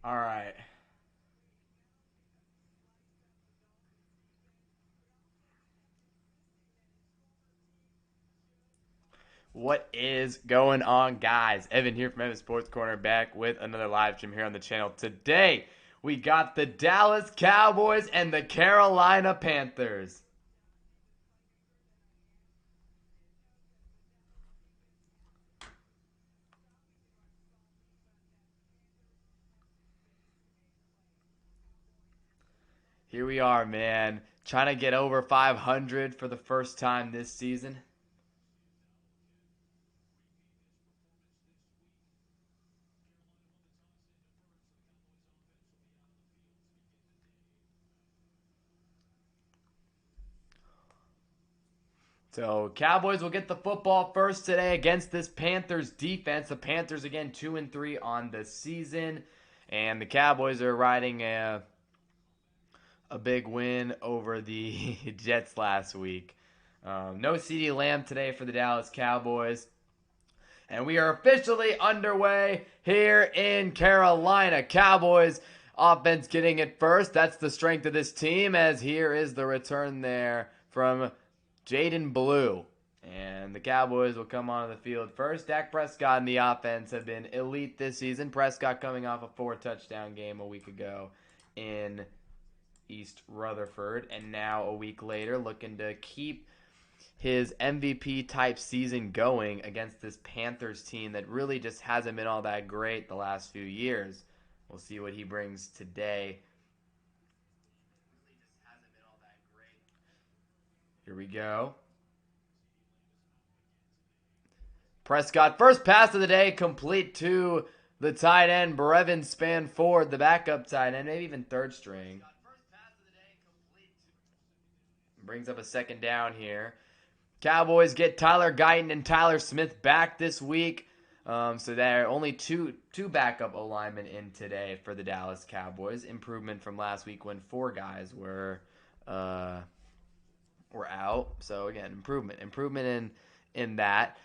All right. What is going on, guys? Evan here from Evan Sports Corner back with another live stream here on the channel. Today, we got the Dallas Cowboys and the Carolina Panthers. Here we are, man. Trying to get over 500 for the first time this season. So Cowboys will get the football first today against this Panthers defense. The Panthers again 2-3 on the season, and the Cowboys are riding a big win over the Jets last week. No CeeDee Lamb today for the Dallas Cowboys. And we are officially underway here in Carolina. Cowboys offense getting it first. That's the strength of this team, as here is the return there from Jaden Blue. And the Cowboys will come onto the field first. Dak Prescott and the offense have been elite this season. Prescott coming off a 4-touchdown game a week ago in East Rutherford. And now a week later looking to keep his MVP type season going against this Panthers team that really just hasn't been all that great the last few years. We'll see what he brings today. Here we go. Prescott, first pass of the day, complete to the tight end, Brevin Spanford, the backup tight end, maybe even third string. Brings up a second down here. Cowboys get Tyler Guyton and Tyler Smith back this week. So there are only two backup alignment in today for the Dallas Cowboys. Improvement from last week when 4 guys were out. So again, improvement in that.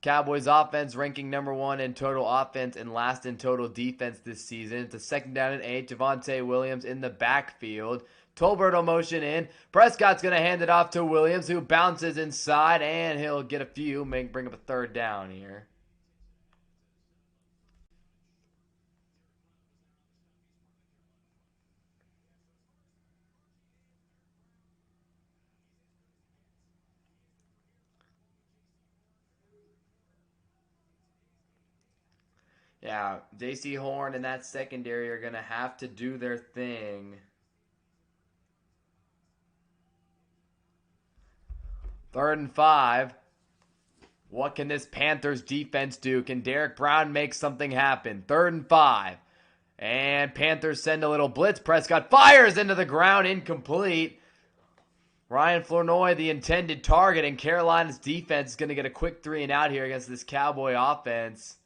Cowboys offense ranking number 1 in total offense and last in total defense this season. It's a second down and 8. Javonte Williams in the backfield. Tolbert motion in. Prescott's going to hand it off to Williams, who bounces inside, and he'll get a few, bring up a third down here. Yeah, J.C. Horn and that secondary are going to have to do their thing. 3rd and 5. What can this Panthers defense do? Can Derek Brown make something happen? 3rd and 5. And Panthers send a little blitz. Prescott fires into the ground, incomplete. Ryan Flournoy, the intended target, and Carolina's defense is going to get a quick 3 and out here against this Cowboy offense.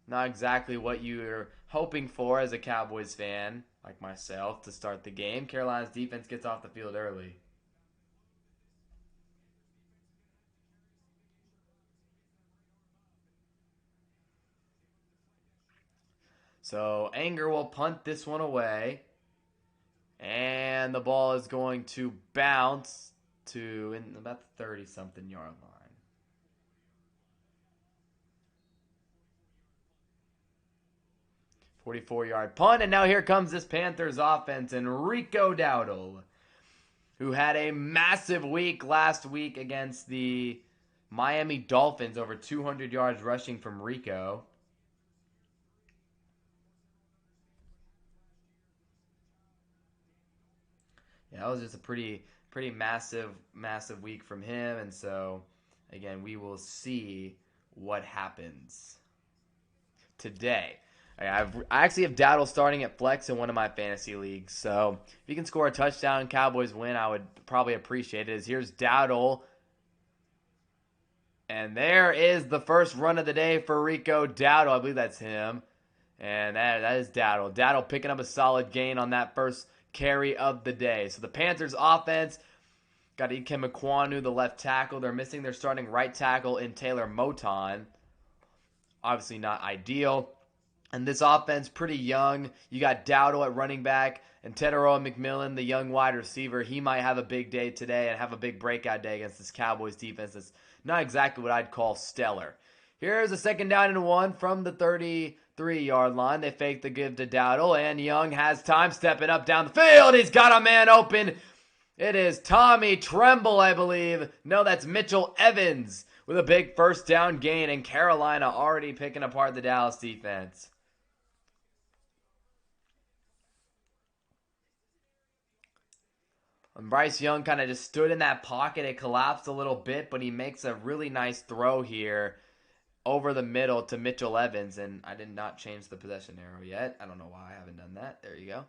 Not exactly what you're hoping for as a Cowboys fan, like myself, to start the game. Carolina's defense gets off the field early. So Anger will punt this one away. And the ball is going to bounce to in about the 30-something yard line. 44-yard punt, and now here comes this Panthers offense, and Rico Dowdle, who had a massive week last week against the Miami Dolphins, over 200 yards rushing from Rico. Yeah, that was just a pretty massive week from him, and so again, we will see what happens today. I actually have Dowdle starting at flex in one of my fantasy leagues. So if you can score a touchdown and Cowboys win, I would probably appreciate it. Here's Dowdle. And there is the first run of the day for Rico Dowdle. I believe that's him. And that is Dowdle. Dowdle picking up a solid gain on that first carry of the day. So the Panthers offense got Ikem Ekwonu, the left tackle. They're missing their starting right tackle in Taylor Moton. Obviously not ideal. And this offense pretty young. You got Dowdle at running back and Teteroa McMillan, the young wide receiver. He might have a big day today and have a big breakout day against this Cowboys defense that's not exactly what I'd call stellar. Here's a 2nd down and 1 from the 33-yard line. They fake the give to Dowdle, and Young has time stepping up down the field. He's got a man open. It is Tommy Tremble, I believe. No, that's Mitchell Evans with a big 1st down gain, and Carolina already picking apart the Dallas defense. And Bryce Young kind of just stood in that pocket. It collapsed a little bit, but he makes a really nice throw here over the middle to Mitchell Evans. And I did not change the possession arrow yet. I don't know why I haven't done that. There you go.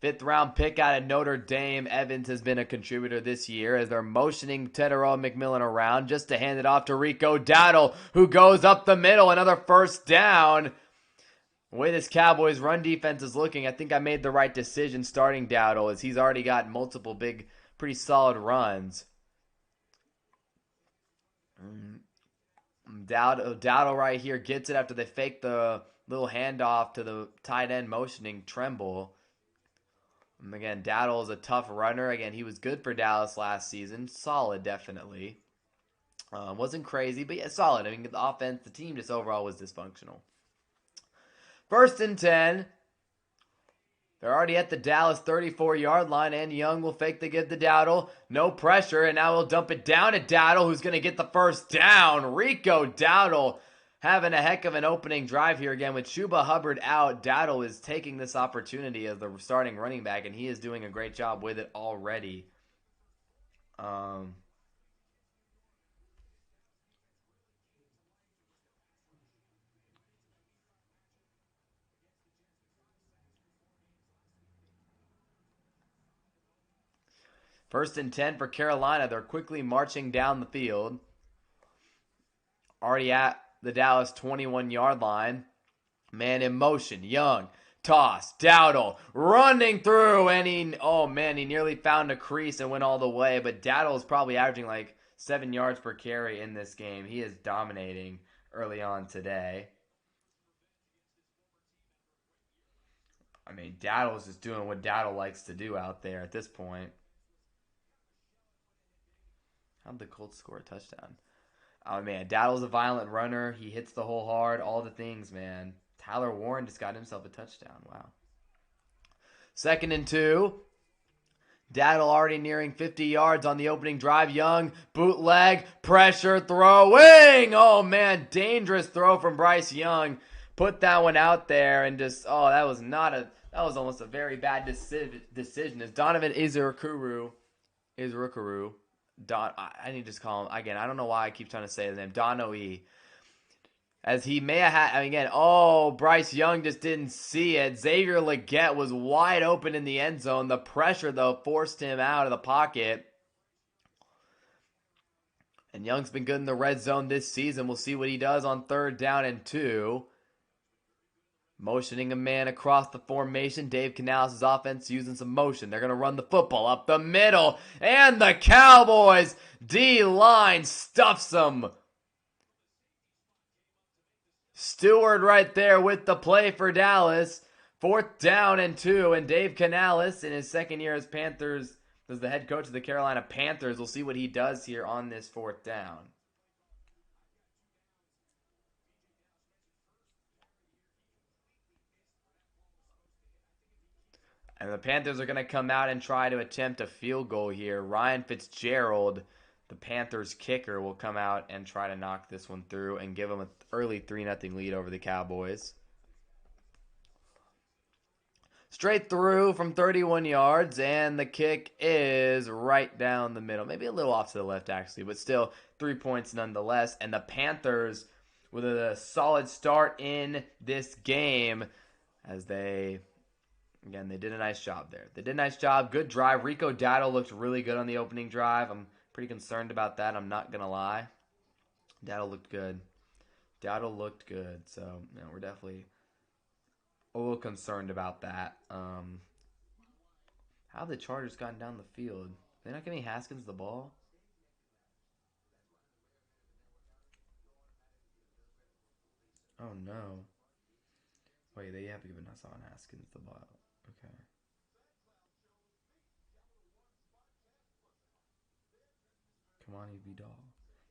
5th round pick out of Notre Dame. Evans has been a contributor this year as they're motioning Teteroa McMillan around just to hand it off to Rico Dowdle, who goes up the middle. Another 1st down. The way this Cowboys run defense is looking, I think I made the right decision starting Dowdle, as he's already got multiple big, pretty solid runs. Dowdle right here gets it after they fake the little handoff to the tight end motioning Tremble. And again, Dowdle is a tough runner. Again, he was good for Dallas last season. Solid, definitely. Wasn't crazy, but yeah, solid. I mean, the offense, the team just overall was dysfunctional. 1st and 10. They're already at the Dallas 34-yard line, and Young will fake the give to Dowdle. No pressure, and now he'll dump it down to Dowdle, who's going to get the 1st down. Rico Dowdle having a heck of an opening drive here again. With Chuba Hubbard out, Dowdle is taking this opportunity as the starting running back, and he is doing a great job with it already. 1st and 10 for Carolina. They're quickly marching down the field. Already at the Dallas 21-yard line. Man in motion. Young. Toss. Dowdle. Running through. And he nearly found a crease and went all the way. But Dowdle is probably averaging like 7 yards per carry in this game. He is dominating early on today. I mean, Dowdle is just doing what Dowdle likes to do out there at this point. How'd the Colts score a touchdown? Oh, man. Dowdle's a violent runner. He hits the hole hard. All the things, man. Tyler Warren just got himself a touchdown. Wow. 2nd and 2. Dowdle already nearing 50 yards on the opening drive. Young, bootleg, pressure, throwing. Oh, man. Dangerous throw from Bryce Young. Put that one out there and just, that was almost a very bad decision. As Donovan Izurukuru. I need to just call him again. I don't know why I keep trying to say his name. Donoe. As he may have had, again, Bryce Young just didn't see it. Xavier Legette was wide open in the end zone. The pressure, though, forced him out of the pocket. And Young's been good in the red zone this season. We'll see what he does on 3rd down and 2. Motioning a man across the formation. Dave Canales' offense using some motion. They're going to run the football up the middle. And the Cowboys D-line stuffs them. Stewart right there with the play for Dallas. 4th down and 2. And Dave Canales, in his 2nd year as the head coach of the Carolina Panthers, we'll see what he does here on this 4th down. And the Panthers are going to come out and try to attempt a field goal here. Ryan Fitzgerald, the Panthers kicker, will come out and try to knock this one through and give them an early 3-0 lead over the Cowboys. Straight through from 31 yards, and the kick is right down the middle. Maybe a little off to the left, actually, but still 3 points nonetheless. And the Panthers with a solid start in this game as they did a nice job there. They did a nice job. Good drive. Rico Dowdle looked really good on the opening drive. I'm pretty concerned about that. I'm not going to lie. Dowdle looked good. So, we're definitely a little concerned about that. How have the Chargers gotten down the field? They're not giving Haskins the ball? Oh, no. Wait, they have given us on Haskins the ball. Okay. Come on, you be dog.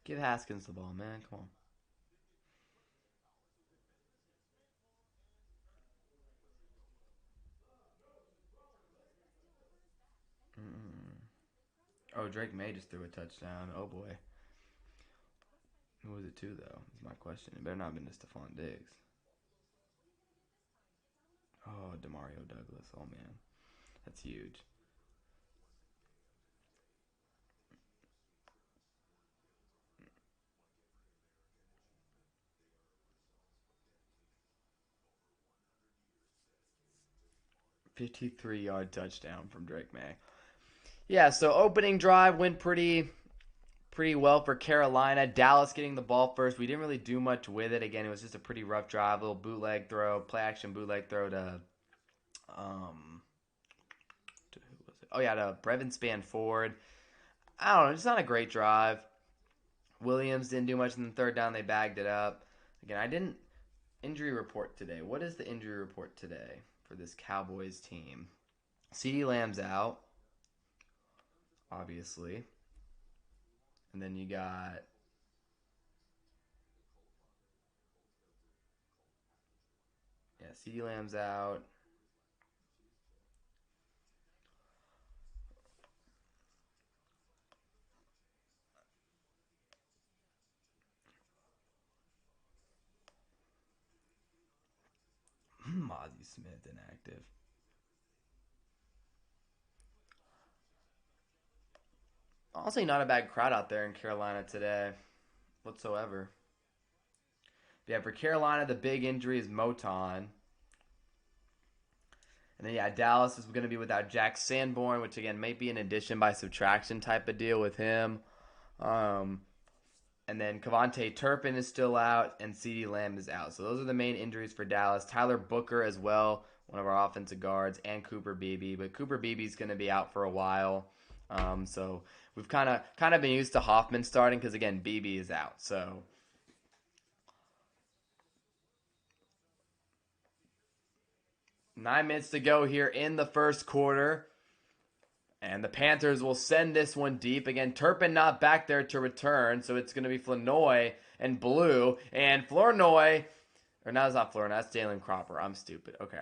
Give Haskins the ball, man. Come on. Mm-mm. Oh, Drake May just threw a touchdown. Oh boy. Who was it to though? Is my question. It better not have been to Stephon Diggs. Oh, Demario Douglas. Oh man, that's huge. 53-yard touchdown from Drake May. Yeah, so opening drive went pretty well for Carolina. Dallas getting the ball first. We didn't really do much with it. Again, it was just a pretty rough drive. A little bootleg throw, play action bootleg throw um to who was it? Oh yeah, to Brevin Spanford. I don't know, it's not a great drive. Williams didn't do much in the third down. They bagged it up. Again, I didn't injury report today. What is the injury report today for this Cowboys team? CeeDee Lamb's out, obviously. And then you got CeeDee Lamb's out. Mozzie Smith inactive. Honestly, not a bad crowd out there in Carolina today, whatsoever. But yeah, for Carolina, the big injury is Moton. And then, yeah, Dallas is going to be without Jack Sanborn, which, again, might be an addition by subtraction type of deal with him. Um, and then Kevontae Turpin is still out, and CeeDee Lamb is out. So those are the main injuries for Dallas. Tyler Booker as well, one of our offensive guards, and Cooper Beebe. But Cooper Beebe is going to be out for a while. So we've kind of been used to Hoffman starting because, again, Beebe is out. So 9 minutes to go here in the first quarter. And the Panthers will send this one deep. Again, Turpin not back there to return, so it's going to be Flournoy and Blue. And Flournoy, or no, it's not Flournoy, that's Jalen Cropper. I'm stupid. Okay.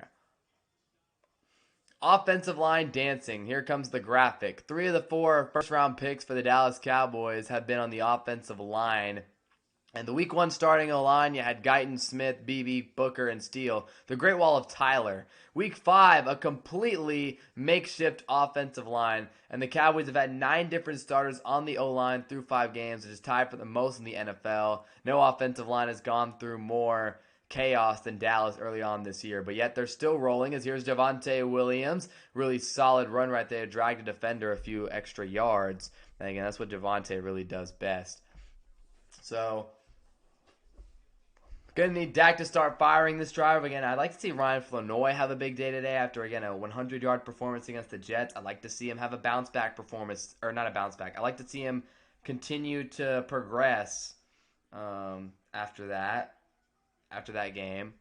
Offensive line dancing. Here comes the graphic. 3 of the 4 first-round picks for the Dallas Cowboys have been on the offensive line. And the week 1 starting line, you had Guyton, Smith, Beebe, Booker, and Steele. The Great Wall of Tyler. Week 5, a completely makeshift offensive line. And the Cowboys have had 9 different starters on the O-line through 5 games, which is tied for the most in the NFL. No offensive line has gone through more chaos than Dallas early on this year. But yet they're still rolling, as here's Javonte Williams. Really solid run right there. Dragged a defender a few extra yards. And again, that's what Javonte really does best. So going to need Dak to start firing this drive. Again, I'd like to see Ryan Flournoy have a big day today after, again, a 100-yard performance against the Jets. I'd like to see him have a bounce-back performance, or not a bounce-back. I'd like to see him continue to progress after that game.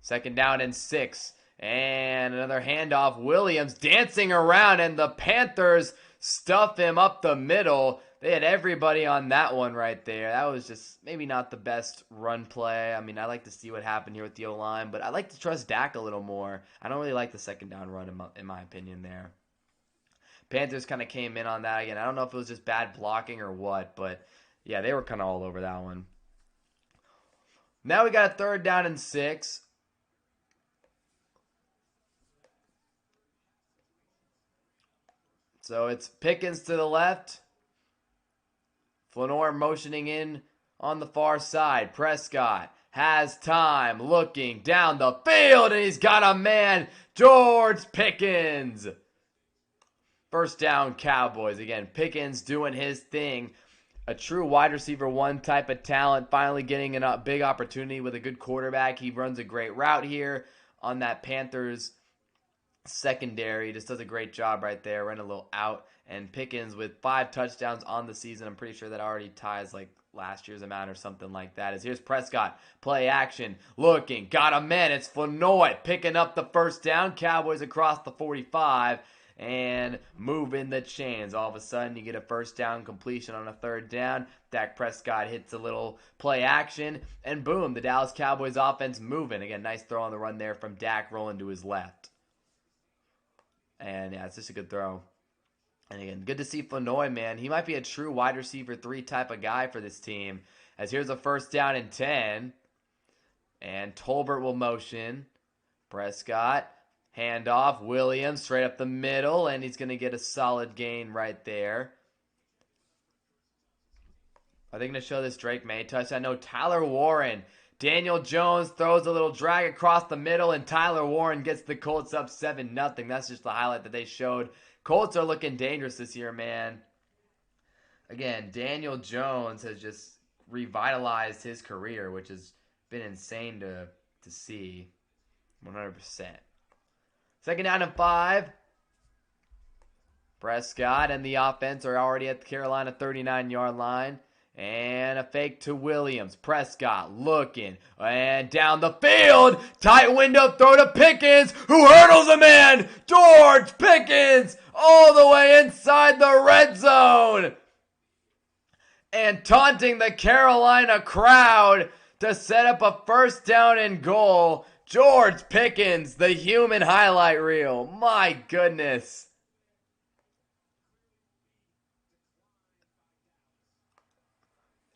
2nd down and 6. And another handoff. Williams dancing around, and the Panthers stuff him up the middle. They had everybody on that one right there. That was just maybe not the best run play. I mean, I like to see what happened here with the O-line, but I like to trust Dak a little more. I don't really like the 2nd down run in my opinion there. Panthers kind of came in on that again. I don't know if it was just bad blocking or what, but yeah, they were kind of all over that one. Now we got a 3rd down and 6. So it's Pickens to the left. Flournoy motioning in on the far side. Prescott has time, looking down the field, and he's got a man, George Pickens. 1st down, Cowboys. Again, Pickens doing his thing. A true wide receiver 1 type of talent, finally getting a big opportunity with a good quarterback. He runs a great route here on that Panthers secondary just does a great job right there, running a little out. And Pickens with 5 touchdowns on the season. I'm pretty sure that already ties like last year's amount or something like that. As here's Prescott, play action, looking, got a man. It's Flournoy picking up the first down. Cowboys across the 45 and moving the chains. All of a sudden, you get a first down completion on a third down. Dak Prescott hits a little play action, and boom, the Dallas Cowboys offense moving. Again, nice throw on the run there from Dak rolling to his left. And yeah, it's just a good throw. And again, good to see Flournoy, man. He might be a true wide receiver 3 type of guy for this team. As here's a first down and 10. And Tolbert will motion. Prescott, handoff. Williams straight up the middle. And he's going to get a solid gain right there. Are they going to show this Drake May touch? I know Tyler Warren. Daniel Jones throws a little drag across the middle. And Tyler Warren gets the Colts up 7-0. That's just the highlight that they showed. Colts are looking dangerous this year, man. Again, Daniel Jones has just revitalized his career, which has been insane to see. 100%. Second down and 5. Prescott and the offense are already at the Carolina 39-yard line. And a fake to Williams. Prescott looking. And down the field. Tight window throw to Pickens. Who hurdles a man? George Pickens. All the way inside the red zone. And taunting the Carolina crowd to set up a first down and goal. George Pickens, the human highlight reel. My goodness.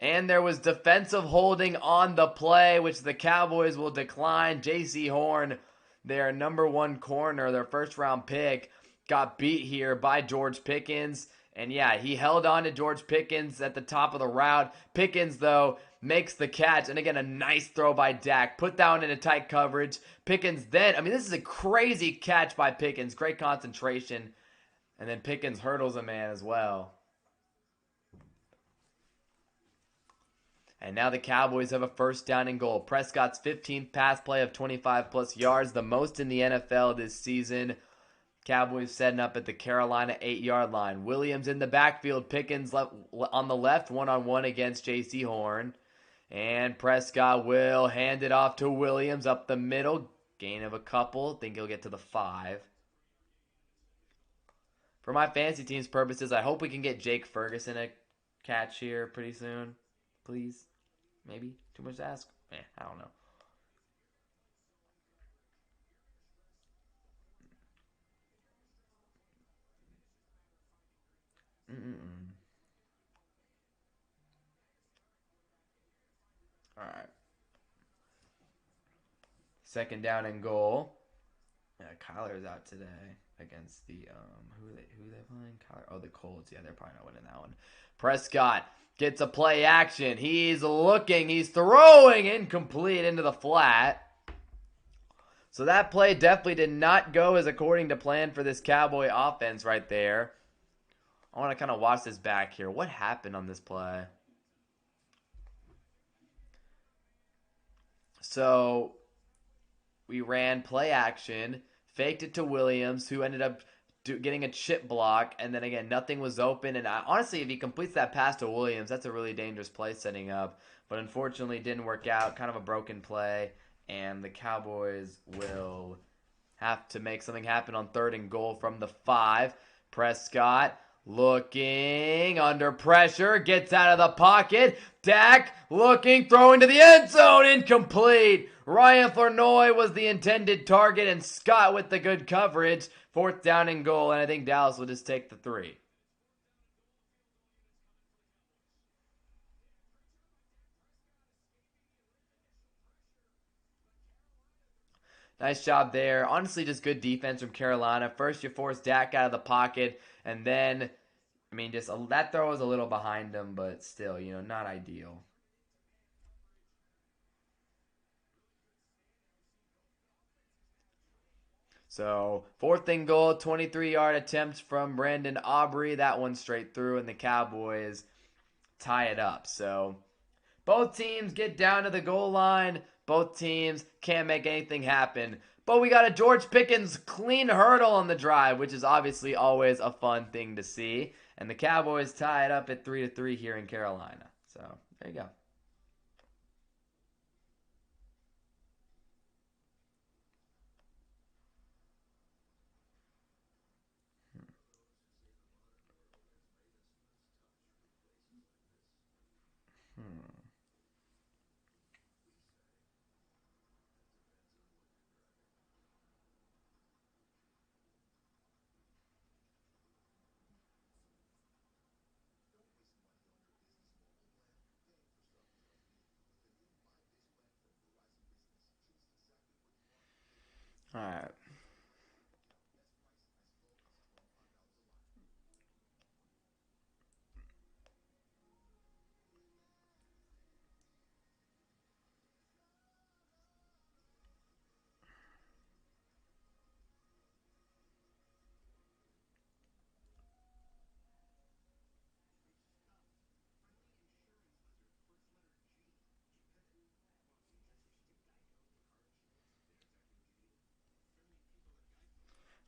And there was defensive holding on the play, which the Cowboys will decline. J.C. Horn, their number 1 corner, their first-round pick, got beat here by George Pickens. And yeah, he held on to George Pickens at the top of the route. Pickens, though, makes the catch. And again, a nice throw by Dak. Put that one into tight coverage. Pickens then, I mean, this is a crazy catch by Pickens. Great concentration. And then Pickens hurdles a man as well. And now the Cowboys have a first down and goal. Prescott's 15th pass play of 25-plus yards, the most in the NFL this season. Cowboys setting up at the Carolina 8-yard line. Williams in the backfield. Pickens on the left, one-on-one against J.C. Horn. And Prescott will hand it off to Williams up the middle. Gain of a couple. Think he'll get to the 5. For my fantasy team's purposes, I hope we can get Jake Ferguson a catch here pretty soon. Please. Maybe. Too much to ask? I don't know. All right. Second down and goal. Yeah, Kyler's out today against the who are they playing? Kyler. Oh, the Colts. Yeah, they're probably not winning that one. Prescott gets a play action. He's looking. He's throwing incomplete into the flat. So that play definitely did not go as according to plan for this Cowboy offense right there. I want to kind of watch this back here. What happened on this play? So we ran play action, faked it to Williams, who ended up getting a chip block, and then again, nothing was open. And honestly, if he completes that pass to Williams, that's a really dangerous play setting up. But unfortunately, it didn't work out. Kind of a broken play, and the Cowboys will have to make something happen on 3rd and goal from the 5. Prescott looking under pressure, gets out of the pocket. Dak looking, throwing to the end zone, incomplete. Ryan Flournoy was the intended target, and Scott with the good coverage. 4th down and goal, and I think Dallas will just take the 3. Nice job there. Honestly, just good defense from Carolina. First, you force Dak out of the pocket, and then, I mean, just that throw was a little behind him, but still, not ideal. So, 4th and goal, 23-yard attempt from Brandon Aubrey. That one straight through, and the Cowboys tie it up. So, both teams get down to the goal line. Both teams can't make anything happen. But we got a George Pickens clean hurdle on the drive, which is obviously always a fun thing to see. And the Cowboys tie it up at 3-3 here in Carolina. So there you go. Hmm. All right.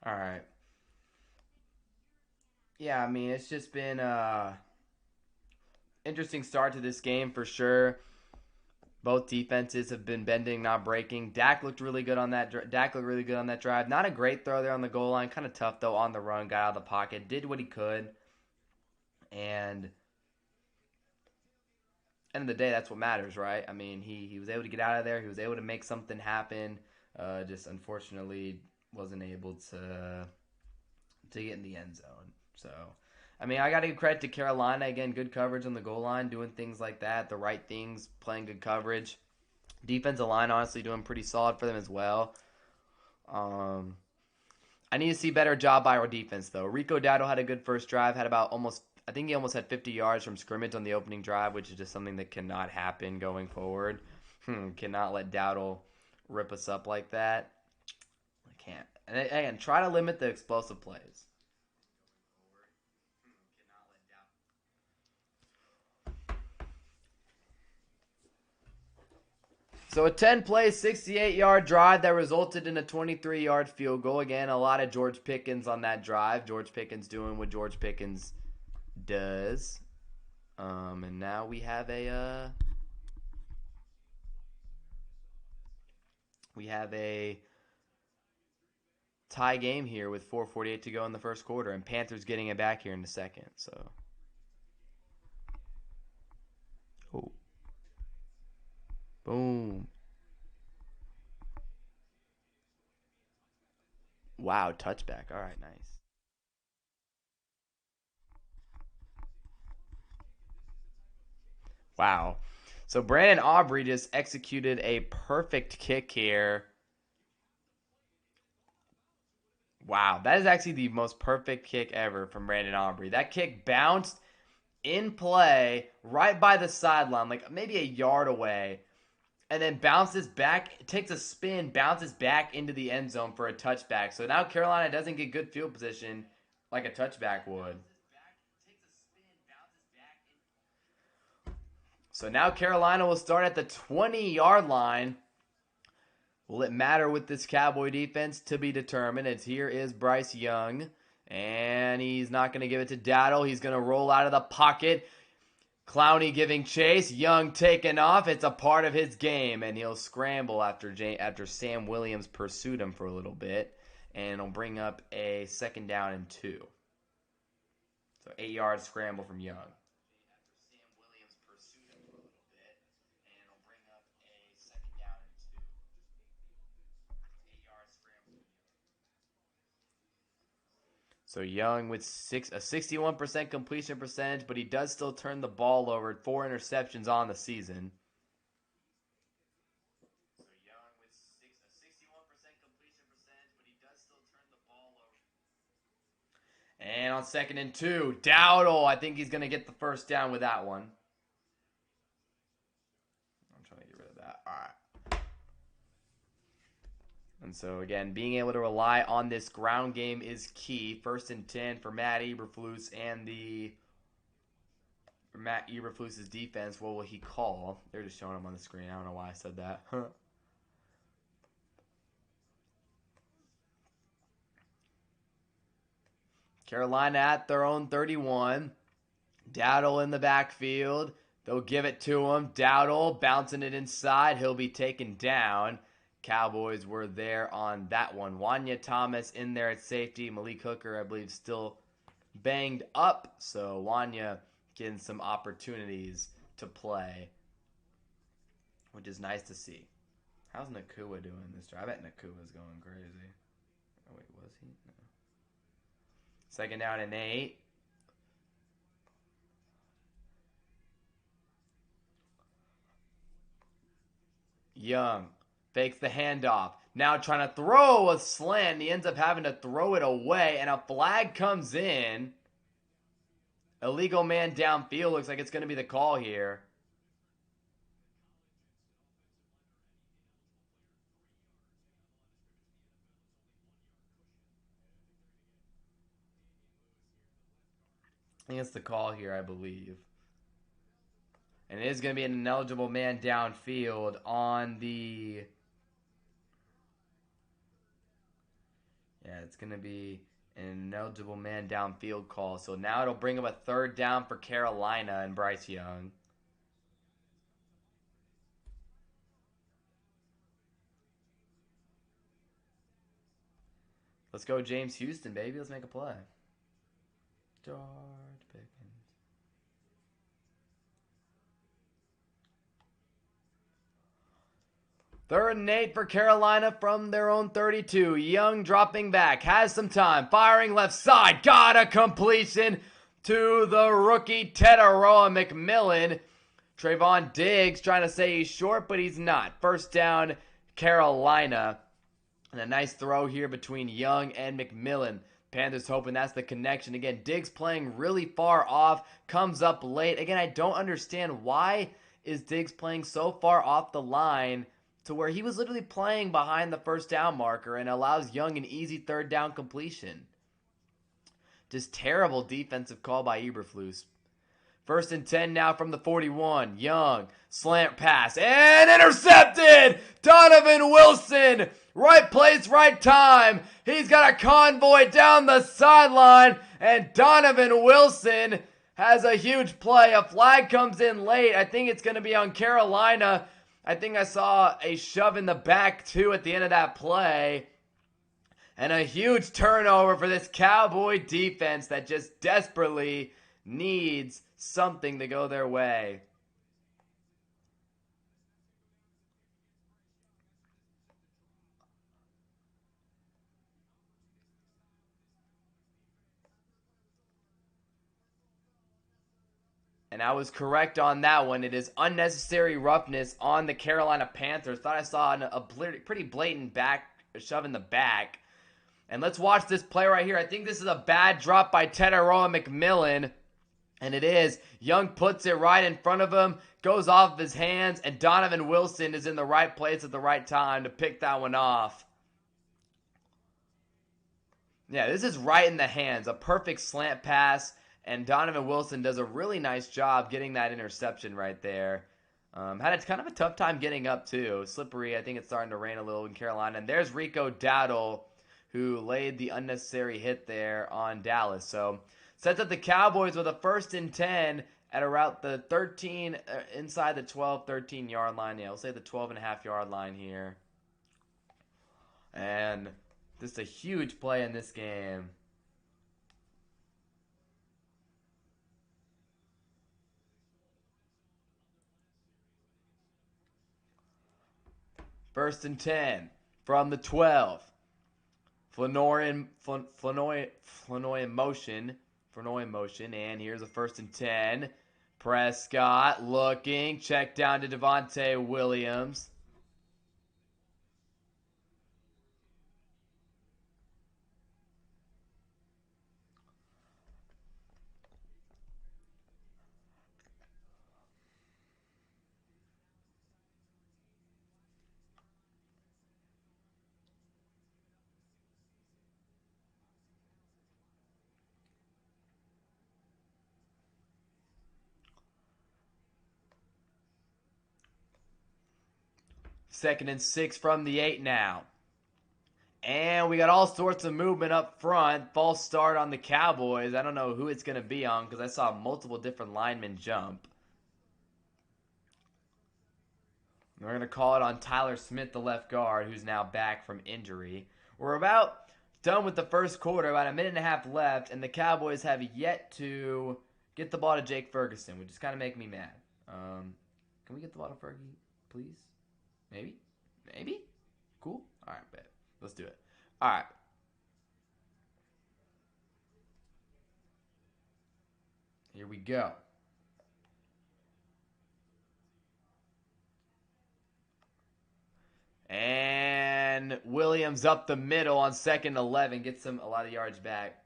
All right. Yeah, I mean, it's just been interesting start to this game for sure. Both defenses have been bending, not breaking. Dak looked really good on that. Dak looked really good on that drive. Not a great throw there on the goal line. Kind of tough though on the run. Got out of the pocket. Did what he could. And end of the day, that's what matters, right? I mean, he was able to get out of there. He was able to make something happen. Just unfortunately wasn't able to get in the end zone. So, I mean, I got to give credit to Carolina again. Good coverage on the goal line, doing things like that, the right things, playing good coverage. Defensive line, honestly, doing pretty solid for them as well. Um, I need to see better job by our defense though. Rico Dowdle had a good first drive. Had about almost, I think he almost had 50 yards from scrimmage on the opening drive, which is just something that cannot happen going forward. Cannot let Dowdle rip us up like that. I can't. And again, try to limit the explosive plays. So a 10-play, 68-yard drive that resulted in a 23-yard field goal. Again, a lot of George Pickens on that drive. George Pickens doing what George Pickens does. And now we have a tie game here with 4:48 to go in the first quarter, and Panthers getting it back here in the second. So, oh, boom, wow, touchback. All right, nice. Wow. So Brandon Aubrey just executed a perfect kick here. Wow, that is actually the most perfect kick ever from Brandon Aubrey. That kick bounced in play right by the sideline, like maybe a yard away, and then bounces back, takes a spin, bounces back into the end zone for a touchback. So now Carolina doesn't get good field position like a touchback would. So now Carolina will start at the 20-yard line. Will it matter with this Cowboy defense? To be determined. As here is Bryce Young. And he's not going to give it to Daddle. He's going to roll out of the pocket. Clowney giving chase. Young taking off. It's a part of his game. And he'll scramble after Sam Williams pursued him for a little bit. And it'll bring up a 2nd down and 2. So 8-yard scramble from Young. So Young with a 61% completion percentage, but he does still turn the ball over. 4 interceptions on the season. And on 2nd and 2, Dowdle. I think he's going to get the first down with that one. I'm trying to get rid of that. All right. And so, again, being able to rely on this ground game is key. 1st and 10 for Matt Eberflus and Matt Eberflus's defense. What will he call? They're just showing him on the screen. I don't know why I said that. Carolina at their own 31. Dowdle in the backfield. They'll give it to him. Dowdle bouncing it inside. He'll be taken down. Cowboys were there on that one. Wanya Thomas in there at safety. Malik Hooker, I believe, still banged up. So Wanya getting some opportunities to play, which is nice to see. How's Nakua doing this drive? I bet Nakua's going crazy. Oh, wait, was he? No. Second down and 8. Young fakes the handoff. Now trying to throw a slant. He ends up having to throw it away, and a flag comes in. Illegal man downfield. Looks like it's going to be the call here. I think it's the call here, I believe. And it is going to be an ineligible man downfield on the... Yeah, it's going to be an ineligible man downfield call. So now it'll bring up a third down for Carolina and Bryce Young. Let's go James Houston, baby. Let's make a play. George Pickens. Third and 8 for Carolina from their own 32. Young dropping back. Has some time. Firing left side. Got a completion to the rookie Teteroa McMillan. Trayvon Diggs trying to say he's short, but he's not. First down, Carolina. And a nice throw here between Young and McMillan. Panthers hoping that's the connection. Again, Diggs playing really far off. Comes up late. Again, I don't understand why is Diggs playing so far off the line to where he was literally playing behind the first down marker and allows Young an easy third down completion. Just terrible defensive call by Eberflus. First and 10 now from the 41. Young, slant pass, and intercepted! Donovan Wilson, right place, right time. He's got a convoy down the sideline, and Donovan Wilson has a huge play. A flag comes in late. I think it's going to be on Carolina. I think I saw a shove in the back, too, at the end of that play. And a huge turnover for this Cowboy defense that just desperately needs something to go their way. And I was correct on that one. It is unnecessary roughness on the Carolina Panthers. Thought I saw a pretty blatant shove in the back. And let's watch this play right here. I think this is a bad drop by Teteroa McMillan. And it is. Young puts it right in front of him. Goes off of his hands. And Donovan Wilson is in the right place at the right time to pick that one off. Yeah, this is right in the hands. A perfect slant pass. And Donovan Wilson does a really nice job getting that interception right there. Had a kind of a tough time getting up, too. Slippery. I think it's starting to rain a little in Carolina. And there's Rico Dowdle, who laid the unnecessary hit there on Dallas. So, sets up the Cowboys with a first and 10 at around the 13, inside the 12, 13-yard line. Yeah, we'll say the 12.5-yard line here. And just a huge play in this game. First and 10 from the 12. Flournoy in motion. And here's a first and 10. Prescott looking. Check down to Devontae Williams. Second and 6 from the 8 now. And we got all sorts of movement up front. False start on the Cowboys. I don't know who it's going to be on because I saw multiple different linemen jump. We're going to call it on Tyler Smith, the left guard, who's now back from injury. We're about done with the first quarter, about a minute and a half left, and the Cowboys have yet to get the ball to Jake Ferguson, which is kind of making me mad. Can we get the ball to Fergie, please? Maybe? Maybe? Cool? All right, bet. Let's do it. All right. Here we go. And Williams up the middle on 2nd and 11. Gets him a lot of yards back.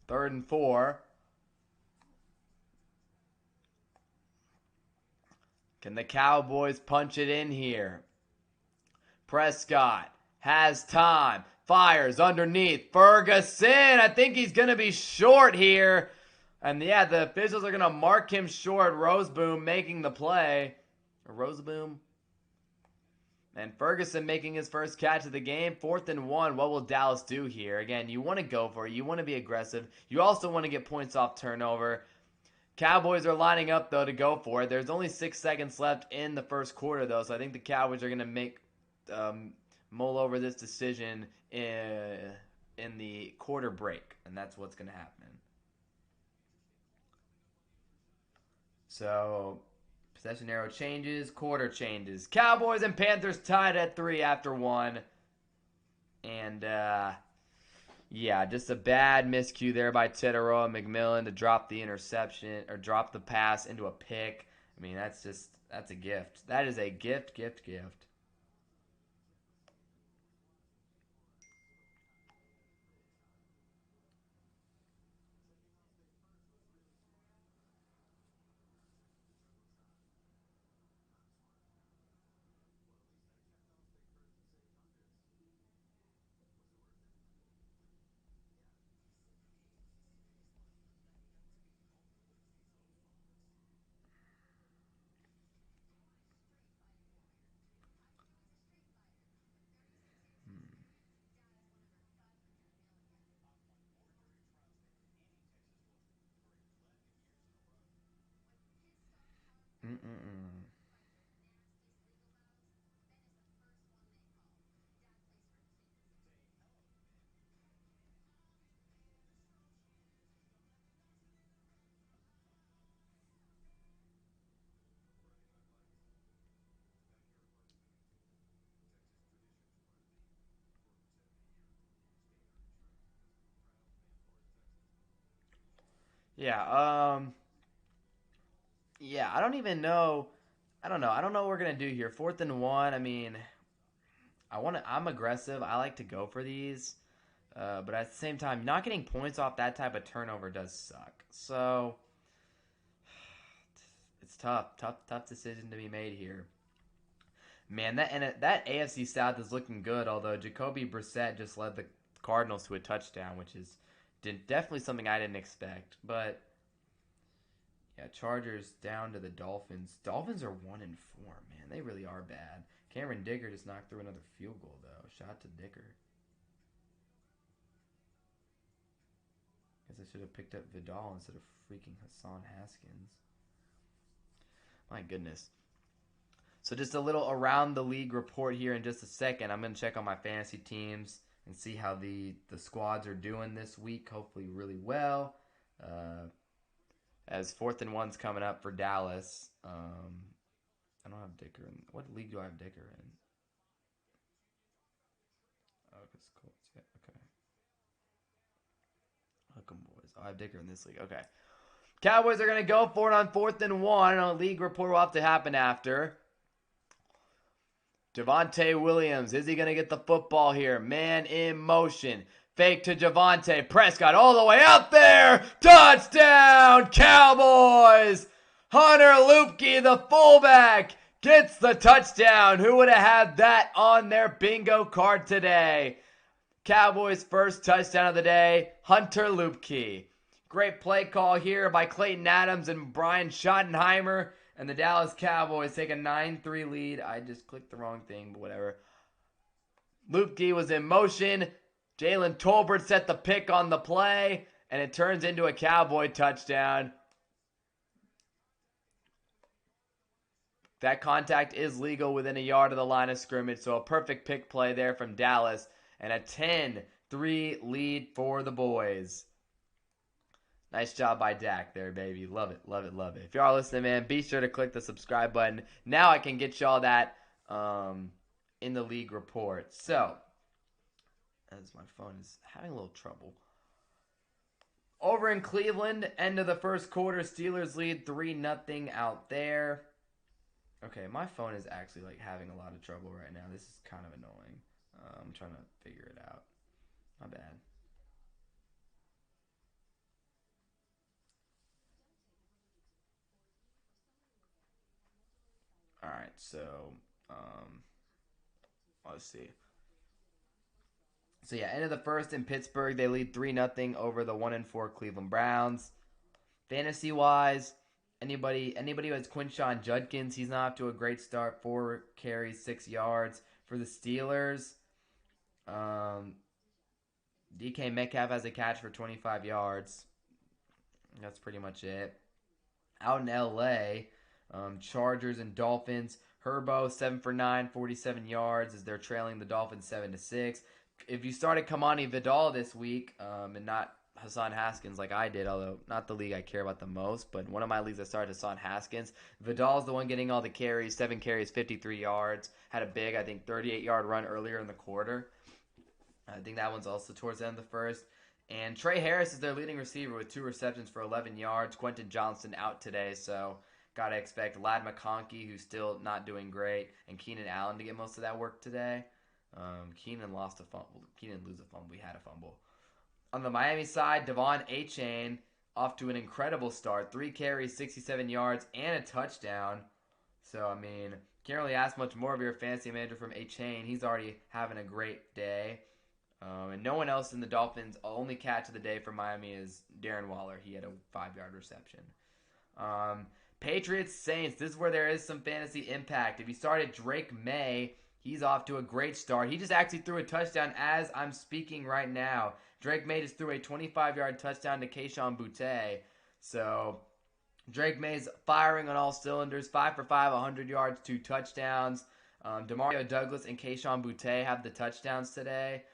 Third and 4. Can the Cowboys punch it in here? Prescott has time. Fires underneath. Ferguson. I think he's going to be short here. And yeah, the officials are going to mark him short. Roseboom making the play. Roseboom. And Ferguson making his first catch of the game. 4th and 1. What will Dallas do here? Again, you want to go for it. You want to be aggressive. You also want to get points off turnover. Cowboys are lining up, though, to go for it. There's only 6 seconds left in the first quarter, though, so I think the Cowboys are going to mull over this decision in the quarter break, and that's what's going to happen. So, possession arrow changes, quarter changes. Cowboys and Panthers tied at 3 after 1. And, yeah, just a bad miscue there by Titeroa McMillan to drop the interception or drop the pass into a pick. I mean, that's a gift. That is a gift. Yeah, yeah, I don't even know. I don't know. I don't know what we're gonna do here. 4th and 1. I mean, I'm aggressive. I like to go for these, but at the same time, not getting points off that type of turnover does suck. So it's tough decision to be made here. Man, that AFC South is looking good. Although Jacoby Brissett just led the Cardinals to a touchdown, which is definitely something I didn't expect. But yeah, Chargers down to the Dolphins. Dolphins are 1 and 4. Man, they really are bad. Cameron Dicker just knocked through another field goal though. Shot to Dicker. Guess I should have picked up Vidal instead of freaking Hassan Haskins. My goodness. So just a little around the league report here in just a second. I'm going to check on my fantasy teams and see how the squads are doing this week. Hopefully really well. As 4th and 1's coming up for Dallas. I don't have Dicker in. What league do I have Dicker in? Oh, it's Colts. Yeah, okay. Hook 'em boys. Oh, I have Dicker in this league. Okay. Cowboys are going to go for it on 4th and 1. A league report will have to happen after. Javonte Williams, is he going to get the football here? Man in motion. Fake to Javonte. Prescott all the way out there. Touchdown, Cowboys. Hunter Luepke, the fullback, gets the touchdown. Who would have had that on their bingo card today? Cowboys' first touchdown of the day, Hunter Luepke. Great play call here by Clayton Adams and Brian Schottenheimer. And the Dallas Cowboys take a 9-3 lead. I just clicked the wrong thing, but whatever. Luepke was in motion. Jalen Tolbert set the pick on the play. And it turns into a Cowboy touchdown. That contact is legal within a yard of the line of scrimmage. So a perfect pick play there from Dallas. And a 10-3 lead for the boys. Nice job by Dak there, baby. Love it, love it, love it. If you are listening, man, be sure to click the subscribe button. Now I can get y'all that in the league report. So, as my phone is having a little trouble. Over in Cleveland, end of the first quarter, Steelers lead 3-0 out there. Okay, my phone is actually having a lot of trouble right now. This is kind of annoying. I'm trying to figure it out. My bad. All right, so let's see. So yeah, end of the first in Pittsburgh, they lead 3-0 over the 1-4 Cleveland Browns. Fantasy wise, anybody who has Quinshon Judkins, he's not off to a great start. 4 carries, 6 yards for the Steelers. DK Metcalf has a catch for 25 yards. That's pretty much it. Out in LA, Chargers and Dolphins. Herbo 7 for 9, 47 yards as they're trailing the Dolphins 7-6. If you started Kamani Vidal this week, and not Hassan Haskins like I did, although not the league I care about the most, but one of my leagues I started Hassan Haskins. Vidal's the one getting all the carries, 7 carries, 53 yards. Had a big, 38-yard run earlier in the quarter. I think that one's also towards the end of the first. And Trey Harris is their leading receiver with 2 receptions for 11 yards. Quentin Johnston out today, so got to expect Ladd McConkey, who's still not doing great, and Keenan Allen to get most of that work today. Keenan lost a fumble. Keenan lose a fumble. He had a fumble. On the Miami side, Devon Achane off to an incredible start. 3 carries, 67 yards, and a touchdown. So, can't really ask much more of your fantasy manager from Achane. He's already having a great day. And no one else in the Dolphins. Only catch of the day for Miami is Darren Waller. He had a 5-yard reception. Patriots, Saints. This is where there is some fantasy impact. If you started Drake May, he's off to a great start. He just actually threw a touchdown as I'm speaking right now. Drake May just threw a 25-yard touchdown to Kayshon Boutte. So Drake May's firing on all cylinders. 5 for 5, 100 yards, 2 touchdowns. Demario Douglas and Kayshon Boutte have the touchdowns today.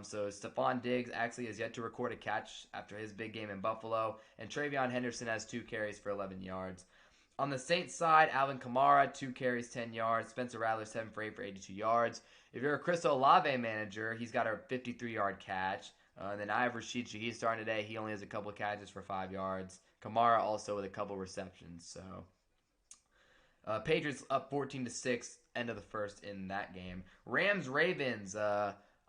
So Stephon Diggs actually has yet to record a catch after his big game in Buffalo. And Travion Henderson has 2 carries for 11 yards. On the Saints side, Alvin Kamara, 2 carries, 10 yards. Spencer Rattler, 7 for 8 for 82 yards. If you're a Chris Olave manager, he's got a 53-yard catch. And then Ivor Sheets, he's starting today. He only has a couple of catches for 5 yards. Kamara also with a couple receptions. So Patriots up 14-6, end of the first in that game. Rams-Ravens,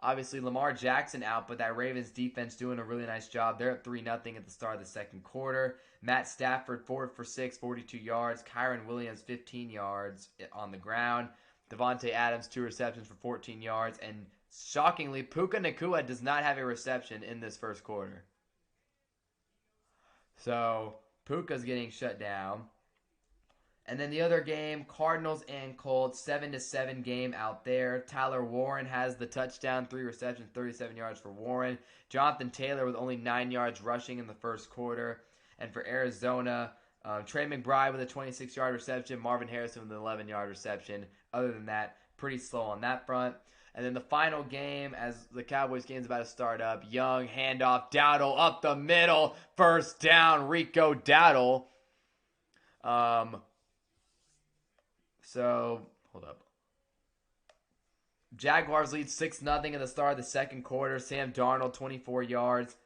obviously Lamar Jackson out, but that Ravens defense doing a really nice job. They're up 3-0 at the start of the second quarter. Matt Stafford, 4 for 6, 42 yards. Kyron Williams, 15 yards on the ground. Devontae Adams, 2 receptions for 14 yards. And shockingly, Puka Nacua does not have a reception in this first quarter. So Puka's getting shut down. And then the other game, Cardinals and Colts, 7-7 game out there. Tyler Warren has the touchdown, 3 receptions, 37 yards for Warren. Jonathan Taylor with only 9 yards rushing in the first quarter. And for Arizona, Trey McBride with a 26-yard reception, Marvin Harrison with an 11-yard reception. Other than that, pretty slow on that front. And then the final game, as the Cowboys game's about to start up, Young, handoff, Dowdle up the middle, first down, Rico Dowdle. So, hold up. Jaguars lead 6-0 at the start of the second quarter. Sam Darnold, 24 yards.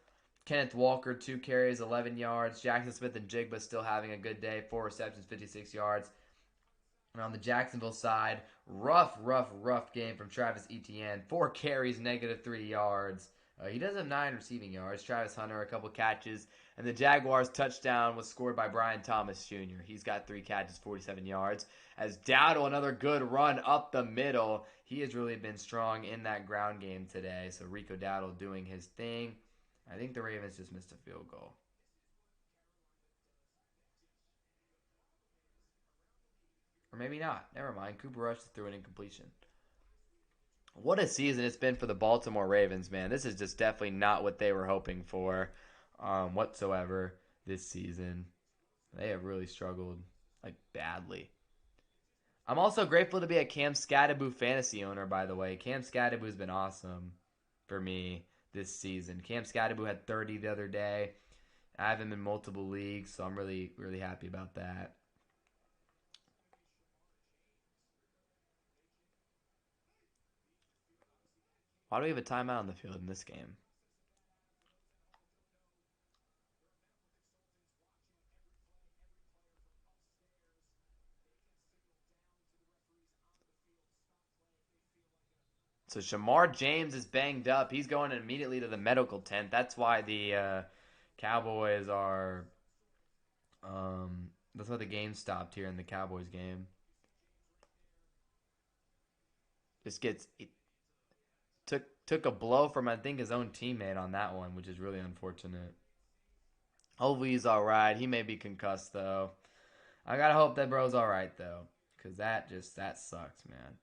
Kenneth Walker, 2 carries, 11 yards. Jackson Smith and Jigba still having a good day. 4 receptions, 56 yards. And on the Jacksonville side, rough game from Travis Etienne. 4 carries, -3 yards. He does have 9 receiving yards. Travis Hunter, a couple catches. And the Jaguars' touchdown was scored by Brian Thomas Jr. He's got 3 catches, 47 yards. As Dowdle, another good run up the middle. He has really been strong in that ground game today. So Rico Dowdle doing his thing. I think the Ravens just missed a field goal. Or maybe not. Never mind. Cooper Rush threw an incompletion. What a season it's been for the Baltimore Ravens, man. This is just definitely not what they were hoping for whatsoever this season. They have really struggled, like, badly. I'm also grateful to be a Cam Scadaboo fantasy owner, by the way. Cam Scadaboo's been awesome for me this season. Cam Scadaboo had 30 the other day. I have him in multiple leagues, so I'm really, really happy about that. Why do we have a timeout on the field in this game? So Shamar James is banged up. He's going immediately to the medical tent. That's why the Cowboys are. That's why the game stopped here in the Cowboys game. Just gets took a blow from, I think, his own teammate on that one, which is really unfortunate. Hopefully he's all right. He may be concussed though. I gotta hope that bro's all right though, because that sucks, man.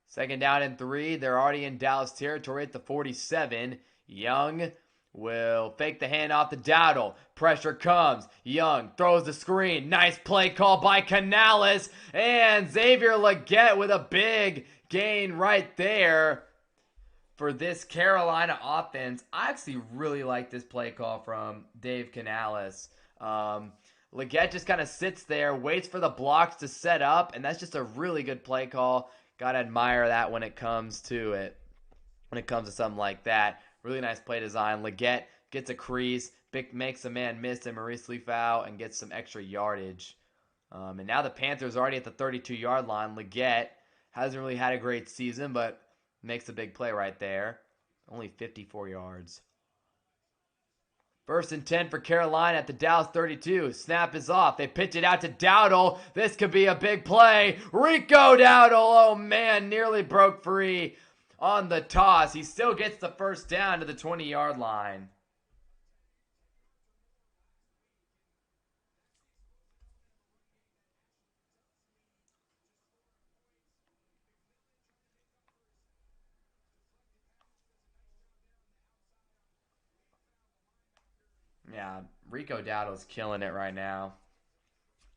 Second down and 3. They're already in Dallas territory at the 47. Young will fake the handoff to Dowdle. Pressure comes. Young throws the screen. Nice play call by Canales. And Xavier Legette with a big gain right there for this Carolina offense. I actually really like this play call from Dave Canales. Legette just kind of sits there, waits for the blocks to set up, and that's just a really good play call. Gotta admire that when it comes to it. When it comes to something like that. Really nice play design. Legette gets a crease, makes a man miss, and Maurice Leafau, and gets some extra yardage. And now the Panthers are already at the 32-yard line. Legette hasn't really had a great season, but makes a big play right there. Only 54 yards. First and 10 for Carolina at the Dallas 32. Snap is off. They pitch it out to Dowdle. This could be a big play. Rico Dowdle, oh man, nearly broke free on the toss. He still gets the first down to the 20-yard line. Yeah, Rico Dowdle's killing it right now.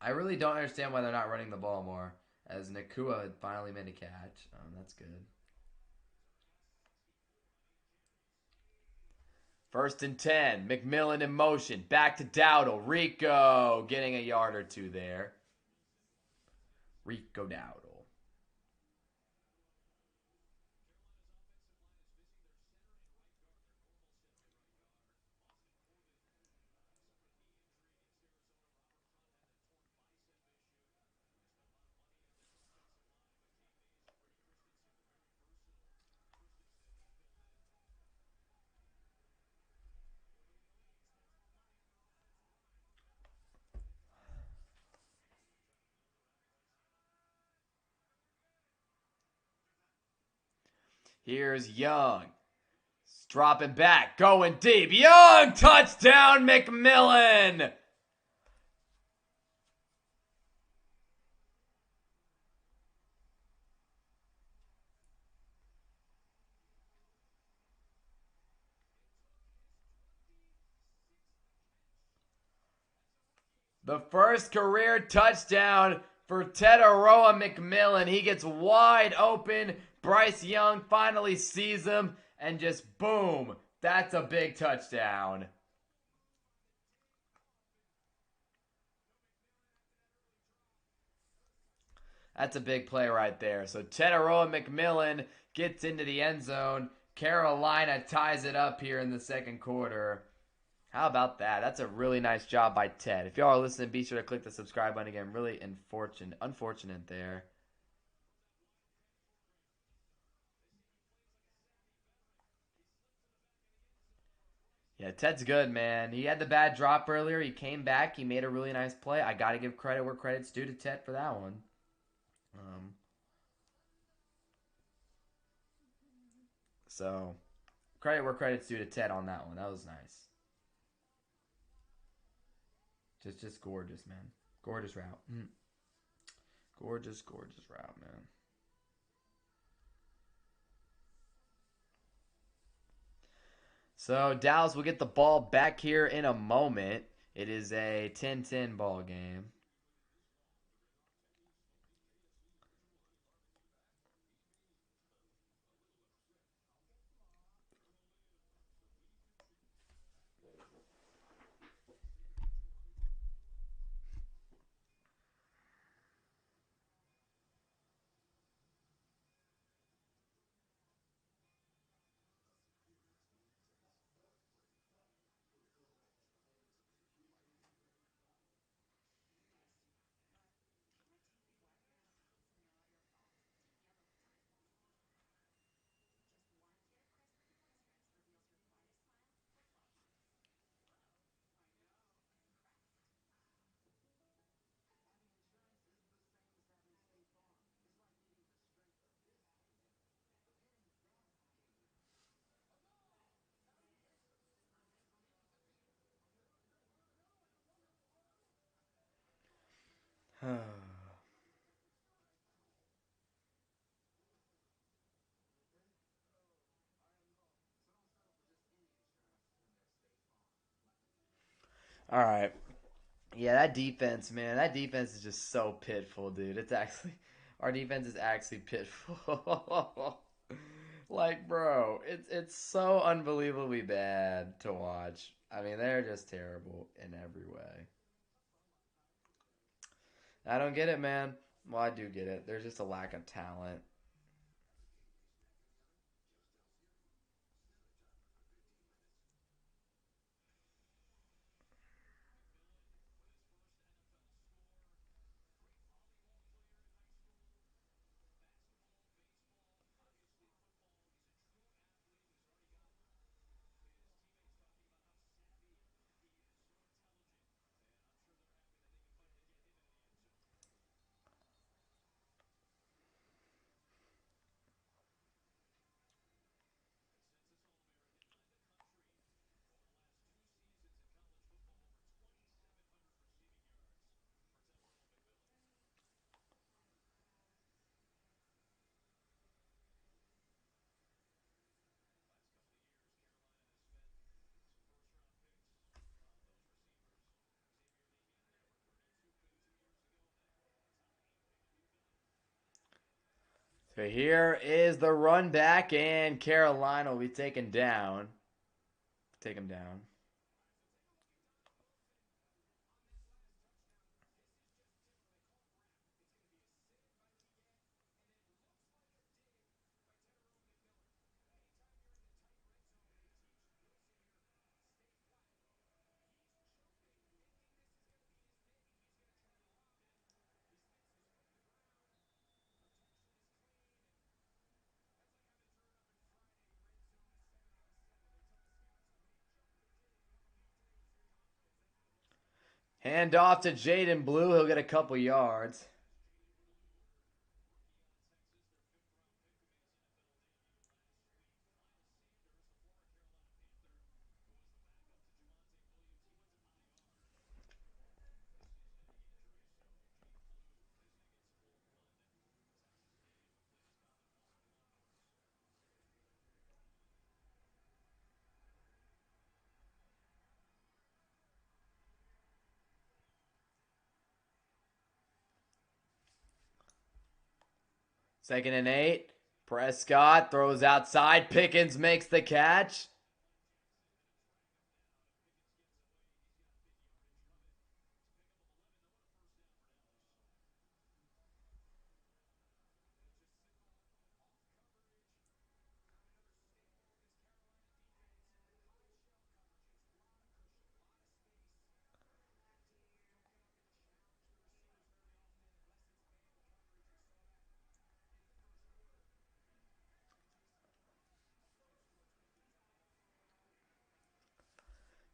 I really don't understand why they're not running the ball more, as Nakua had finally made a catch. That's good. First and 10. McMillan in motion. Back to Dowdle. Rico getting a yard or two there. Rico Dowdle. Here's Young. Dropping back. Going deep. Young! Touchdown, McMillan! The first career touchdown for Teteroa McMillan. He gets wide open. Bryce Young finally sees him, and just boom. That's a big touchdown. That's a big play right there. So Teteroa McMillan gets into the end zone. Carolina ties it up here in the second quarter. How about that? That's a really nice job by Ted. If y'all are listening, be sure to click the subscribe button again. Really unfortunate there. Yeah, Ted's good, man. He had the bad drop earlier. He came back. He made a really nice play. I got to give credit where credit's due to Ted for that one. Um, so credit where credit's due to Ted on that one. That was nice. Just gorgeous, man. Gorgeous route. Gorgeous, gorgeous route, man. So Dallas will get the ball back here in a moment. It is a 10-10 ball game. All right. Yeah, that defense, man. That defense is just so pitiful, dude. It's actually our defense is actually pitiful. Like, bro, it's so unbelievably bad to watch. I mean, they're just terrible in every way. I don't get it, man. Well, I do get it. There's just a lack of talent. So here is the run back, and Carolina will be taken down. Take him down. Hand off to Jaden Blue. He'll get a couple yards. Second and 8. Prescott throws outside. Pickens makes the catch.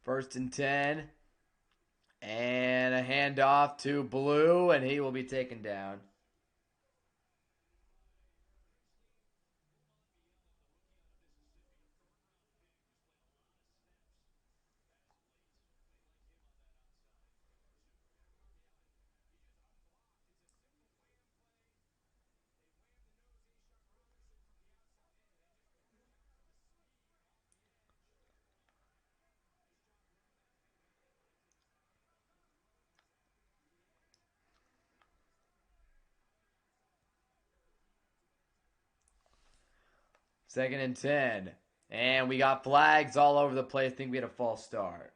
First and 10. And a handoff to Blue, and he will be taken down. Second and 10. And we got flags all over the place. I think we had a false start.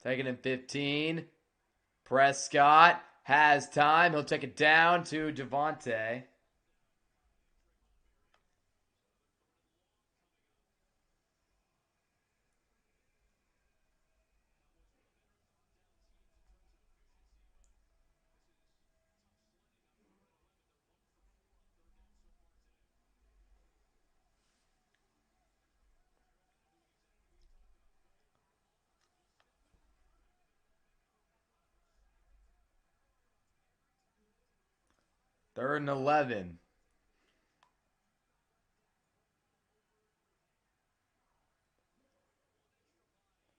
Second and 15. Prescott has time. He'll take it down to Javonte. Third and 11.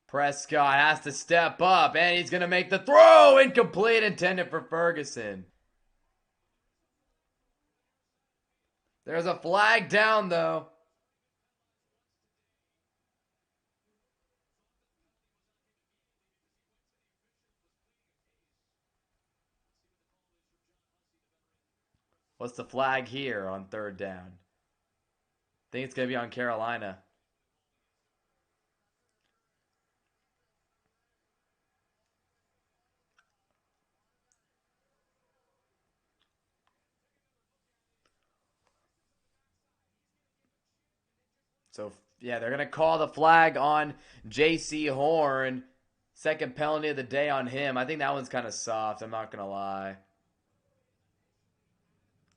Prescott has to step up, and he's going to make the throw. Incomplete, intended for Ferguson. There's a flag down, though. What's the flag here on third down? I think it's going to be on Carolina. So, yeah, they're going to call the flag on J.C. Horn. Second penalty of the day on him. I think that one's kind of soft. I'm not going to lie.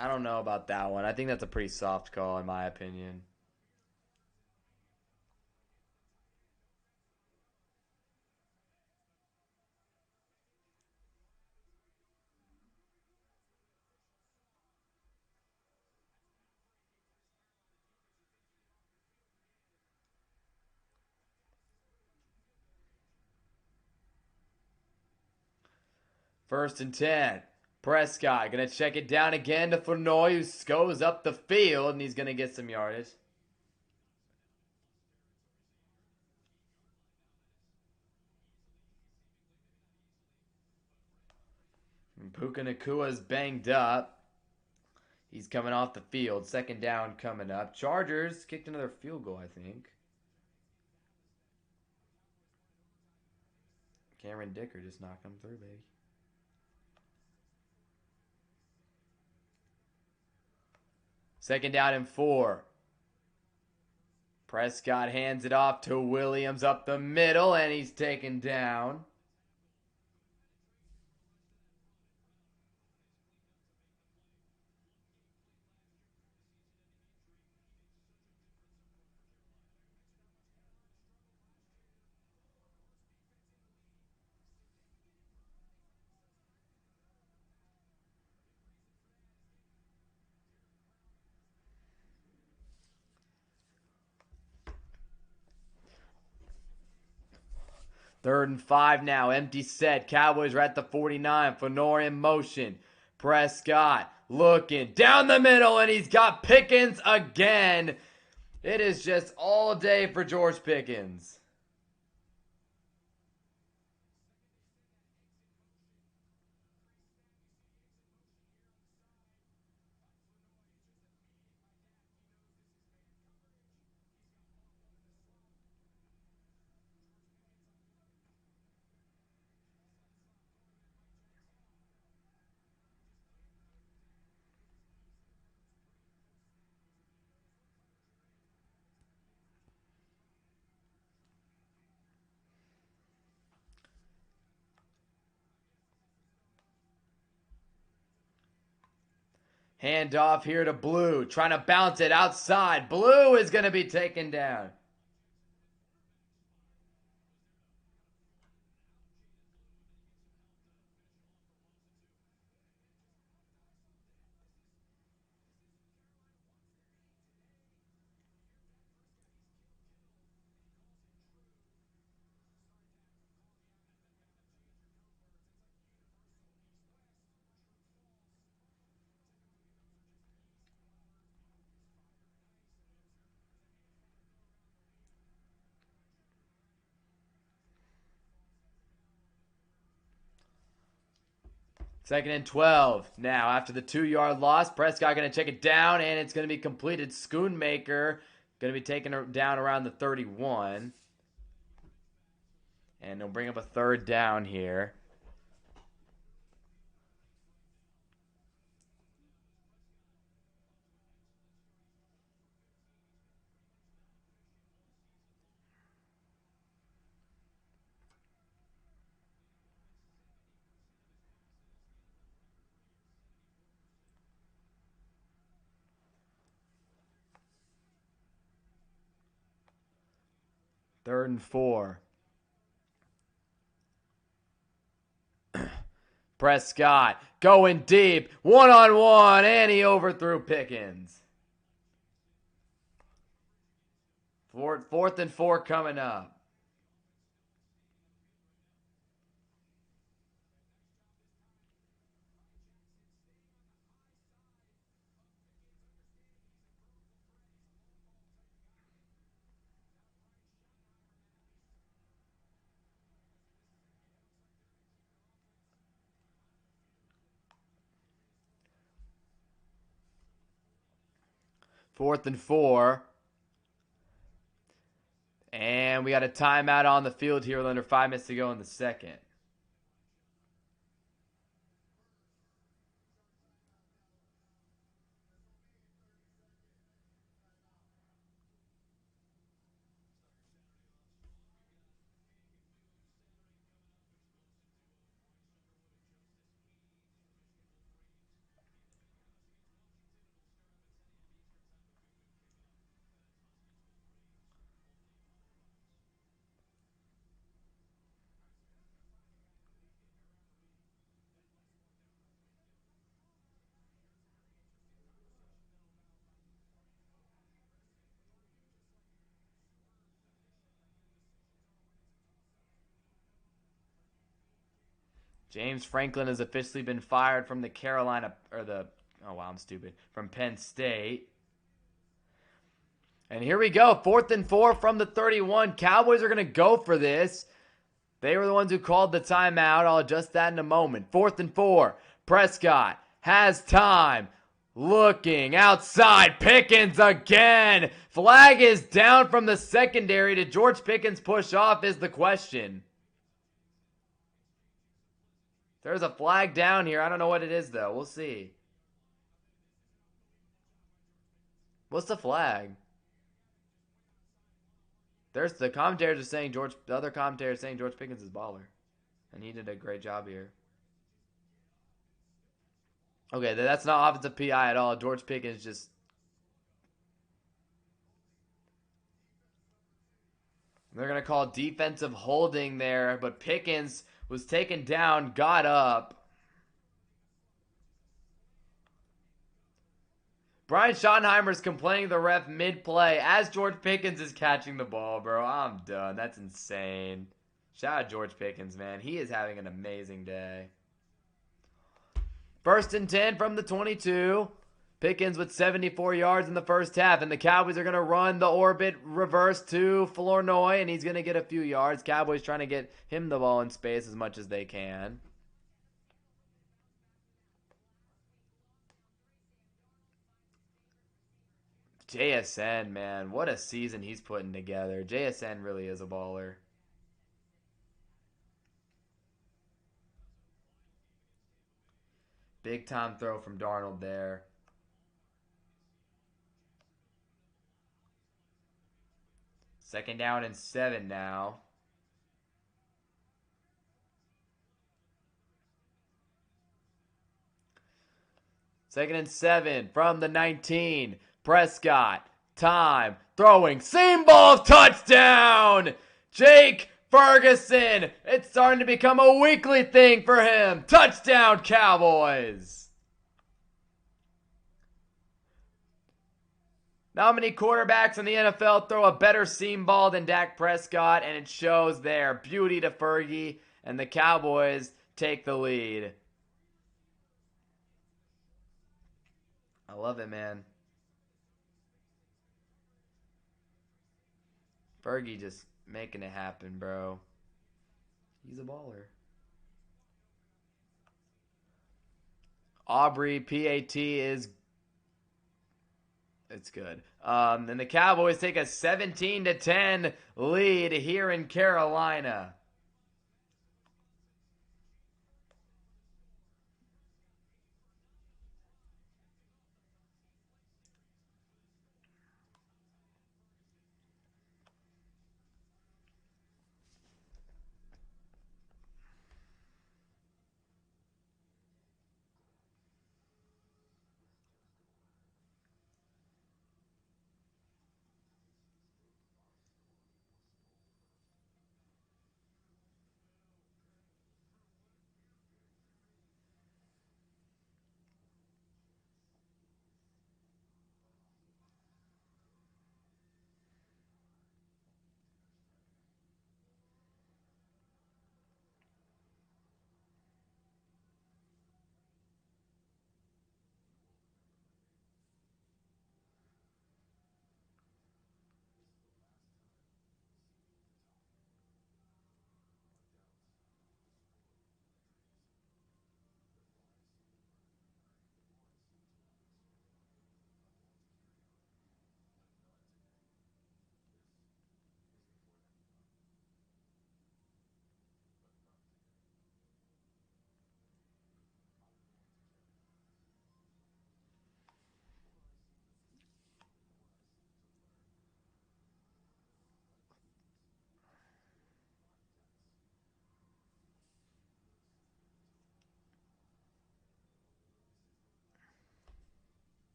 I don't know about that one. I think that's a pretty soft call, in my opinion. First and 10. Prescott going to check it down again to Fournoy, who goes up the field, and he's going to get some yardage. Puka Nakua's banged up. He's coming off the field. Second down coming up. Chargers kicked another field goal, I think. Cameron Dicker just knocked him through, baby. Second down and 4. Prescott hands it off to Williams up the middle, and he's taken down. Third and 5 now. Empty set. Cowboys are at the 49. Fournoy in motion. Prescott looking down the middle, and he's got Pickens again. It is just all day for George Pickens. Hand off here to Blue. Trying to bounce it outside. Blue is going to be taken down. Second and 12. Now, after the 2-yard loss, Prescott going to check it down, and it's going to be completed. Schoonmaker going to be taken down around the 31. And they'll bring up a third down here. Third and 4. Prescott going deep, one-on-one, and he overthrew Pickens. Fourth and 4 coming up. Fourth and 4. And we got a timeout on the field here with under 5 minutes to go in the second. James Franklin has officially been fired from the from Penn State. And here we go, 4th and 4 from the 31. Cowboys are going to go for this. They were the ones who called the timeout. I'll adjust that in a moment. 4th and 4. Prescott has time. Looking outside. Pickens again. Flag is down from the secondary. Did George Pickens push off is the question. There's a flag down here. I don't know what it is, though. We'll see. What's the flag? There's the commentators are saying the other commentators saying George Pickens is baller. And he did a great job here. Okay, that's not offensive PI at all. George Pickens just... They're going to call defensive holding there, but Pickens was taken down, got up. Brian Schottenheimer's complaining to the ref mid-play as George Pickens is catching the ball, bro. I'm done. That's insane. Shout out George Pickens, man. He is having an amazing day. 1st and 10 from the 22. Pickens with 74 yards in the first half. And the Cowboys are going to run the orbit reverse to Flournoy, and he's going to get a few yards. Cowboys trying to get him the ball in space as much as they can. JSN, man. What a season he's putting together. JSN really is a baller. Big time throw from Darnold there. Second down and 7 now. Second and 7 from the 19. Prescott. Time. Throwing. Seam ball. Touchdown. Jake Ferguson. It's starting to become a weekly thing for him. Touchdown, Cowboys. Not many quarterbacks in the NFL throw a better seam ball than Dak Prescott, and it shows there. Beauty to Fergie, and the Cowboys take the lead. I love it, man. Fergie just making it happen, bro. He's a baller. Aubrey, PAT is... It's good. And the Cowboys take a 17-10 lead here in Carolina.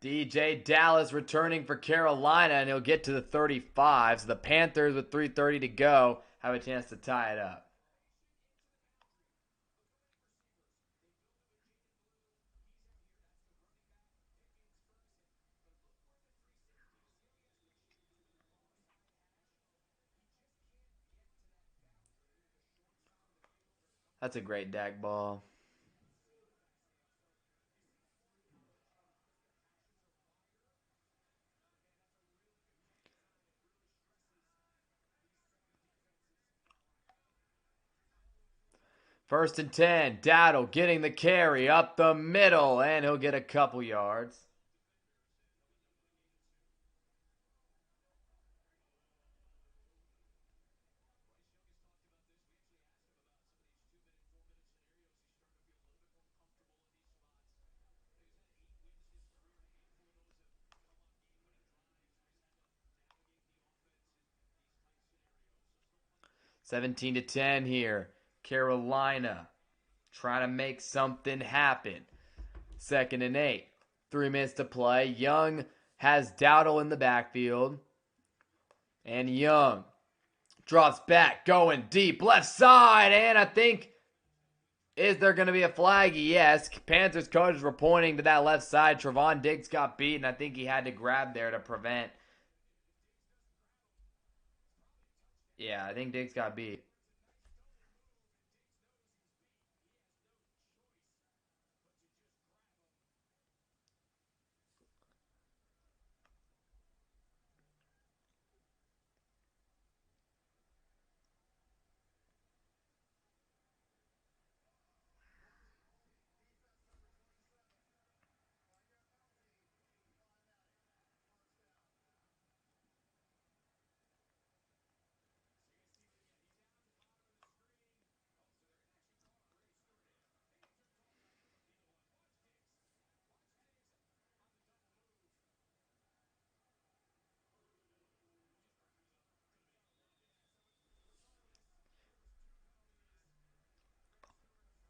DJ Dallas returning for Carolina, and he'll get to the 35. So the Panthers, with 3:30 to go, have a chance to tie it up. That's a great Dak ball. First and 10. Daddle getting the carry up the middle, and he'll get a couple yards. Seventeen to 10 here. Carolina. trying to make something happen. 2nd and 8. 3 minutes to play. Young has Dowdle in the backfield. And Young drops back, going deep, left side. And I think, is there going to be a flag? Yes. Panthers coaches were pointing to that left side. Trevon Diggs got beat, and I think he had to grab there to prevent. Yeah, I think Diggs got beat.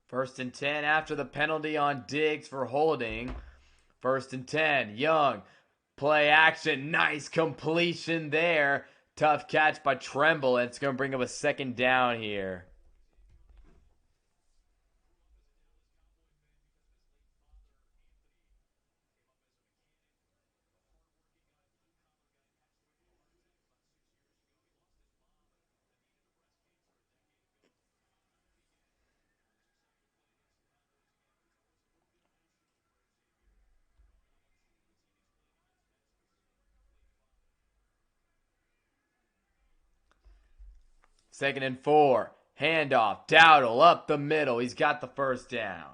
First and 10 after the penalty on Diggs for holding. 1st and 10. Young. Play action. Nice completion there. Tough catch by Tremble. It's going to bring up a 2nd down here. Second and 4. Handoff. Dowdle up the middle. He's got the 1st down.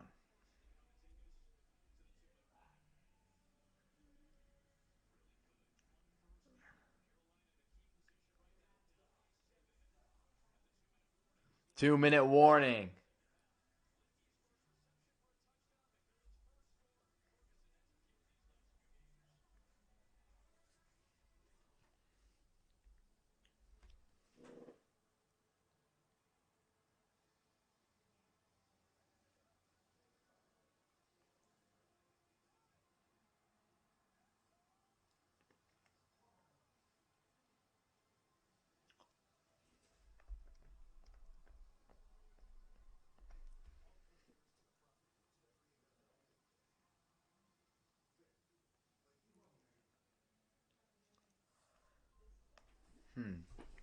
Two-minute warning.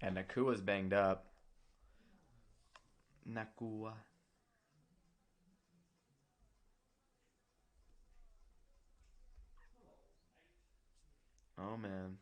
And Nakua's banged up. Nakua. Oh, man.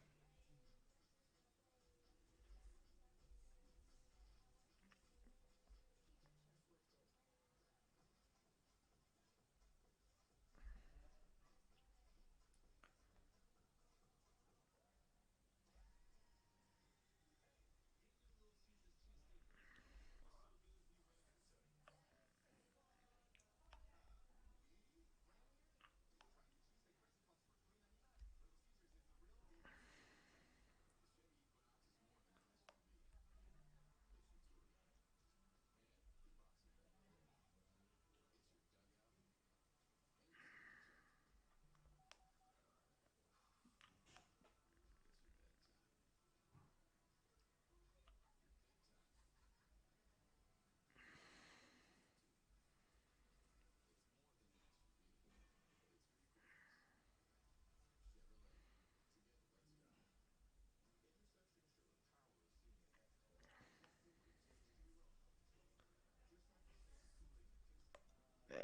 Yeah.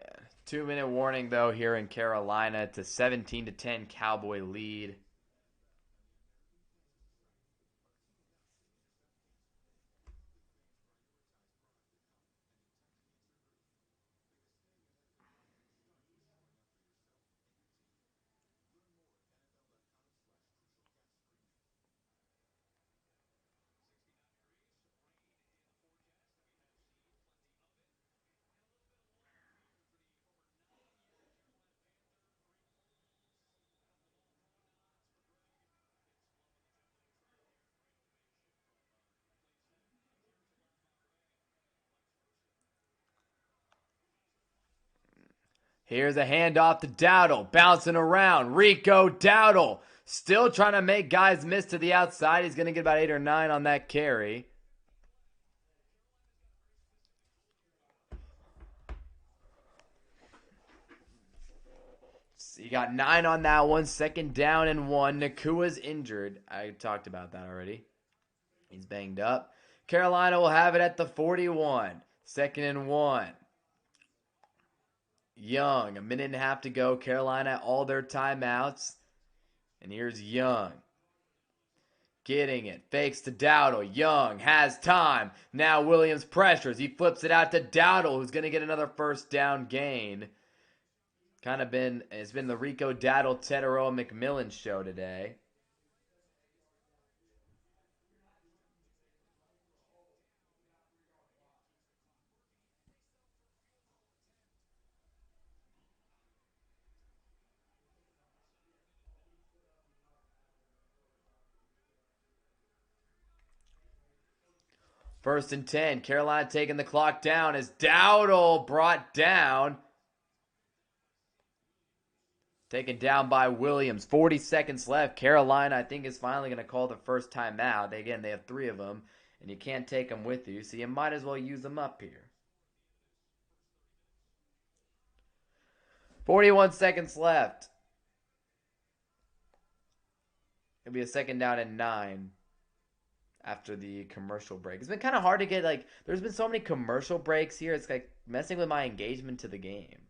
2-minute warning, though, here in Carolina. It's a 17-10 Cowboy lead. Here's a handoff to Dowdle, bouncing around. Rico Dowdle still trying to make guys miss to the outside. He's going to get about 8 or 9 on that carry. So you got 9 on that one. 2nd down and 1. Nakua's injured. I talked about that already. He's banged up. Carolina will have it at the 41. 2nd and 1. Young, a minute and a half to go. Carolina, all their timeouts. And here's Young. Getting it. Fakes to Dowdle. Young has time. Now Williams pressures. He flips it out to Dowdle, who's going to get another 1st down gain. It's been the Rico Dowdle, Tetaroa McMillan show today. First and 10. Carolina taking the clock down as Dowdle brought down. Taken down by Williams. 40 seconds left. Carolina, I think, is finally going to call the first timeout. Again, they have 3 of them, and you can't take them with you, so you might as well use them up here. 41 seconds left. It'll be a 2nd down and 9 after the commercial break. It's been kind of hard to get, there's been so many commercial breaks here. It's like messing with my engagement to the game.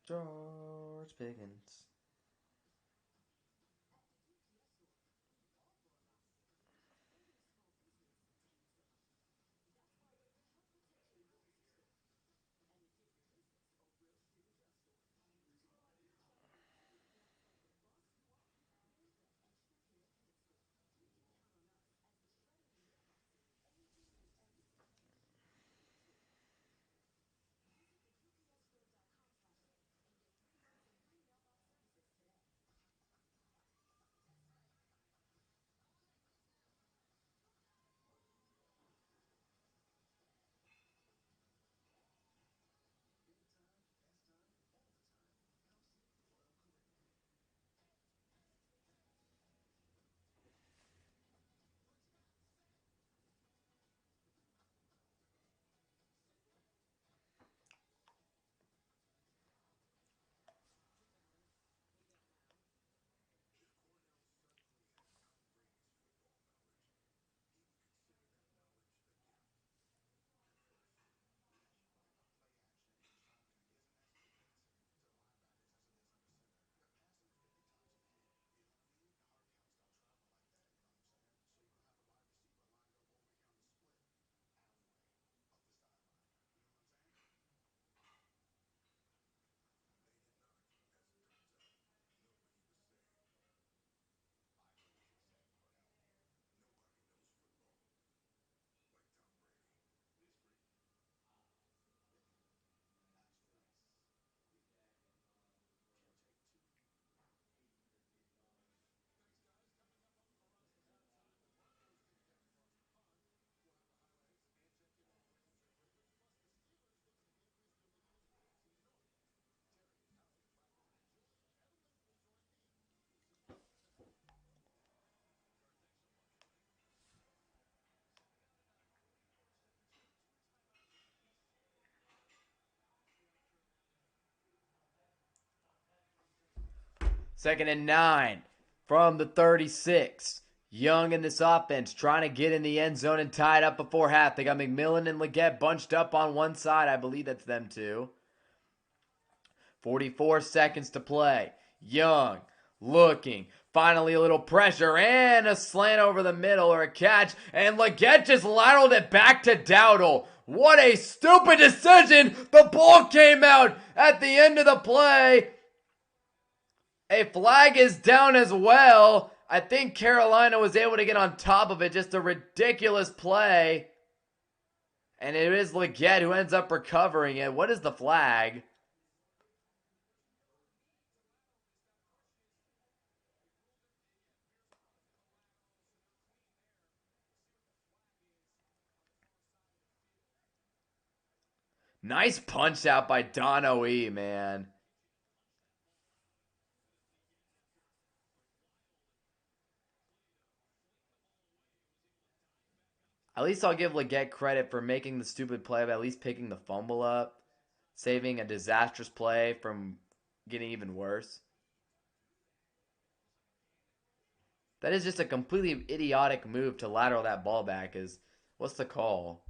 George Pickens. Second and 9 from the 36. Young in this offense trying to get in the end zone and tie it up before half. They got McMillan and Leggett bunched up on one side. I believe that's them two. 44 seconds to play. Young looking. Finally a little pressure and a slant over the middle or a catch. And Leggett just lateraled it back to Dowdle. What a stupid decision. The ball came out at the end of the play. A flag is down as well. I think Carolina was able to get on top of it. Just a ridiculous play. And it is Leggett who ends up recovering it. What is the flag? Nice punch out by Dono E, man. At least I'll give Leggett credit for making the stupid play of at least picking the fumble up, saving a disastrous play from getting even worse. That is just a completely idiotic move to lateral that ball back. Is what's the call?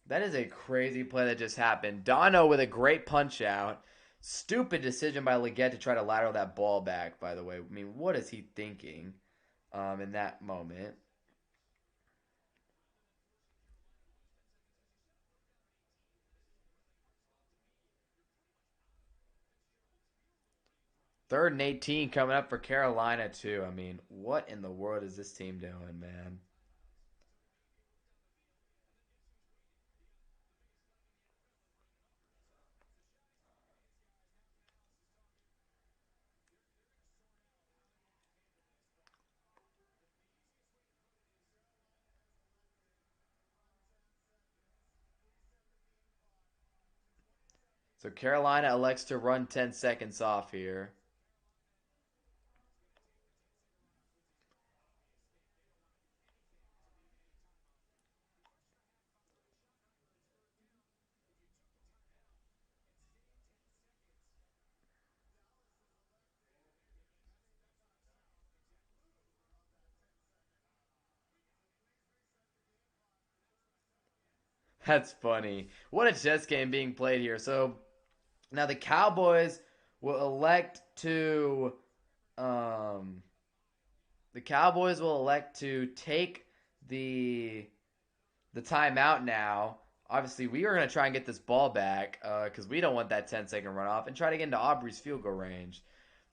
That is a crazy play that just happened. Dono with a great punch out. Stupid decision by Leggett to try to lateral that ball back, by the way. I mean, what is he thinking in that moment? Third and 18 coming up for Carolina, too. I mean, what in the world is this team doing, man? So Carolina elects to run 10 seconds off here. That's funny. What a chess game being played here. So now the Cowboys will elect to um the Cowboys will elect to take the the timeout now. Obviously, we are going to try and get this ball back because we don't want that 10-second runoff and try to get into Aubrey's field goal range.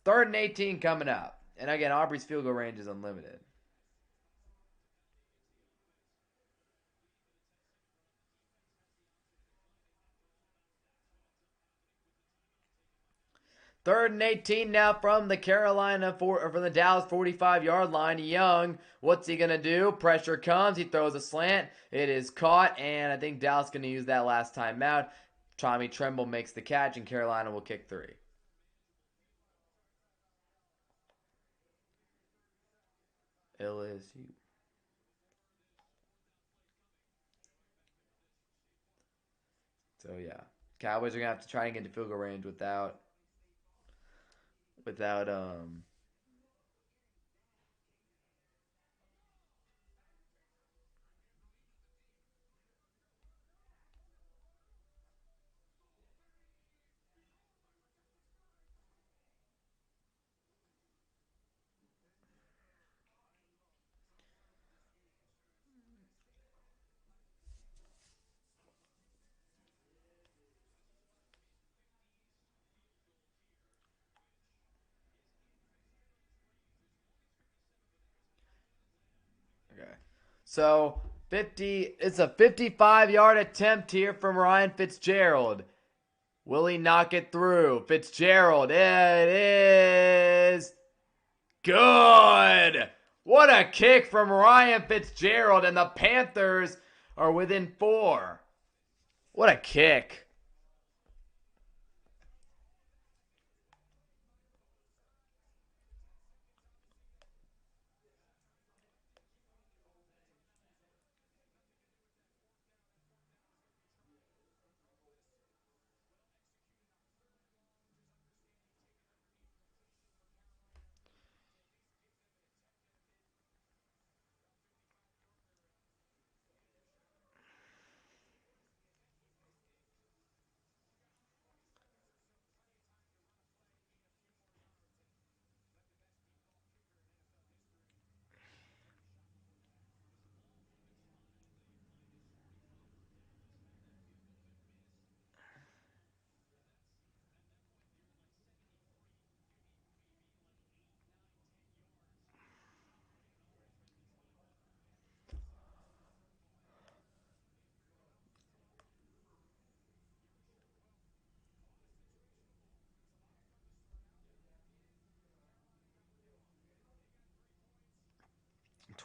Third and 18 coming up. And again, Aubrey's field goal range is unlimited. Third and 18 now from the from the Dallas 45-yard line. Young, what's he gonna do? Pressure comes. He throws a slant. It is caught, and I think Dallas gonna use that last timeout. Tommy Tremble makes the catch, and Carolina will kick three. LSU. So yeah, Cowboys are gonna have to try and get to field goal range without. Okay. So 50. It's a 55-yard attempt here from Ryan Fitzgerald. Will he knock it through? Fitzgerald. It is good. What a kick from Ryan Fitzgerald, and the Panthers are within 4. What a kick.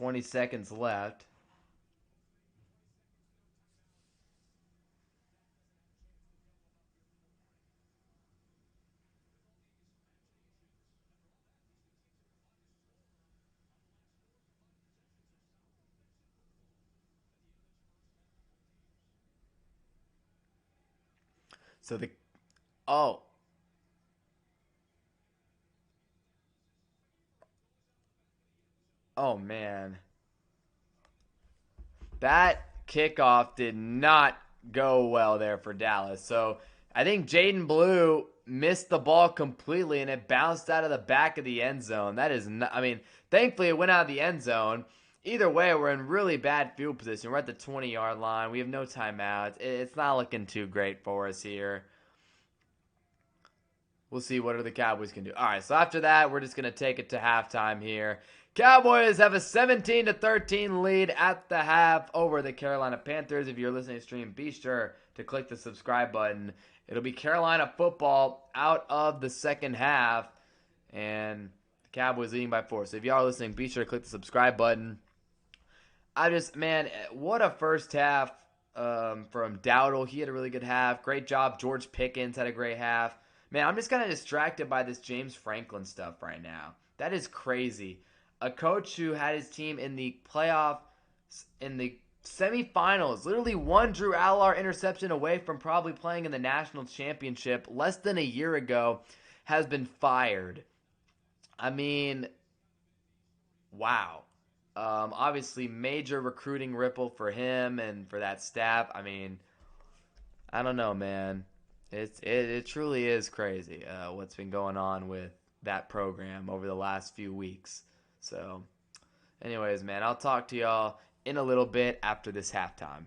20 seconds left. So the oh oh man, that kickoff did not go well there for Dallas. So I think Jaden Blue missed the ball completely and it bounced out of the back of the end zone. That is not, I mean, thankfully it went out of the end zone. Either way, we're in really bad field position. We're at the 20-yard line. We have no timeouts. It's not looking too great for us here. We'll see what the Cowboys can do. All right, so after that, we're just going to take it to halftime here. Cowboys have a 17-13 lead at the half over the Carolina Panthers. If you're listening to stream, be sure to click the subscribe button. It'll be Carolina football out of the second half, and the Cowboys leading by 4. So if y'all are listening, be sure to click the subscribe button. Man, what a first half from Dowdle. He had a really good half. Great job. George Pickens had a great half. Man, I'm just kind of distracted by this James Franklin stuff right now. That is crazy. A coach who had his team in the playoff, in the semifinals, literally one Drew Aller interception away from probably playing in the national championship less than a year ago, has been fired. I mean, wow. Obviously, major recruiting ripple for him and for that staff. I mean, I don't know, man. It truly is crazy what's been going on with that program over the last few weeks. So, anyways, man, I'll talk to y'all in a little bit after this halftime.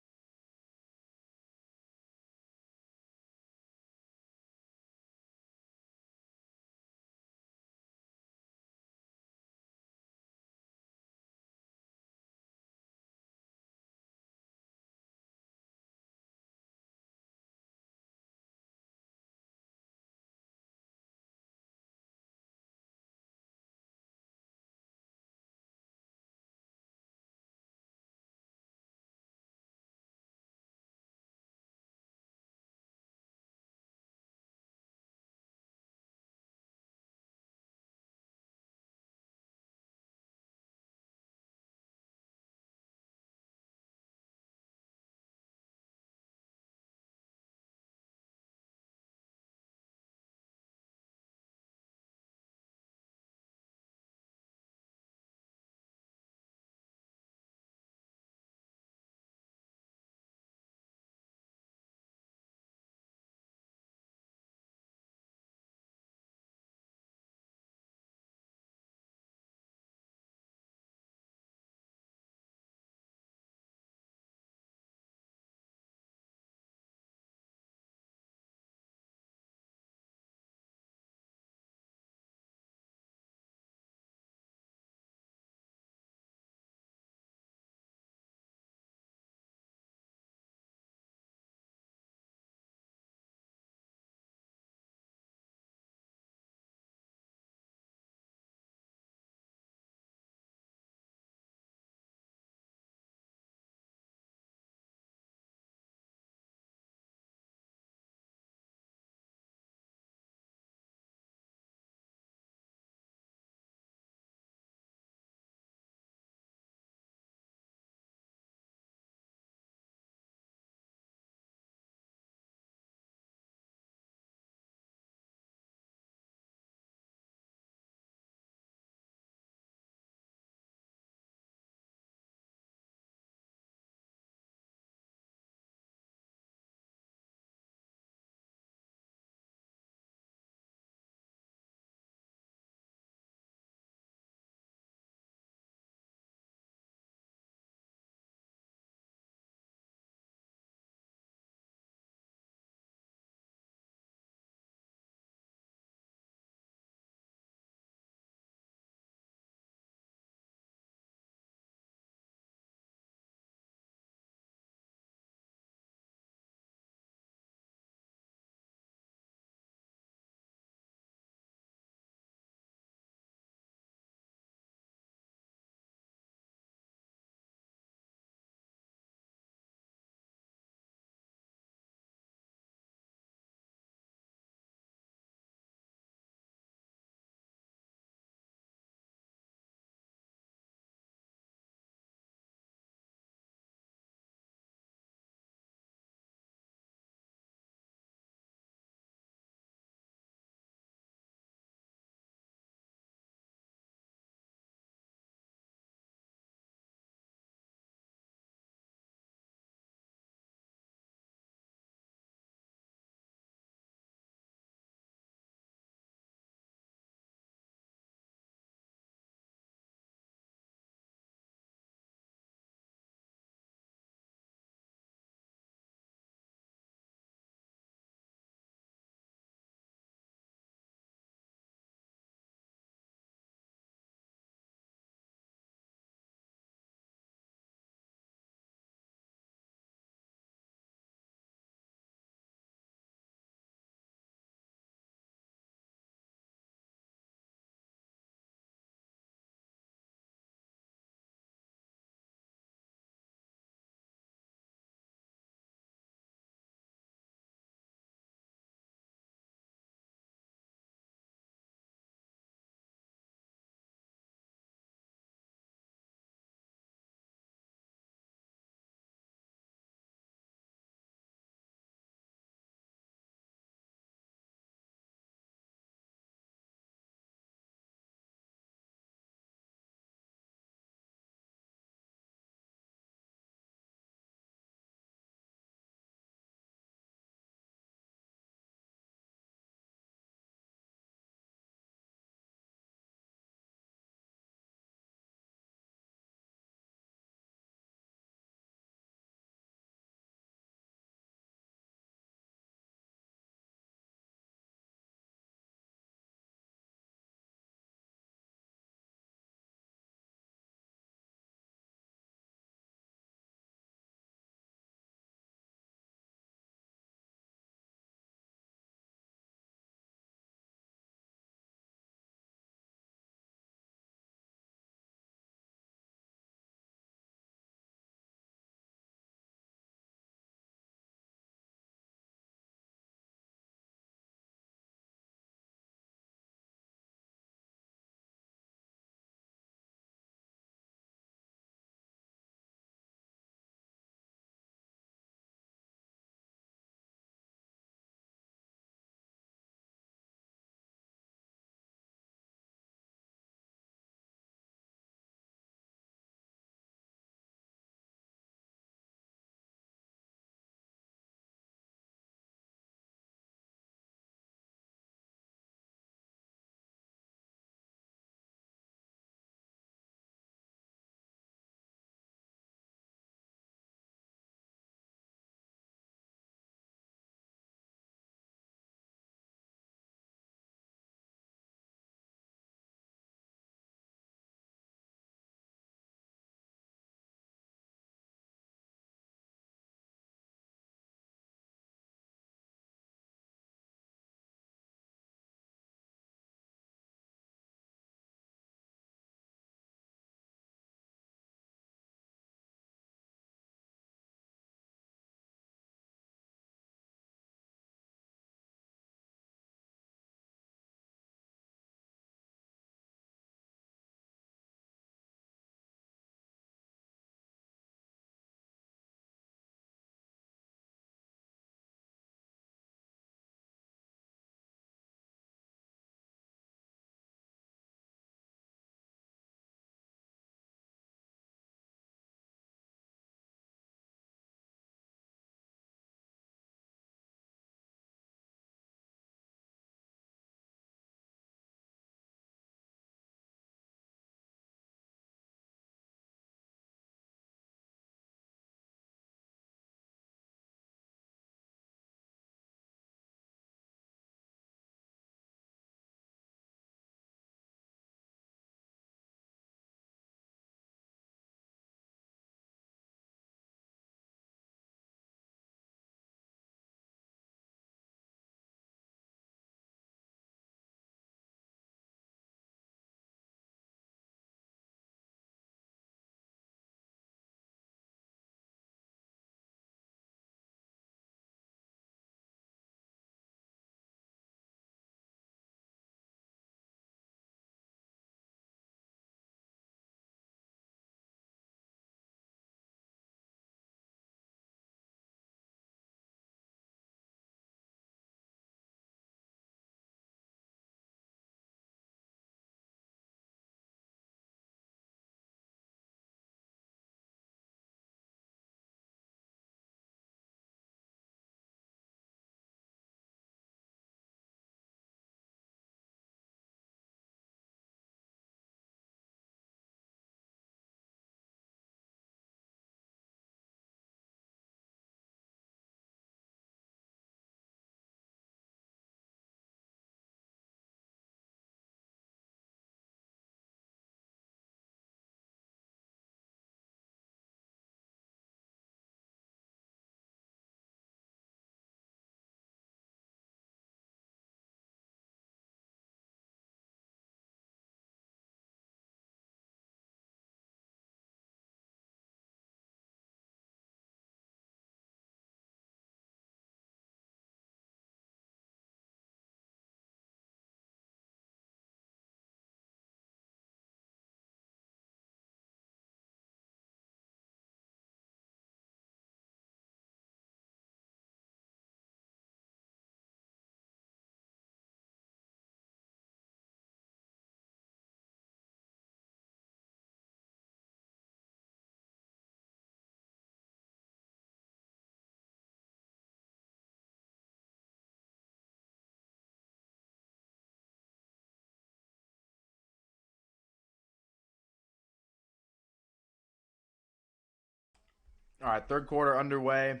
All right, third quarter underway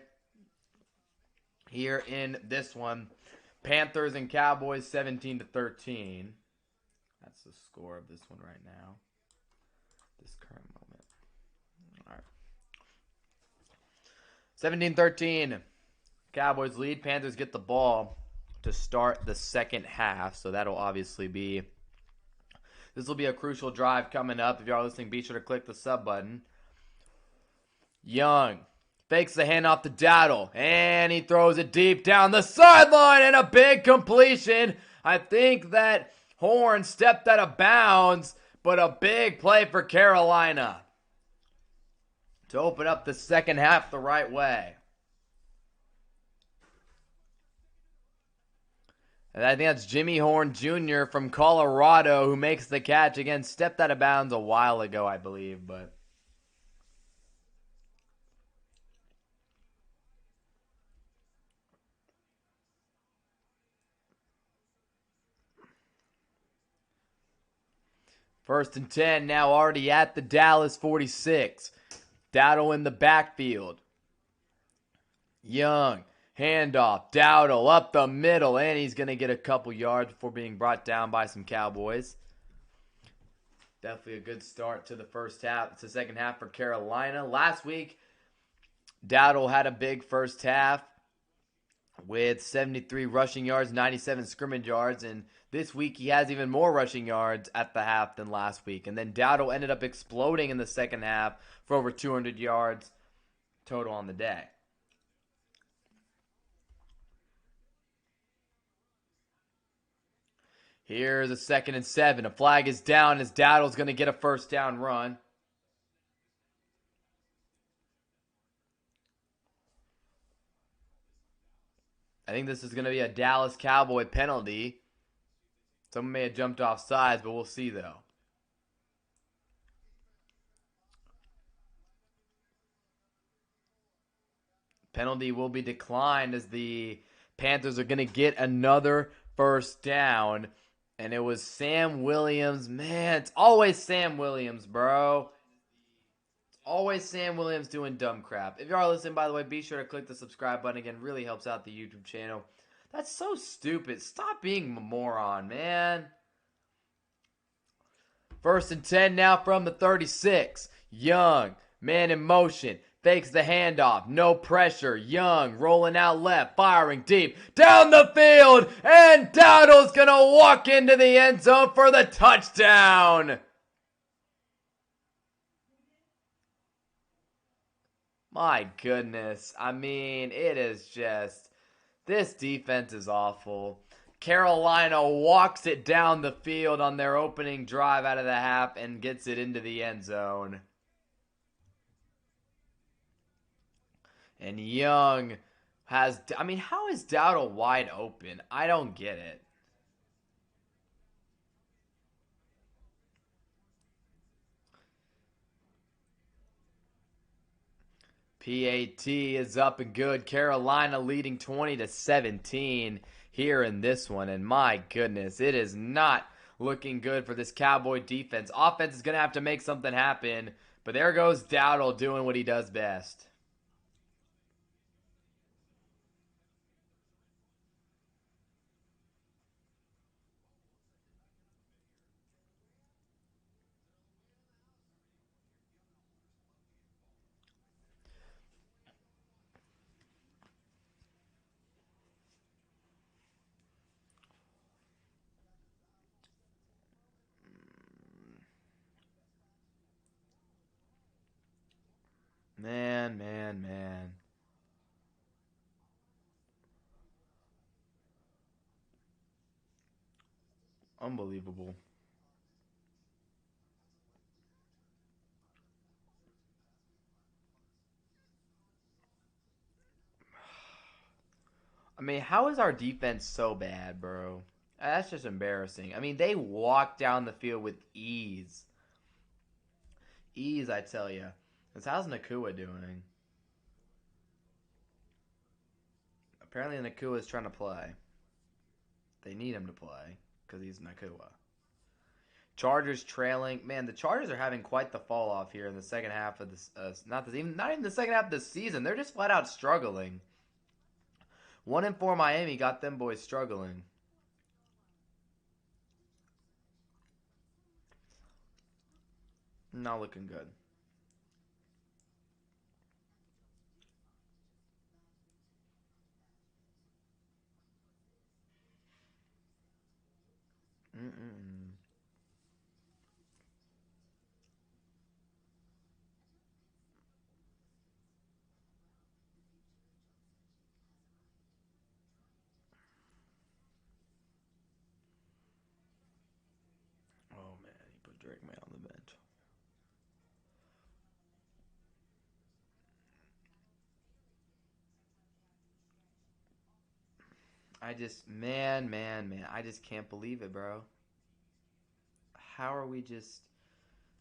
here in this one. Panthers and Cowboys 17-13. That's the score of this one right now. This current moment. All right. 17-13. Cowboys lead. Panthers get the ball to start the second half. So that'll obviously be... This will be a crucial drive coming up. If you are listening, be sure to click the sub button. Young fakes the handoff to Dowdle, and he throws it deep down the sideline, and a big completion. I think that Horn stepped out of bounds, but a big play for Carolina to open up the second half the right way. And I think that's Jimmy Horn Jr. from Colorado who makes the catch. Again, stepped out of bounds a while ago, I believe, but... First and 10, now already at the Dallas 46. Dowdle in the backfield. Young, handoff, Dowdle up the middle, and he's going to get a couple yards before being brought down by some Cowboys. Definitely a good start to the first half. It's the second half for Carolina. Last week, Dowdle had a big first half with 73 rushing yards, 97 scrimmage yards, and this week he has even more rushing yards at the half than last week. And then Dowdle ended up exploding in the second half for over 200 yards total on the day. Here's a 2nd and 7. A flag is down as Dowdle's going to get a first down run. I think this is going to be a Dallas Cowboy penalty. Someone may have jumped off sides, but we'll see, though. Penalty will be declined as the Panthers are going to get another first down. And it was Sam Williams. Man, it's always Sam Williams, bro. It's always Sam Williams doing dumb crap. If you are listening, by the way, be sure to click the subscribe button. Again, really helps out the YouTube channel. That's so stupid. Stop being a moron, man. First and 10 now from the 36. Young, man in motion. Fakes the handoff. No pressure. Young rolling out left. Firing deep. Down the field. And Dowdle's going to walk into the end zone for the touchdown. My goodness. I mean, it is just... This defense is awful. Carolina walks it down the field on their opening drive out of the half and gets it into the end zone. And Young has... I mean, how is Dowdle wide open? I don't get it. PAT is up and good. Carolina leading 20-17 here in this one. And my goodness, it is not looking good for this Cowboy defense. Offense is going to have to make something happen. But there goes Dowdle doing what he does best. Man. Unbelievable. I mean, how is our defense so bad, bro? That's just embarrassing. I mean, they walk down the field with ease. Ease, I tell you. How's Nakua doing? Apparently Nakua is trying to play. They need him to play because he's Nakua. Chargers trailing. Man, the Chargers are having quite the fall off here in the second half of this. Not even the second half of the season. They're just flat out struggling. 1-4 Miami got them boys struggling. Not looking good. Mm-mm. Oh man, he put Drake May on the bench. Man, I just can't believe it, bro. How are we just,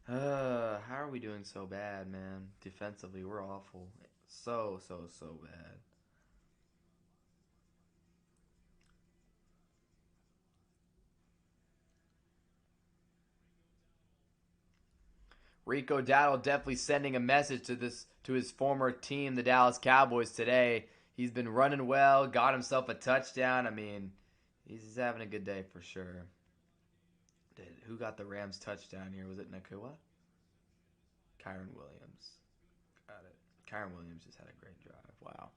how are we doing so bad, man? Defensively, we're awful. So bad. Rico Dowdle definitely sending a message to his former team, the Dallas Cowboys today. He's been running well, got himself a touchdown. I mean, he's having a good day for sure. Who got the Rams touchdown here? Was it Nakua? Kyron Williams. Got it. Kyron Williams just had a great drive. Wow.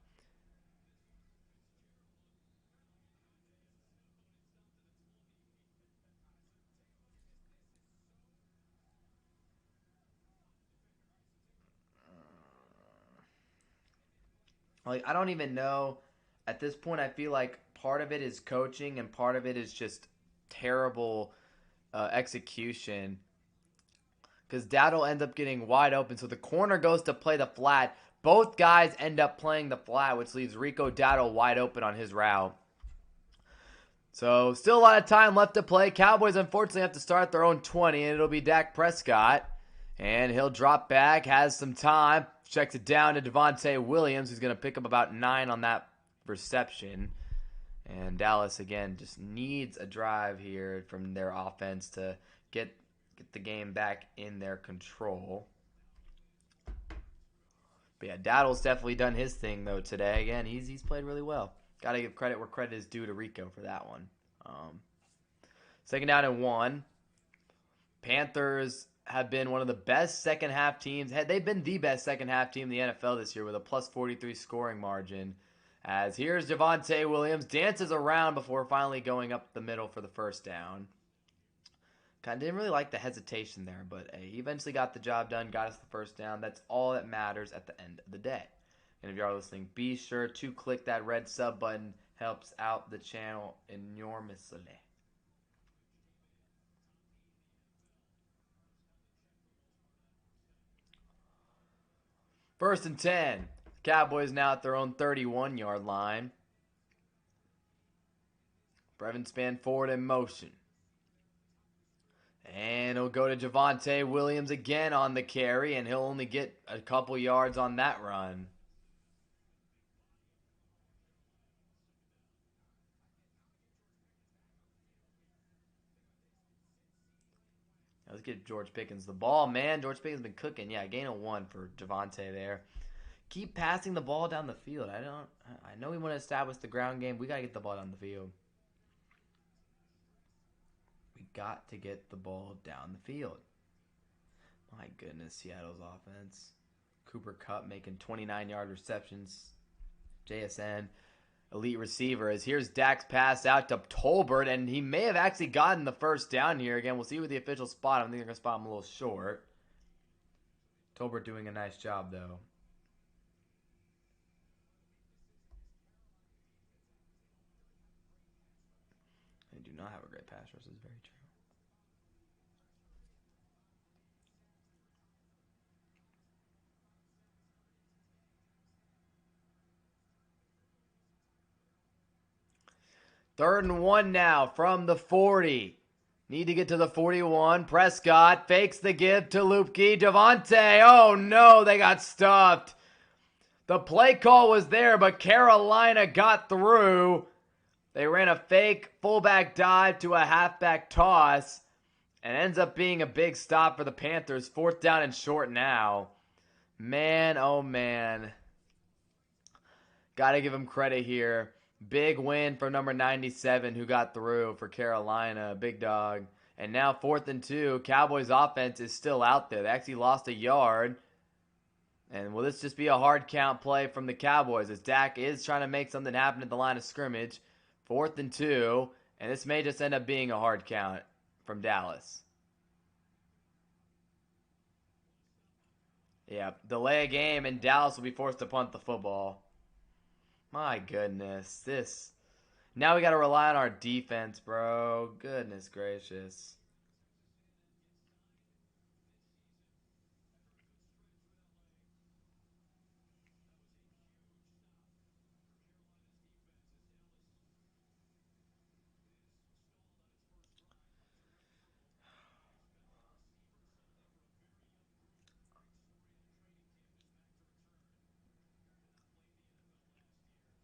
Like, I don't even know. At this point, I feel like part of it is coaching and part of it is just terrible execution. Because Dowdle ends up getting wide open. So the corner goes to play the flat. Both guys end up playing the flat, which leaves Rico Dowdle wide open on his route. So still a lot of time left to play. Cowboys unfortunately have to start their own 20, and it'll be Dak Prescott. And he'll drop back, has some time, checks it down to Devontae Williams, who's going to pick up about 9 on that reception. And Dallas, again, just needs a drive here from their offense to get the game back in their control. But yeah, Dowdle's definitely done his thing, though, today. Again, he's played really well. Got to give credit where credit is due to Rico for that one. Second down and 1. Panthers have been one of the best second half teams. They've been the best second half team in the NFL this year with a plus 43 scoring margin. As here's Devontae Williams, dances around before finally going up the middle for the first down. Kind of didn't really like the hesitation there, but hey, he eventually got the job done, got us the first down. That's all that matters at the end of the day. And if you are listening, be sure to click that red sub button. Helps out the channel enormously. First and 10. Cowboys now at their own 31-yard line. Brevin Span forward in motion. And he'll go to Devontae Williams again on the carry, and he'll only get a couple yards on that run. Let's get George Pickens the ball, man. George Pickens been cooking. Yeah, gain of 1 for Devontae there. Keep passing the ball down the field. I know we want to establish the ground game. We got to get the ball down the field. We got to get the ball down the field. My goodness, Seattle's offense. Cooper Kupp making 29-yard receptions. JSN, elite receiver. As here's Dak's pass out to Tolbert, and he may have actually gotten the first down here. Again, we'll see what the official spot him. I think they're going to spot him a little short. Tolbert doing a nice job, though. They do not have a great pass rush. This is very true. Third and 1 now from the 40. Need to get to the 41. Prescott fakes the give to Lupke. Devontae. Oh no, they got stuffed. The play call was there, but Carolina got through. They ran a fake fullback dive to a halfback toss. And ends up being a big stop for the Panthers. 4th down and short now. Man, oh man. Got to give him credit here. Big win for number 97 who got through for Carolina. Big dog. And now 4th and 2. Cowboys offense is still out there. They actually lost a yard. And will this just be a hard count play from the Cowboys as Dak is trying to make something happen at the line of scrimmage. 4th and 2. And this may just end up being a hard count from Dallas. Yeah, delay a game and Dallas will be forced to punt the football. My goodness, this. Now we got to rely on our defense, bro. Goodness gracious.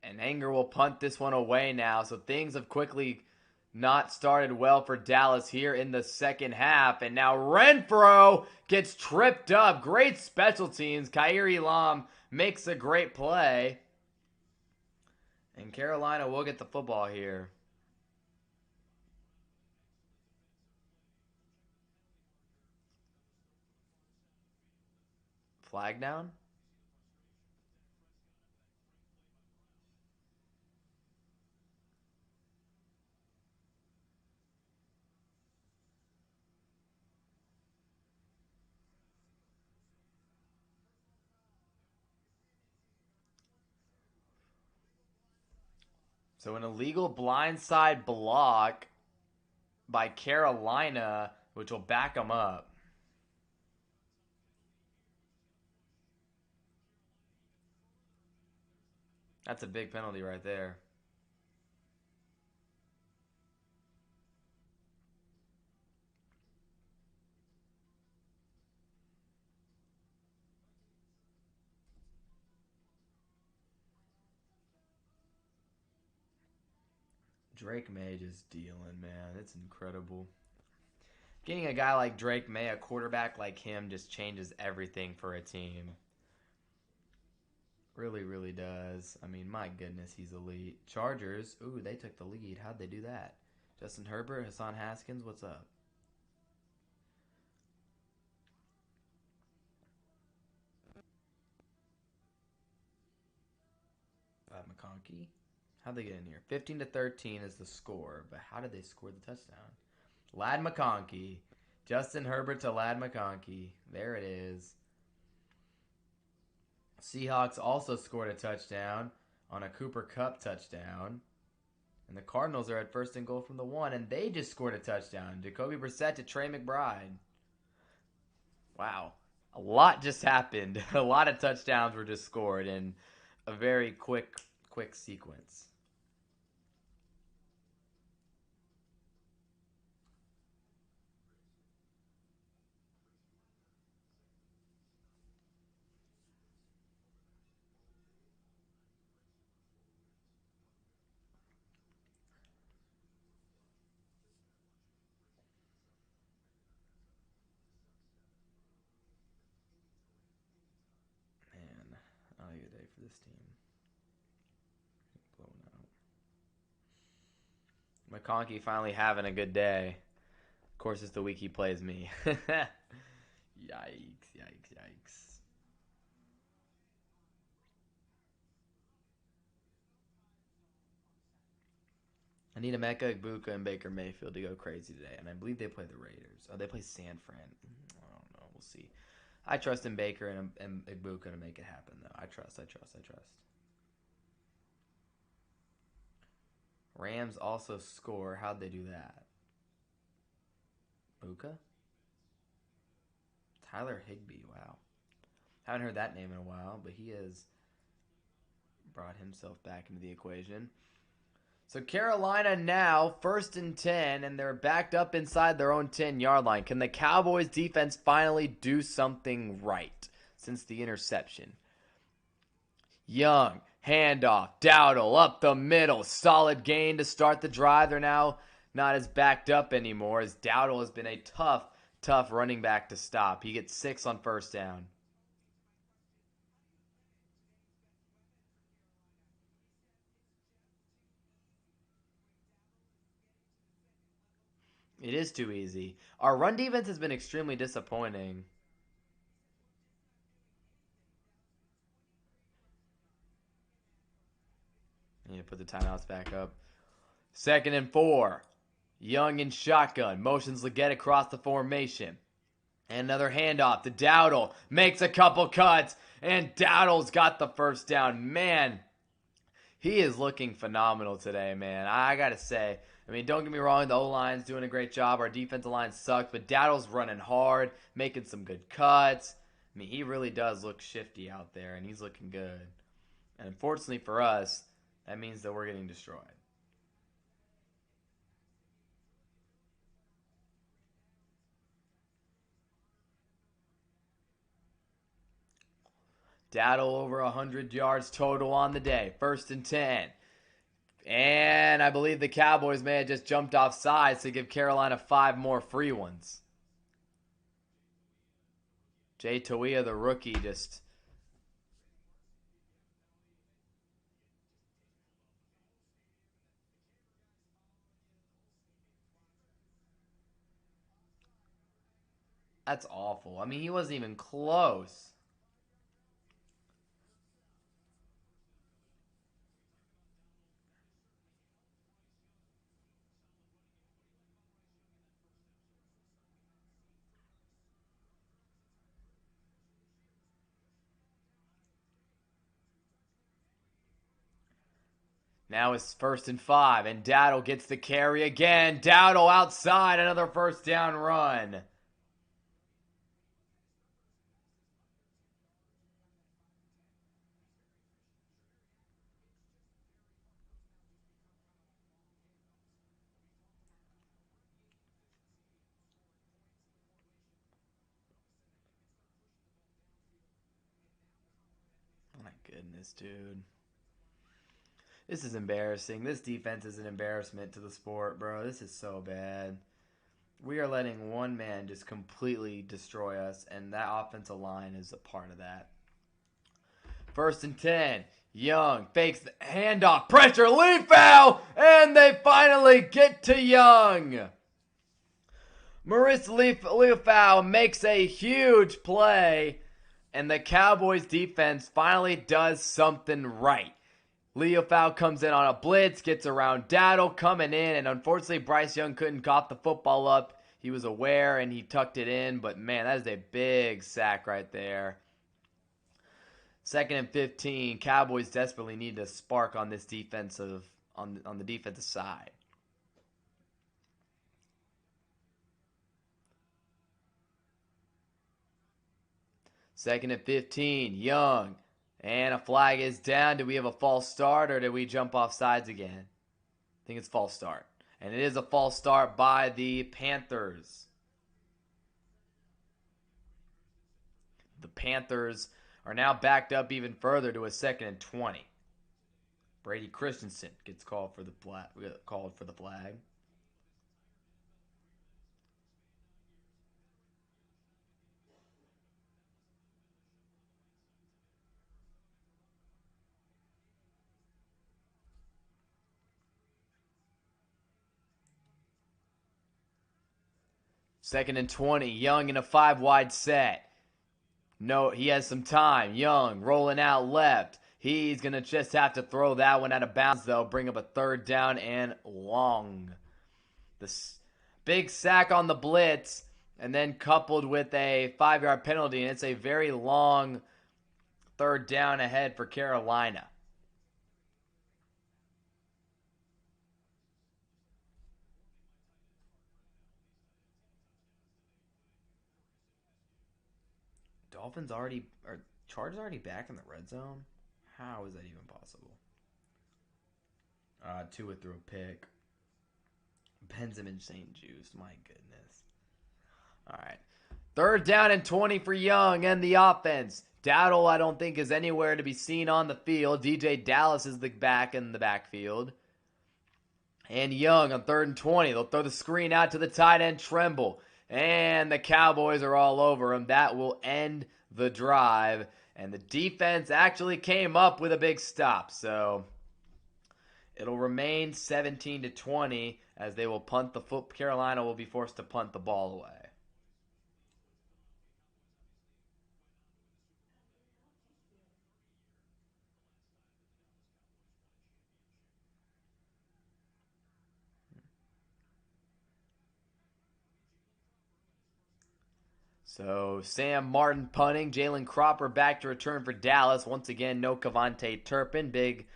And Anger will punt this one away now. So things have quickly not started well for Dallas here in the second half. And now Renfro gets tripped up. Great special teams. Khair Elam makes a great play. And Carolina will get the football here. Flag down? So an illegal blindside block by Carolina, which will back them up. That's a big penalty right there. Drake May just dealing, man. It's incredible. Getting a guy like Drake May, a quarterback like him, just changes everything for a team. Really, really does. I mean, my goodness, he's elite. Chargers, ooh, they took the lead. How'd they do that? Justin Herbert, Hassan Haskins, what's up? McConkey. How'd they get in here? 15-13 is the score, but how did they score the touchdown? Ladd McConkey. Justin Herbert to Ladd McConkey. There it is. Seahawks also scored a touchdown on a Cooper Kupp touchdown. And the Cardinals are at 1st and goal from the 1, and they just scored a touchdown. Jacoby Brissett to Trey McBride. Wow. A lot just happened. A lot of touchdowns were just scored in a very quick sequence. Man, not a good day for this team. Blown out. McConkey finally having a good day. Of course, it's the week he plays me. Yikes, yikes, yikes. I need Emeka Egbuka and Baker Mayfield to go crazy today, and I believe they play the Raiders. Oh, they play San Fran. I don't know. We'll see. I trust in Baker and Egbuka to make it happen, though. I trust. Rams also score. How'd they do that? Buka? Tyler Higbee. Wow. Haven't heard that name in a while, but he has brought himself back into the equation. So Carolina now 1st and 10, and they're backed up inside their own 10-yard line. Can the Cowboys defense finally do something right since the interception? Young, handoff, Dowdle up the middle. Solid gain to start the drive. They're now not as backed up anymore, as Dowdle has been a tough running back to stop. He gets 6 on first down. It is too easy. Our run defense has been extremely disappointing. I need to put the timeouts back up. 2nd and 4. Young in shotgun. Motions Leggett across the formation. And another handoff to Dowdle. Makes a couple cuts. And Dowdle's got the first down. Man, he is looking phenomenal today, man. I got to say. I mean, don't get me wrong. The O-line's doing a great job. Our defensive line sucks. But Dowdle's running hard. Making some good cuts. I mean, he really does look shifty out there. And he's looking good. And unfortunately for us, that means that we're getting destroyed. Dowdle over 100 yards total on the day. 1st and 10. And I believe the Cowboys may have just jumped off sides to give Carolina 5 more free ones. Jay Toia, the rookie, just... That's awful. I mean, he wasn't even close. Now it's 1st and 5, and Dowdle gets the carry again. Dowdle outside, another first down run. Oh my goodness, dude. This is embarrassing. This defense is an embarrassment to the sport, bro. This is so bad. We are letting one man just completely destroy us, and that offensive line is a part of that. 1st and 10. Young fakes the handoff. Pressure, lead foul, and they finally get to Young. Maurice Leafau makes a huge play, and the Cowboys defense finally does something right. Leofau comes in on a blitz, gets around Dowdle coming in, and unfortunately Bryce Young couldn't cough the football up. He was aware and he tucked it in, but man, that is a big sack right there. 2nd and 15. Cowboys desperately need a spark on this defensive on the defensive side. Second and 15. Young. And a flag is down. Do we have a false start or did we jump off sides again? I think it's false start. And it is a false start by the Panthers. The Panthers are now backed up even further to a 2nd and 20. Brady Christensen gets called for the flag. Second and 20. Young in a 5-wide set. No, he has some time. Young rolling out left. He's going to just have to throw that one out of bounds, though. Bring up a 3rd down and long. This big sack on the blitz, and then coupled with a 5-yard penalty, and it's a very long 3rd down ahead for Carolina. Chargers already back in the red zone? How is that even possible? Tua threw a pick. Benjamin St. Juice, my goodness. All right. 3rd down and 20 for Young and the offense. Dowdle, I don't think, is anywhere to be seen on the field. DJ Dallas is the back in the backfield. And Young on 3rd and 20. They'll throw the screen out to the tight end, Tremble. And the Cowboys are all over him. That will end the drive. And the defense actually came up with a big stop. So it'll remain 17-20 as they will punt the foot. Carolina will be forced to punt the ball away. So Sam Martin punting, Jalen Cropper back to return for Dallas. Once again, no Kevontae Turpin. Big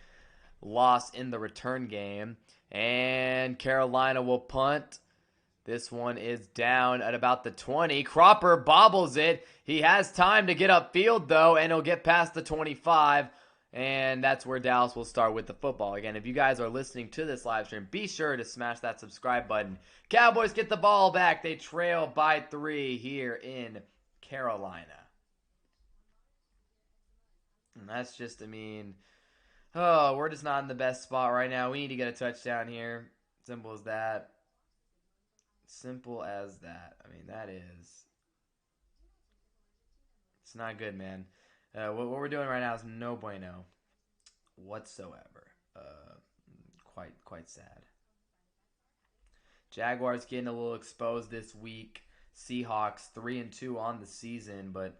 loss in the return game. And Carolina will punt. This one is down at about the 20. Cropper bobbles it. He has time to get upfield, though, and he'll get past the 25. And that's where Dallas will start with the football. Again, if you guys are listening to this live stream, be sure to smash that subscribe button. Cowboys get the ball back. They trail by 3 here in Carolina. And that's just, we're just not in the best spot right now. We need to get a touchdown here. Simple as that. Simple as that. That is... It's not good, man. What we're doing right now is no bueno whatsoever. Quite sad. Jaguars getting a little exposed this week. Seahawks 3-2 on the season, but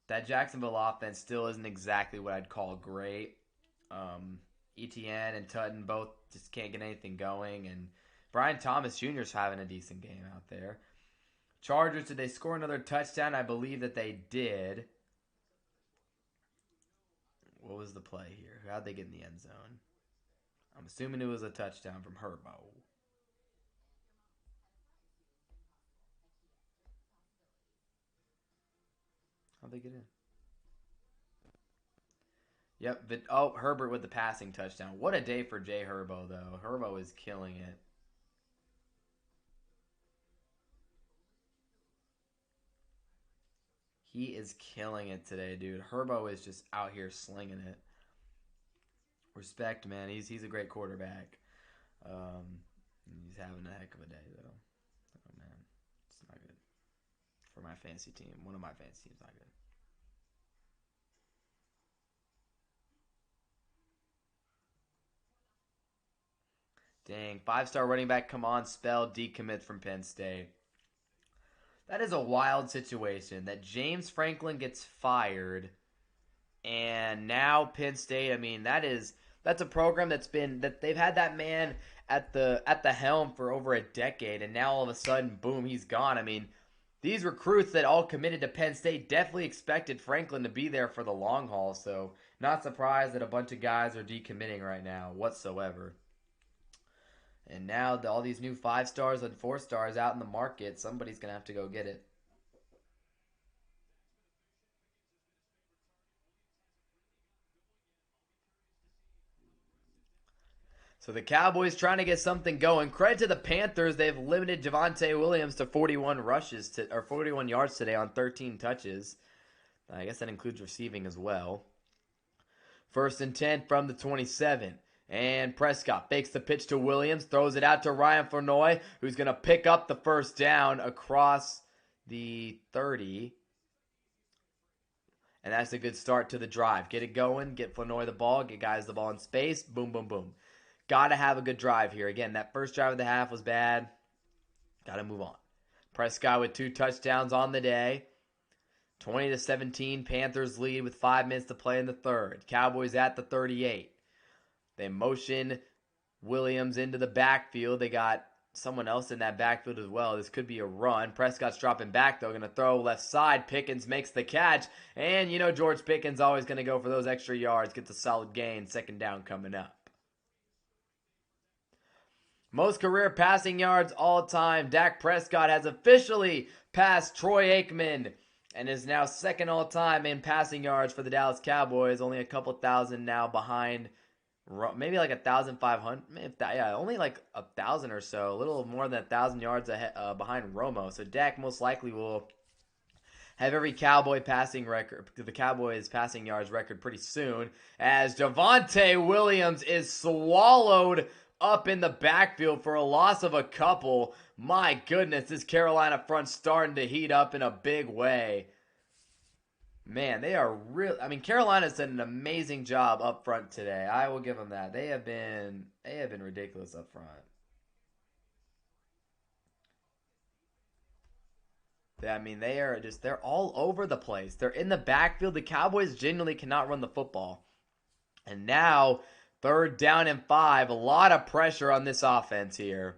that Jacksonville offense still isn't exactly what I'd call great. Etienne and Tutton both just can't get anything going, and Brian Thomas Jr. is having a decent game out there. Chargers, did they score another touchdown? I believe that they did. What was the play here? How'd they get in the end zone? I'm assuming it was a touchdown from Herbo. How'd they get in? Yep. Herbert with the passing touchdown. What a day for Jay Herbo, though. Herbo is killing it. He is killing it today, dude. Herbo is just out here slinging it. Respect, man. He's a great quarterback. He's having a heck of a day, though. Oh, man. It's not good. For my fantasy team. One of my fantasy teams, not good. Dang. 5-star running back, come on, spell, decommit from Penn State. That is a wild situation that James Franklin gets fired, and now Penn State. That's a program that they've had that man at the helm for over a decade, and now all of a sudden, boom, he's gone. These recruits that all committed to Penn State definitely expected Franklin to be there for the long haul. So not surprised that a bunch of guys are decommitting right now whatsoever. And now all these new 5-stars and 4-stars out in the market, somebody's going to have to go get it. So the Cowboys trying to get something going. Credit to the Panthers. They've limited Javonte Williams to 41 yards today on 13 touches. I guess that includes receiving as well. 1st and 10 from the 27. And Prescott fakes the pitch to Williams, throws it out to Ryan Flournoy, who's going to pick up the first down across the 30. And that's a good start to the drive. Get it going, get Flournoy the ball, get guys the ball in space, boom, boom, boom. Got to have a good drive here. Again, that first drive of the half was bad. Got to move on. Prescott with 2 touchdowns on the day. 20-17, Panthers lead with 5 minutes to play in the third. Cowboys at the 38. They motion Williams into the backfield. They got someone else in that backfield as well. This could be a run. Prescott's dropping back, though. Going to throw left side. Pickens makes the catch. And, George Pickens always going to go for those extra yards. Gets a solid gain. 2nd down coming up. Most career passing yards all time. Dak Prescott has officially passed Troy Aikman and is now 2nd all time in passing yards for the Dallas Cowboys. Only a couple thousand now behind. Maybe like 1,500. Only like 1,000 or so. A little more than 1,000 yards ahead, behind Romo. So Dak most likely will have every Cowboys passing yards record pretty soon. As Javonte Williams is swallowed up in the backfield for a loss of a couple. My goodness, this Carolina front starting to heat up in a big way. Man, they are real. I mean, Carolina's done an amazing job up front today. I will give them that. They have been ridiculous up front. I mean, they're all over the place. They're in the backfield. The Cowboys genuinely cannot run the football. And now, third down and 5. A lot of pressure on this offense here.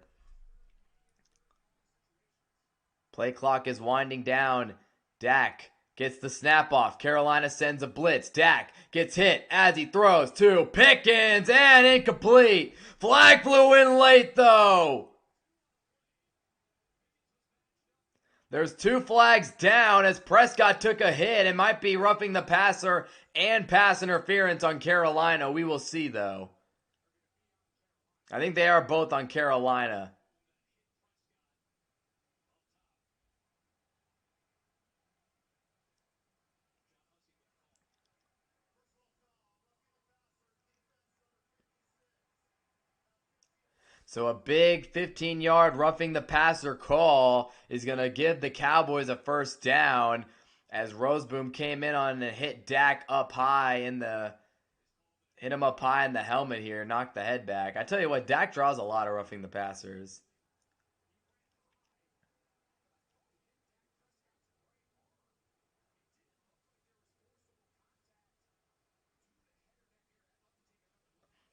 Play clock is winding down. Dak gets the snap off. Carolina sends a blitz. Dak gets hit as he throws to Pickens and incomplete. Flag flew in late though. There's 2 flags down as Prescott took a hit and might be roughing the passer and pass interference on Carolina. We will see though. I think they are both on Carolina. So a big 15-yard roughing the passer call is going to give the Cowboys a first down as Roseboom came in on and hit Dak up high hit him up high in the helmet here, knocked the head back. I tell you what, Dak draws a lot of roughing the passers.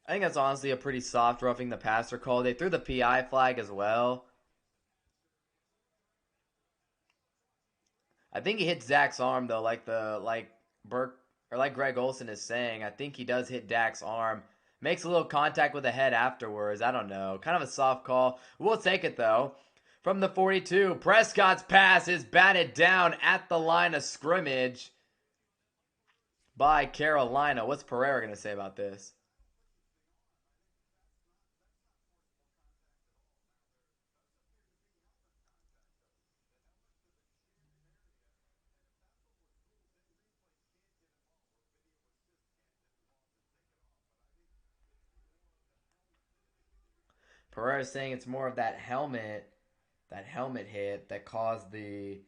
I think that's honestly a pretty soft roughing the passer call. They threw the PI flag as well. I think he hit Dak's arm though, like Burke or like Greg Olson is saying. I think he does hit Dak's arm. Makes a little contact with the head afterwards. I don't know. Kind of a soft call. We'll take it though. From the 42, Prescott's pass is batted down at the line of scrimmage by Carolina. What's Pereira going to say about this? Pereira's saying it's more of that helmet hit that caused the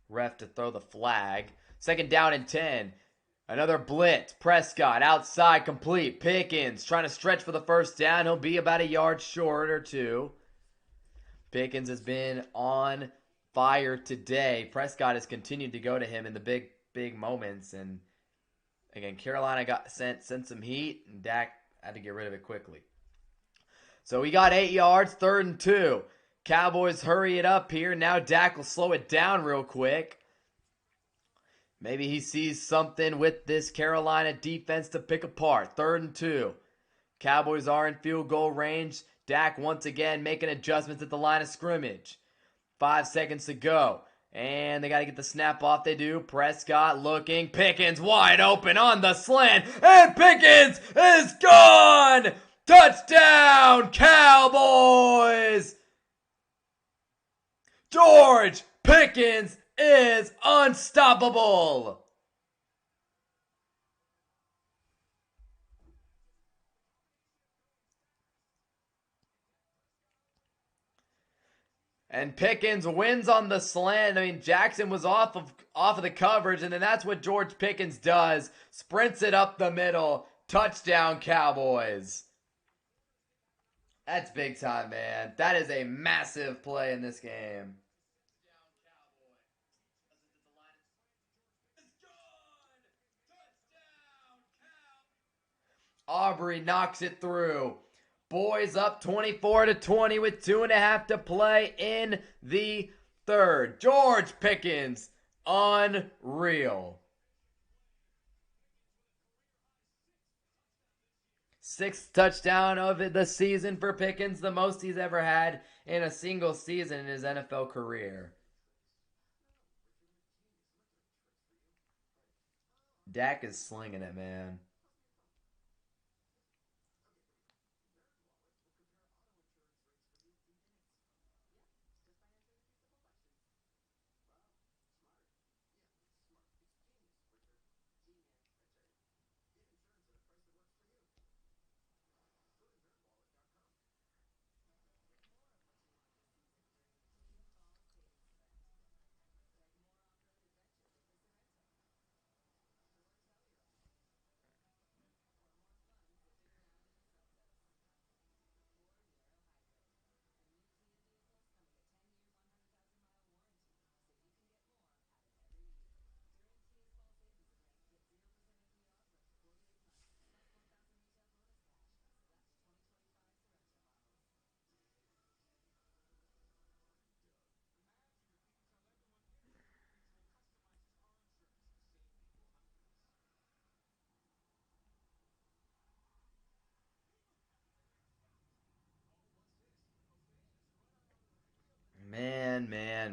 ref to throw the flag. Second down and 10. Another blitz. Prescott outside complete. Pickens trying to stretch for the first down. He'll be about a yard short or 2. Pickens has been on fire today. Prescott has continued to go to him in the big moments. And again, Carolina got sent some heat, and Dak had to get rid of it quickly. So we got 8 yards, 3rd and 2. Cowboys hurry it up here. Now Dak will slow it down real quick. Maybe he sees something with this Carolina defense to pick apart. 3rd and 2. Cowboys are in field goal range. Dak once again making adjustments at the line of scrimmage. 5 seconds to go. And they got to get the snap off. They do. Prescott looking. Pickens wide open on the slant. And Pickens is gone! Touchdown, Cowboys! George Pickens is unstoppable. And Pickens wins on the slant. I mean, Jackson was off of the coverage, and then that's what George Pickens does. Sprints it up the middle. Touchdown, Cowboys. That's big time, man. That is a massive play in this game. Aubrey knocks it through. Boys up 24-20 with 2.5 to play in the 3rd. George Pickens, unreal. 6th touchdown of the season for Pickens, the most he's ever had in a single season in his NFL career. Dak is slinging it, man.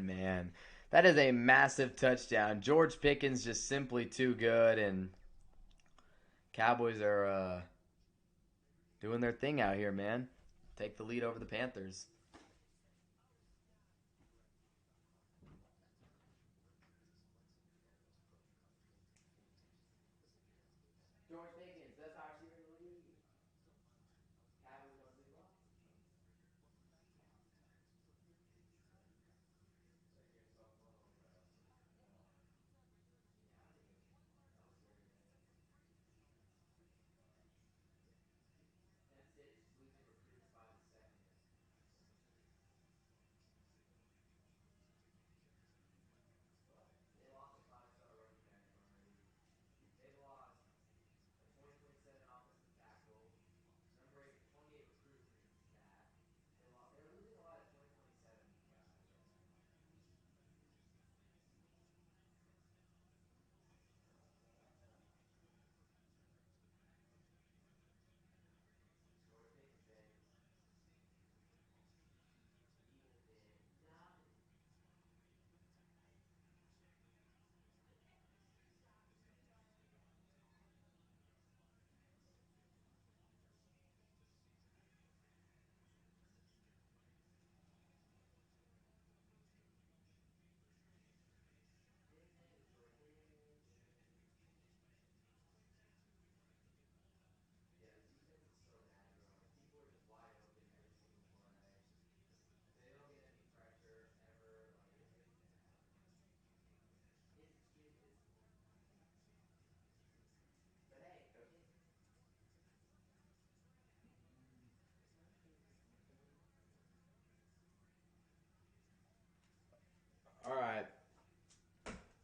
man. That is a massive touchdown. George Pickens just simply too good, and Cowboys are doing their thing out here, man. Take the lead over the Panthers. George Pickens, that's our receiver in the league. Cowboys don't see well. They lost a five-star running back already. They lost a 2027 offensive tackle, number 28 recruit for that. They're losing a lot of 2027 guys right now. George Pickens, baby. Evil pig. Nothing. Yeah, the defense is so bad, bro. Like, people are just wide open every single play. They don't get any pressure ever. Like, it's bad. It's extremely disappointing. But hey, okay. All right.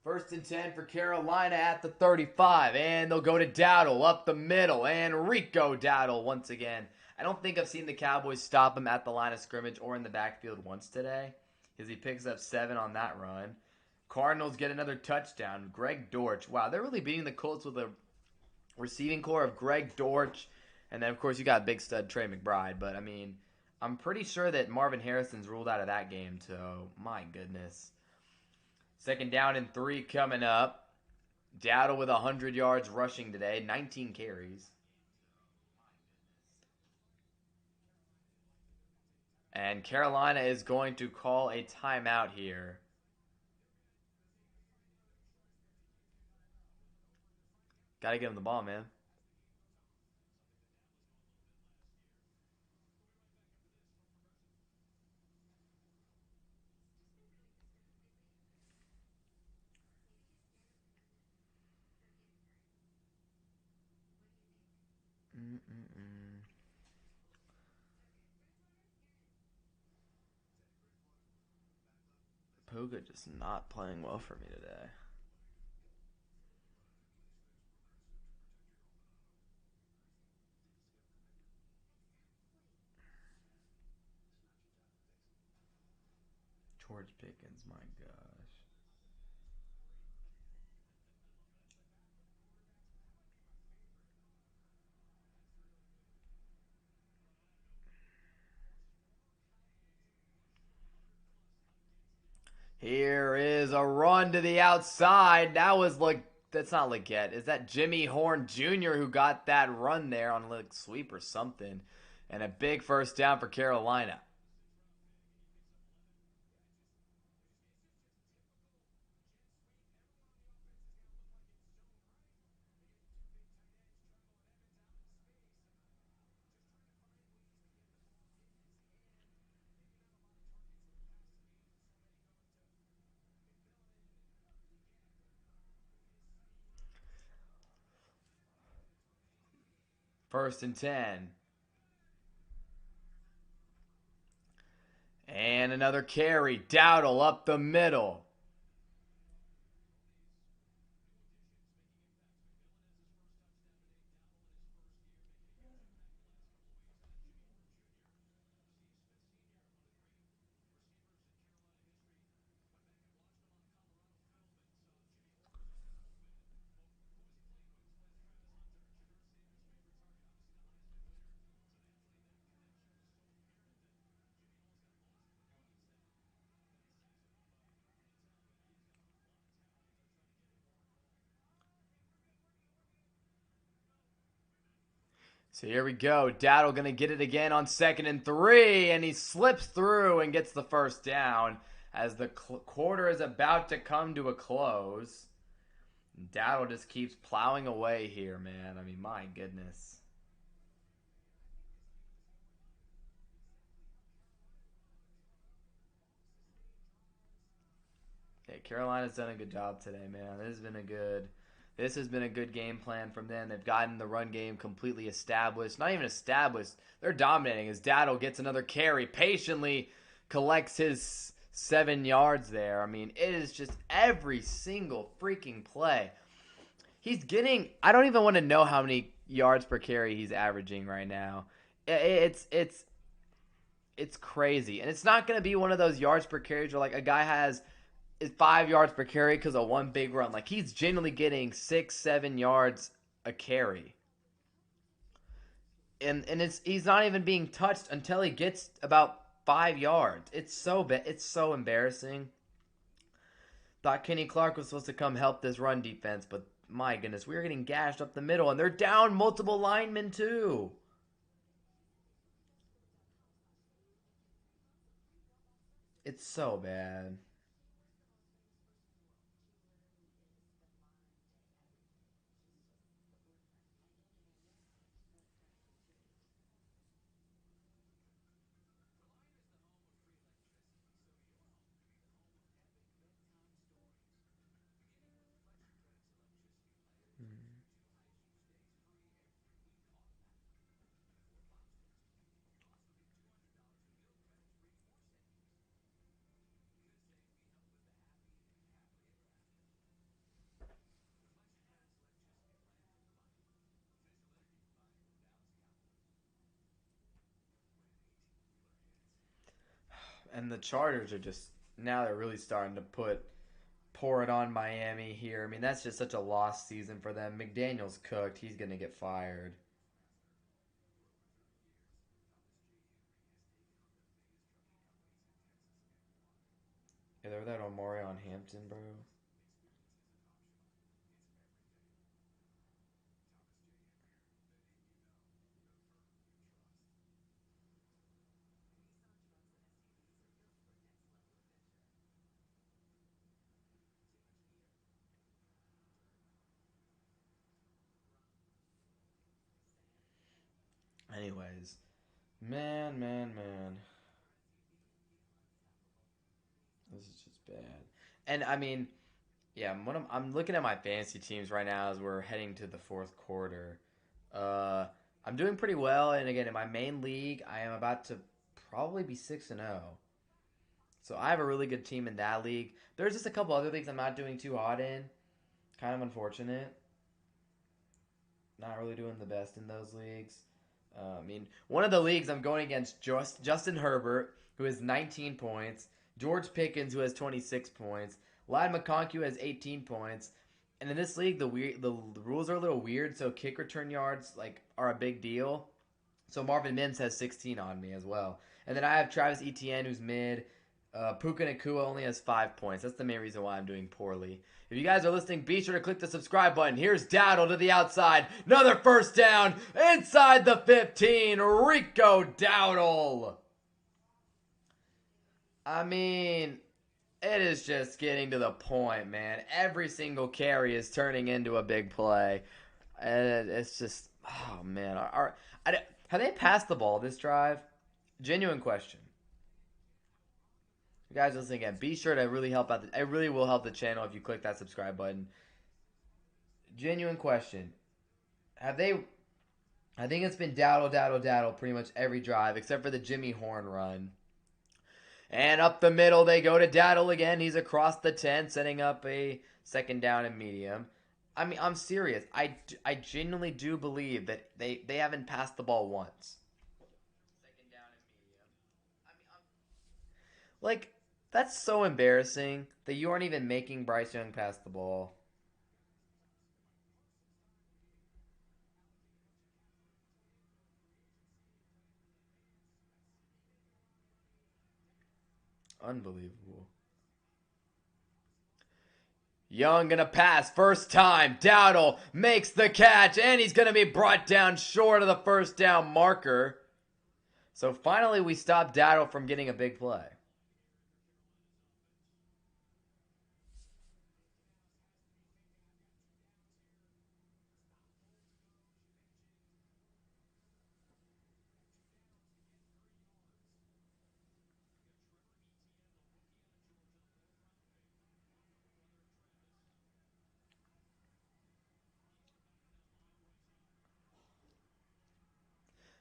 First and 10 for Carolina at the 35. And they'll go to Dowdle up the middle. And Rico Dowdle once again. I don't think I've seen the Cowboys stop him at the line of scrimmage or in the backfield once today, because he picks up 7 on that run. Cardinals get another touchdown. Greg Dortch. Wow, they're really beating the Colts with a receiving core of Greg Dortch. And then, of course, you got big stud Trey McBride. But, I mean, I'm pretty sure that Marvin Harrison's ruled out of that game. So, my goodness. Second down and 3 coming up. Dowdle with 100 yards rushing today, 19 carries. And Carolina is going to call a timeout here. Got to give him the ball, man. Mm-mm-mm. Puga just not playing well for me today. George Pickens, my gosh. Here is a run to the outside. That was like, that's not Leggett. Is that Jimmy Horn Jr. who got that run there on like sweep or something? And a big first down for Carolina. First and 10. And another carry. Dowdle up the middle. So here we go. Dowdle going to get it again on 2nd and 3, and he slips through and gets the first down as the quarter is about to come to a close. Dowdle just keeps plowing away here, man. I mean, my goodness. Okay, Carolina's done a good job today, man. This has been a good game plan from them. They've gotten the run game completely established. Not even established. They're dominating as Dowdle gets another carry, patiently collects his 7 yards there. I mean, it is just every single freaking play. He's getting, I don't even want to know how many yards per carry he's averaging right now. It's crazy. And it's not going to be one of those yards per carries where like a guy has is 5 yards per carry because of one big run. Like he's genuinely getting 6-7 yards a carry, and he's not even being touched until he gets about 5 yards. It's so bad. It's so embarrassing. Thought Kenny Clark was supposed to come help this run defense, but my goodness, we are getting gashed up the middle, and they're down multiple linemen too. It's so bad. And the Chargers are just now they're really starting to pour it on Miami here. I mean, that's just such a lost season for them. McDaniel's cooked. He's going to get fired. Yeah, they're that Omarion Hampton, bro. Anyways, man. This is just bad. And I mean, yeah, I'm looking at my fantasy teams right now as we're heading to the fourth quarter. Uh, I'm doing pretty well, and again, in my main league, I am about to probably be 6-0. So I have a really good team in that league. There's just a couple other leagues I'm not doing too hot in. Kind of unfortunate. Not really doing the best in those leagues. I mean, one of the leagues I'm going against Justin Herbert, who has 19 points, George Pickens, who has 26 points, Lad McConkey, has 18 points. And in this league, the rules are a little weird, so kick return yards like are a big deal. So Marvin Mims has 16 on me as well. And then I have Travis Etienne, who's mid. Puka Nakua only has 5 points. That's the main reason why I'm doing poorly. If you guys are listening, be sure to click the subscribe button. Here's Dowdle to the outside. Another first down inside the 15. Rico Dowdle. I mean, it is just getting to the point, man. Every single carry is turning into a big play. And it's just, oh, man. Have they passed the ball this drive? Genuine question. You guys listening again, be sure to really help out. It really will help the channel if you click that subscribe button. Genuine question. Have they? I think it's been Dowdle pretty much every drive except for the Jimmy Horn run. And up the middle they go to Dowdle again. He's across the 10, setting up a second down and medium. I mean, I'm serious. I genuinely do believe that they haven't passed the ball once. Second down and medium. I mean, like, that's so embarrassing that you aren't even making Bryce Young pass the ball. Unbelievable. Young gonna pass. First time. Dowdle makes the catch, and he's gonna be brought down short of the first down marker. So finally we stopped Dowdle from getting a big play.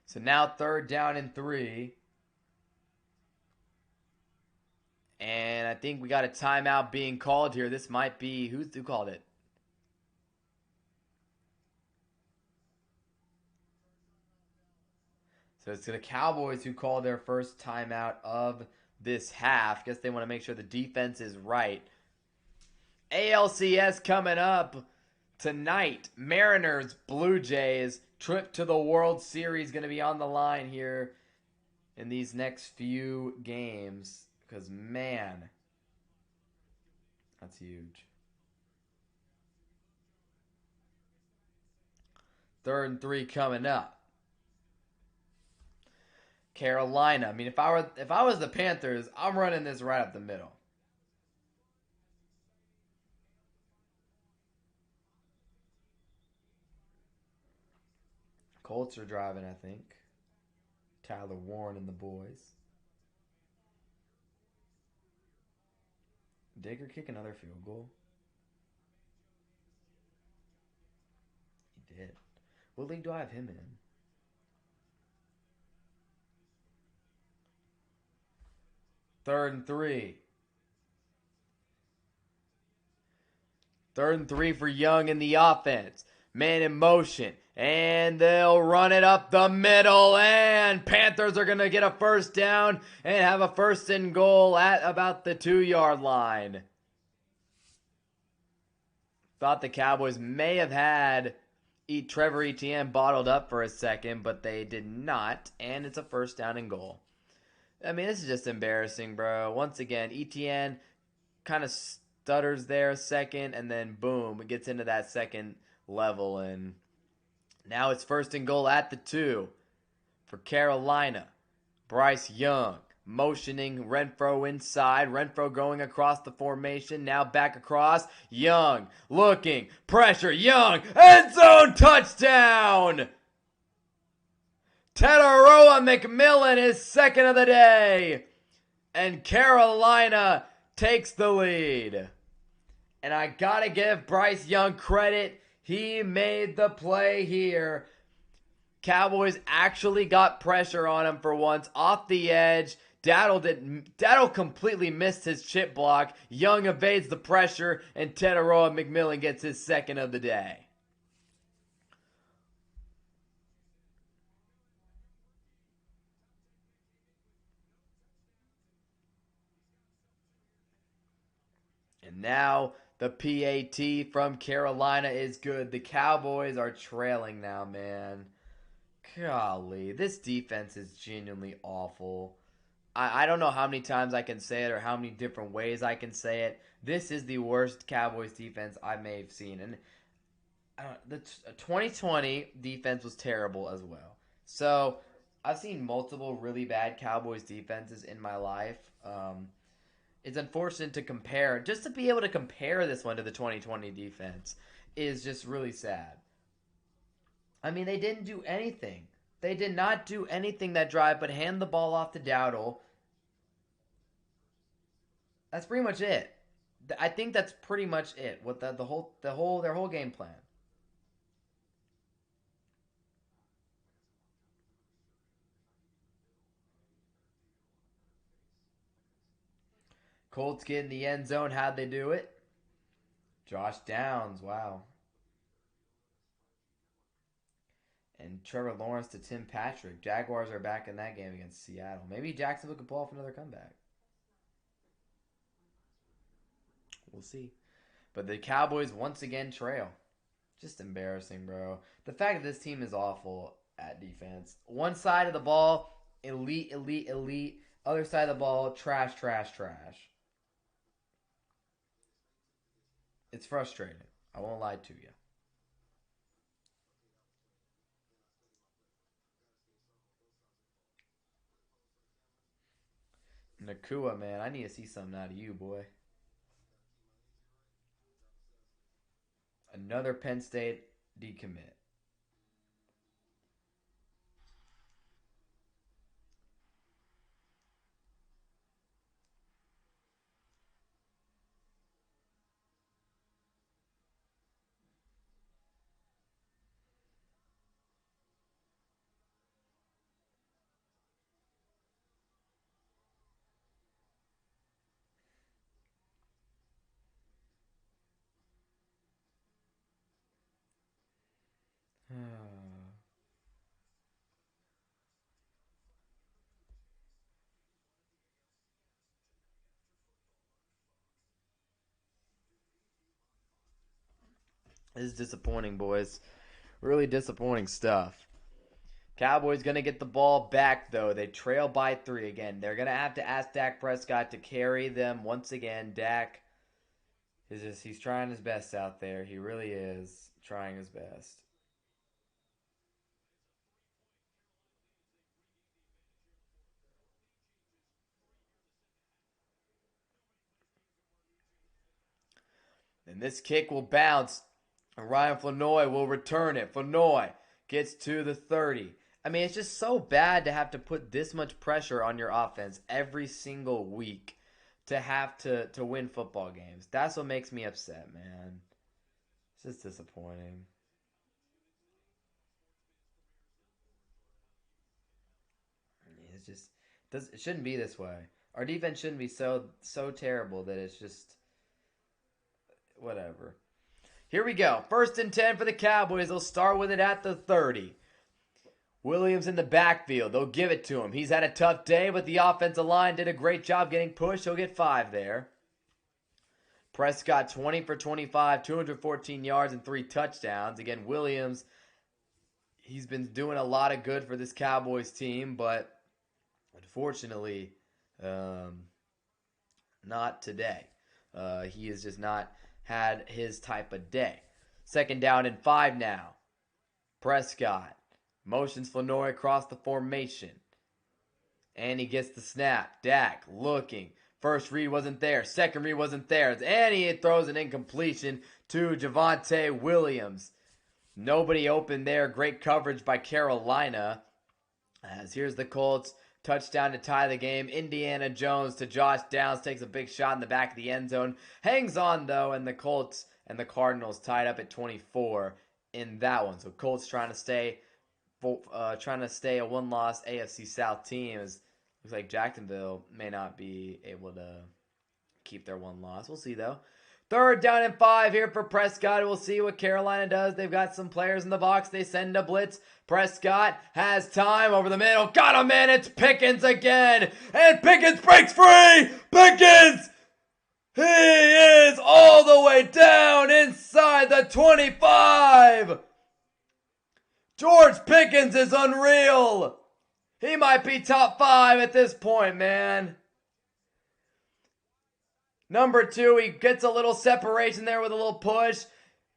So now 3rd down and 3. And I think we got a timeout being called here. This might be, who called it? So it's the Cowboys who called their first timeout of this half. Guess they want to make sure the defense is right. ALCS coming up tonight. Mariners, Blue Jays. Trip to the World Series going to be on the line here in these next few games. Because, man, that's huge. 3rd and 3 coming up. Carolina. I mean, if I was the Panthers, I'm running this right up the middle. Colts are driving, I think. Tyler Warren and the boys. Digger kick another field goal. He did. What league do I have him in? Third and 3. 3rd and 3 for Young in the offense. Man in motion. And they'll run it up the middle. And Panthers are going to get a first down and have a 1st and goal at about the 2-yard line. Thought the Cowboys may have had Trevor Etienne bottled up for a second, but they did not. And it's a 1st down and goal. I mean, this is just embarrassing, bro. Once again, Etienne kind of stutters there a second, and then boom, it gets into that second level, and now it's 1st and goal at the 2 for Carolina. Bryce Young motioning Renfrow inside. Renfrow going across the formation. Now back across. Young looking. Pressure. Young. End zone touchdown. Tetaroa McMillan is 2nd of the day. And Carolina takes the lead. And I got to give Bryce Young credit. He made the play here. Cowboys actually got pressure on him for once. Off the edge. Dowdle completely missed his chip block. Young evades the pressure. And Tetaroa McMillan gets his 2nd of the day. And now the PAT from Carolina is good. The Cowboys are trailing now, man. Golly, this defense is genuinely awful. I don't know how many times I can say it or how many different ways I can say it. This is the worst Cowboys defense I may have seen. And the 2020 defense was terrible as well. So I've seen multiple really bad Cowboys defenses in my life. It's unfortunate to compare. Just to be able to compare this one to the 2020 defense is just really sad. I mean, they didn't do anything. They did not do anything that drive but hand the ball off to Dowdle. That's pretty much it. I think that's pretty much it. What their whole game plan. Colts get in the end zone. How'd they do it? Josh Downs. Wow. And Trevor Lawrence to Tim Patrick. Jaguars are back in that game against Seattle. Maybe Jacksonville could pull off another comeback. We'll see. But the Cowboys once again trail. Just embarrassing, bro. The fact that this team is awful at defense. One side of the ball, elite, elite, elite. Other side of the ball, trash, trash, trash. It's frustrating. I won't lie to you. Nakua, man, I need to see something out of you, boy. Another Penn State decommit. This is disappointing, boys. Really disappointing stuff. Cowboys going to get the ball back, though. They trail by 3 again. They're going to have to ask Dak Prescott to carry them once again. Dak he's trying his best out there. He really is trying his best. And this kick will bounce. Ryan Flanoy will return it. Flanoy gets to the 30. I mean, it's just so bad to have to put this much pressure on your offense every single week to have to win football games. That's what makes me upset, man. It's just disappointing. It's just it shouldn't be this way. Our defense shouldn't be so terrible that it's just whatever. Here we go. 1st and 10 for the Cowboys. They'll start with it at the 30. Williams in the backfield. They'll give it to him. He's had a tough day, but the offensive line did a great job getting pushed. He'll get 5 there. Prescott 20 for 25, 214 yards and 3 touchdowns. Again, Williams, he's been doing a lot of good for this Cowboys team, but unfortunately, not today. He has just not had his type of day. 2nd down and 5 now. Prescott motions Flanoy across the formation. And he gets the snap. Dak looking. First read wasn't there. Second read wasn't there. And he throws an incompletion to Javonte Williams. Nobody open there. Great coverage by Carolina. As here's the Colts. Touchdown to tie the game. Indiana Jones to Josh Downs. Takes a big shot in the back of the end zone. Hangs on, though, and the Colts and the Cardinals tied up at 24 in that one. So Colts trying to stay a one-loss AFC South team. Looks like Jacksonville may not be able to keep their one loss. We'll see, though. 3rd down and 5 here for Prescott. We'll see what Carolina does. They've got some players in the box. They send a blitz. Prescott has time over the middle. Got him, man. It's Pickens again. And Pickens breaks free. Pickens! He is all the way down inside the 25. George Pickens is unreal. He might be top 5 at this point, man. Number 2, he gets a little separation there with a little push.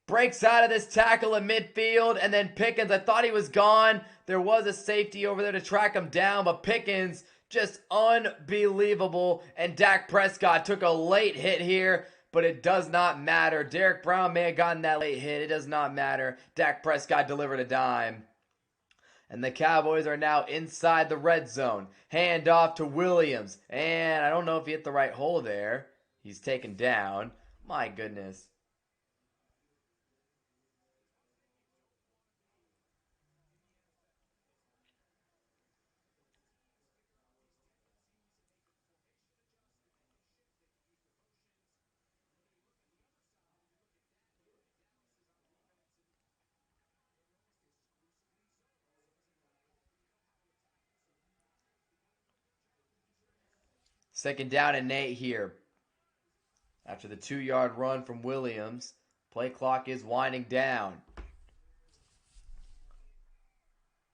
Breaks out of this tackle in midfield. And then Pickens, I thought he was gone. There was a safety over there to track him down. But Pickens, just unbelievable. And Dak Prescott took a late hit here. But it does not matter. Derek Brown may have gotten that late hit. It does not matter. Dak Prescott delivered a dime. And the Cowboys are now inside the red zone. Hand off to Williams. And I don't know if he hit the right hole there. He's taken down. My goodness. Second down and 8 here. After the 2-yard run from Williams, play clock is winding down.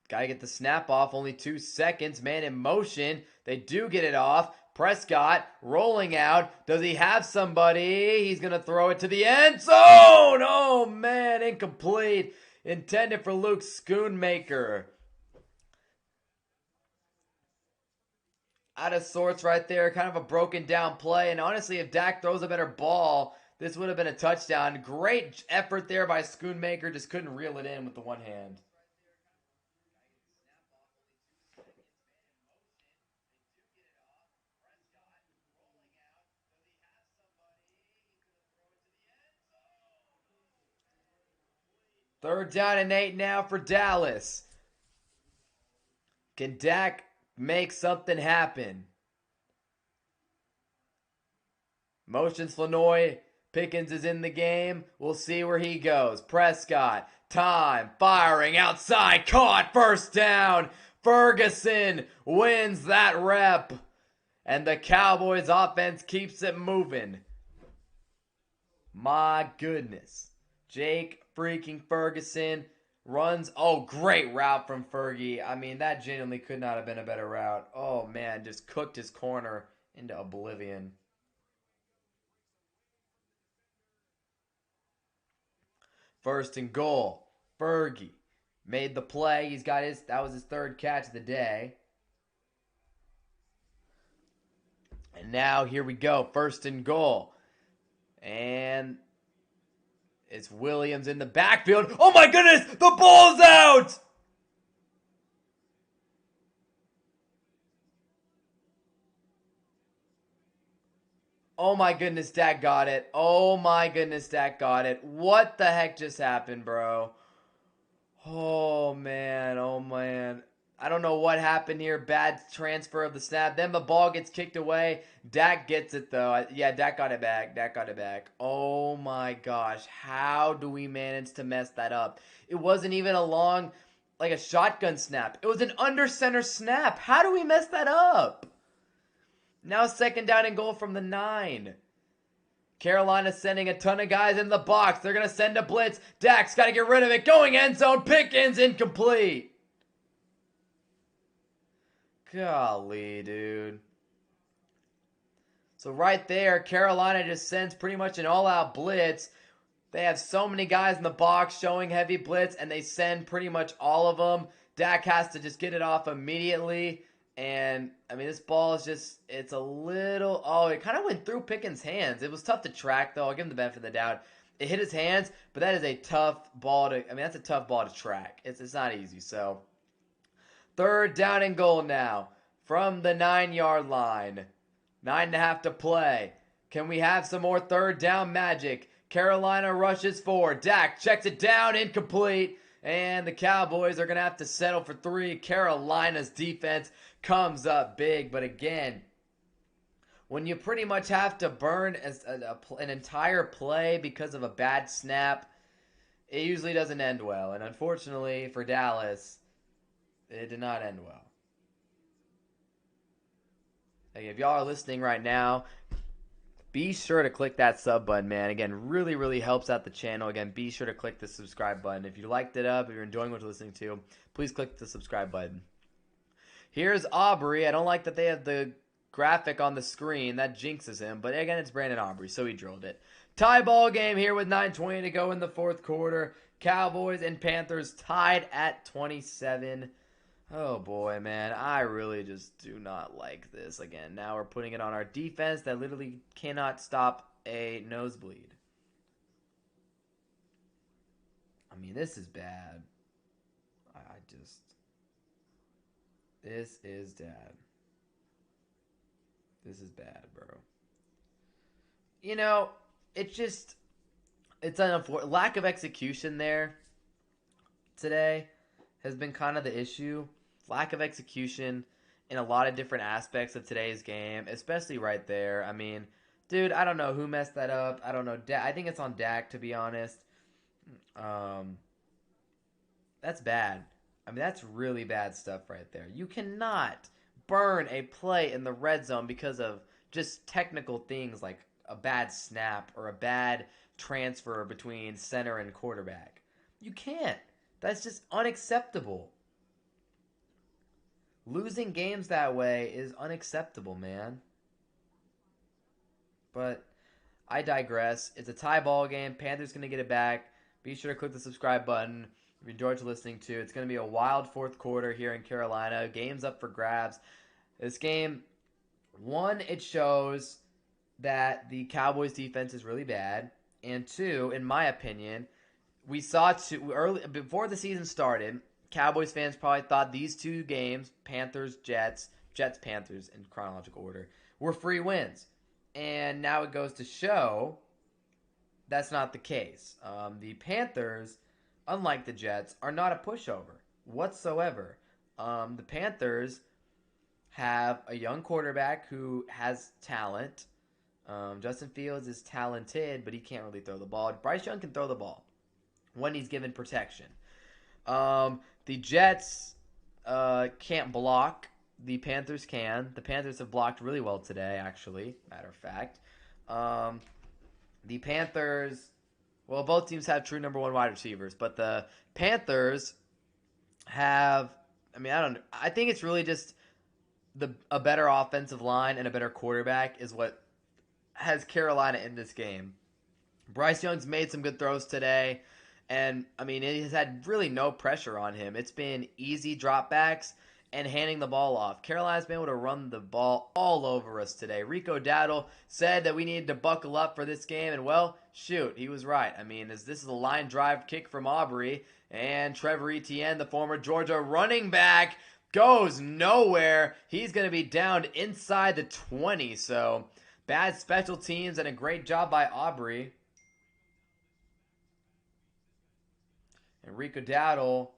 Got to get the snap off. Only 2 seconds. Man in motion. They do get it off. Prescott rolling out. Does he have somebody? He's going to throw it to the end zone. Oh, man, incomplete. Intended for Luke Schoonmaker. Out of sorts right there. Kind of a broken down play. And honestly, if Dak throws a better ball, this would have been a touchdown. Great effort there by Schoonmaker. Just couldn't reel it in with the one hand. Third down and 8 now for Dallas. Can Dak make something happen? Motions Flanoy. Pickens is in the game. We'll see where he goes. Prescott. Time. Firing outside. Caught. First down. Ferguson wins that rep. And the Cowboys offense keeps it moving. My goodness. Jake freaking Ferguson runs. Oh, great route from Fergie. I mean, that genuinely could not have been a better route. Oh, man, just cooked his corner into oblivion. First and goal. Fergie made the play. That was his third catch of the day. And now here we go. First and goal. And it's Williams in the backfield. Oh my goodness! The ball's out! Oh my goodness, Dak got it. Oh my goodness, Dak got it. What the heck just happened, bro? Oh man, oh man. I don't know what happened here. Bad transfer of the snap. Then the ball gets kicked away. Dak gets it though. Yeah, Dak got it back. Dak got it back. Oh my gosh. How do we manage to mess that up? It wasn't even like a shotgun snap. It was an under center snap. How do we mess that up? Now second down and goal from the 9. Carolina's sending a ton of guys in the box. They're going to send a blitz. Dak's got to get rid of it. Going end zone. Pickens incomplete. Golly, dude. So right there, Carolina just sends pretty much an all-out blitz. They have so many guys in the box showing heavy blitz, and they send pretty much all of them. Dak has to just get it off immediately. And, I mean, this ball is just, it's a little, it kind of went through Pickens' hands. It was tough to track, though. I'll give him the benefit of the doubt. It hit his hands, but that is a tough ball that's a tough ball to track. It's not easy, so. Third down and goal now from the 9-yard line. 9.5 to play. Can we have some more third down magic? Carolina rushes forward. Dak checks it down, incomplete. And the Cowboys are going to have to settle for 3. Carolina's defense comes up big. But again, when you pretty much have to burn an entire play because of a bad snap, it usually doesn't end well. And unfortunately for Dallas, it did not end well. Hey, if y'all are listening right now, be sure to click that sub button, man. Again, really, really helps out the channel. Again, be sure to click the subscribe button. If you liked it up, if you're enjoying what you're listening to, please click the subscribe button. Here's Aubrey. I don't like that they have the graphic on the screen. That jinxes him. But again, it's Brandon Aubrey, so he drilled it. Tie ball game here with 9:20 to go in the fourth quarter. Cowboys and Panthers tied at 27. Oh boy, man, I really just do not like this. Again, now we're putting it on our defense that literally cannot stop a nosebleed. I mean, this is bad. This is bad. This is bad, bro. You know, it's unfortunate. Lack of execution there today has been kind of the issue. Lack of execution in a lot of different aspects of today's game, especially right there. I mean, dude, I don't know who messed that up. I don't know. I think it's on Dak, to be honest. That's bad. I mean, that's really bad stuff right there. You cannot burn a play in the red zone because of just technical things like a bad snap or a bad transfer between center and quarterback. You can't. That's just unacceptable. Losing games that way is unacceptable, man. But I digress. It's a tie ball game. Panthers going to get it back. Be sure to click the subscribe button if you enjoyed listening to. It's going to be a wild fourth quarter here in Carolina. Game's up for grabs. This game, one, it shows that the Cowboys defense is really bad. And two, in my opinion, we saw early before the season started. Cowboys fans probably thought these two games, Panthers, Jets, Jets, Panthers in chronological order, were free wins. And now it goes to show that's not the case. The Panthers, unlike the Jets, are not a pushover whatsoever. The Panthers have a young quarterback who has talent. Justin Fields is talented, but he can't really throw the ball. Bryce Young can throw the ball when he's given protection. The Jets can't block. The Panthers can. The Panthers have blocked really well today, actually, matter of fact. The Panthers, well, both teams have true number one wide receivers, but the Panthers have, I think it's really just a better offensive line and a better quarterback is what has Carolina in this game. Bryce Young's made some good throws today, and, it has had really no pressure on him. It's been easy dropbacks and handing the ball off. Carolina's been able to run the ball all over us today. Rico Dowdle said that we needed to buckle up for this game, and well, shoot, he was right. This is a line drive kick from Aubrey, and Trevor Etienne, the former Georgia running back, goes nowhere. He's going to be down inside the 20, so bad special teams and a great job by Aubrey. And Rico Dowdle,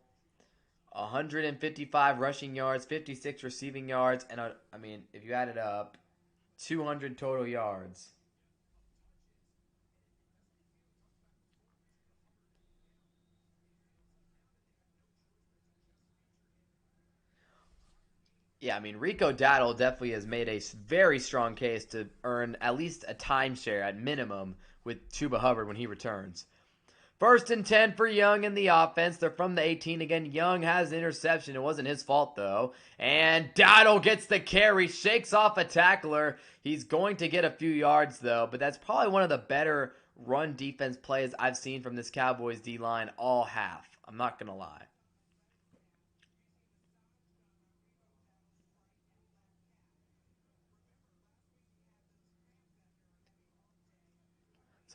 155 rushing yards, 56 receiving yards, and if you add it up, 200 total yards. Yeah, Rico Dowdle definitely has made a very strong case to earn at least a timeshare at minimum with Chuba Hubbard when he returns. 1st and 10 for Young in the offense. They're from the 18 again. Young has an interception. It wasn't his fault, though. And Dowdle gets the carry, shakes off a tackler. He's going to get a few yards, though. But that's probably one of the better run defense plays I've seen from this Cowboys D-line all half. I'm not going to lie.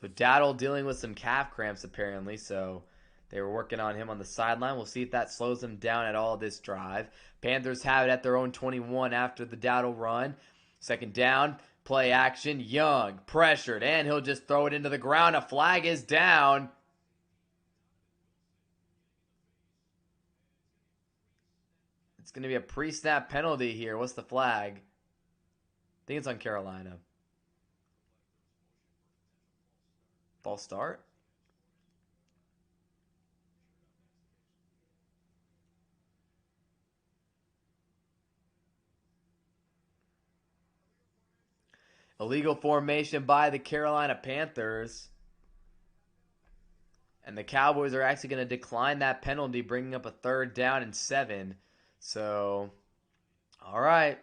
So Dowdle dealing with some calf cramps, apparently. So they were working on him on the sideline. We'll see if that slows him down at all this drive. Panthers have it at their own 21 after the Dowdle run. 2nd down, play action. Young, pressured, and he'll just throw it into the ground. A flag is down. It's going to be a pre-snap penalty here. What's the flag? I think it's on Carolina. False start? Illegal formation by the Carolina Panthers. And the Cowboys are actually going to decline that penalty, bringing up a 3rd down and 7. So, all right.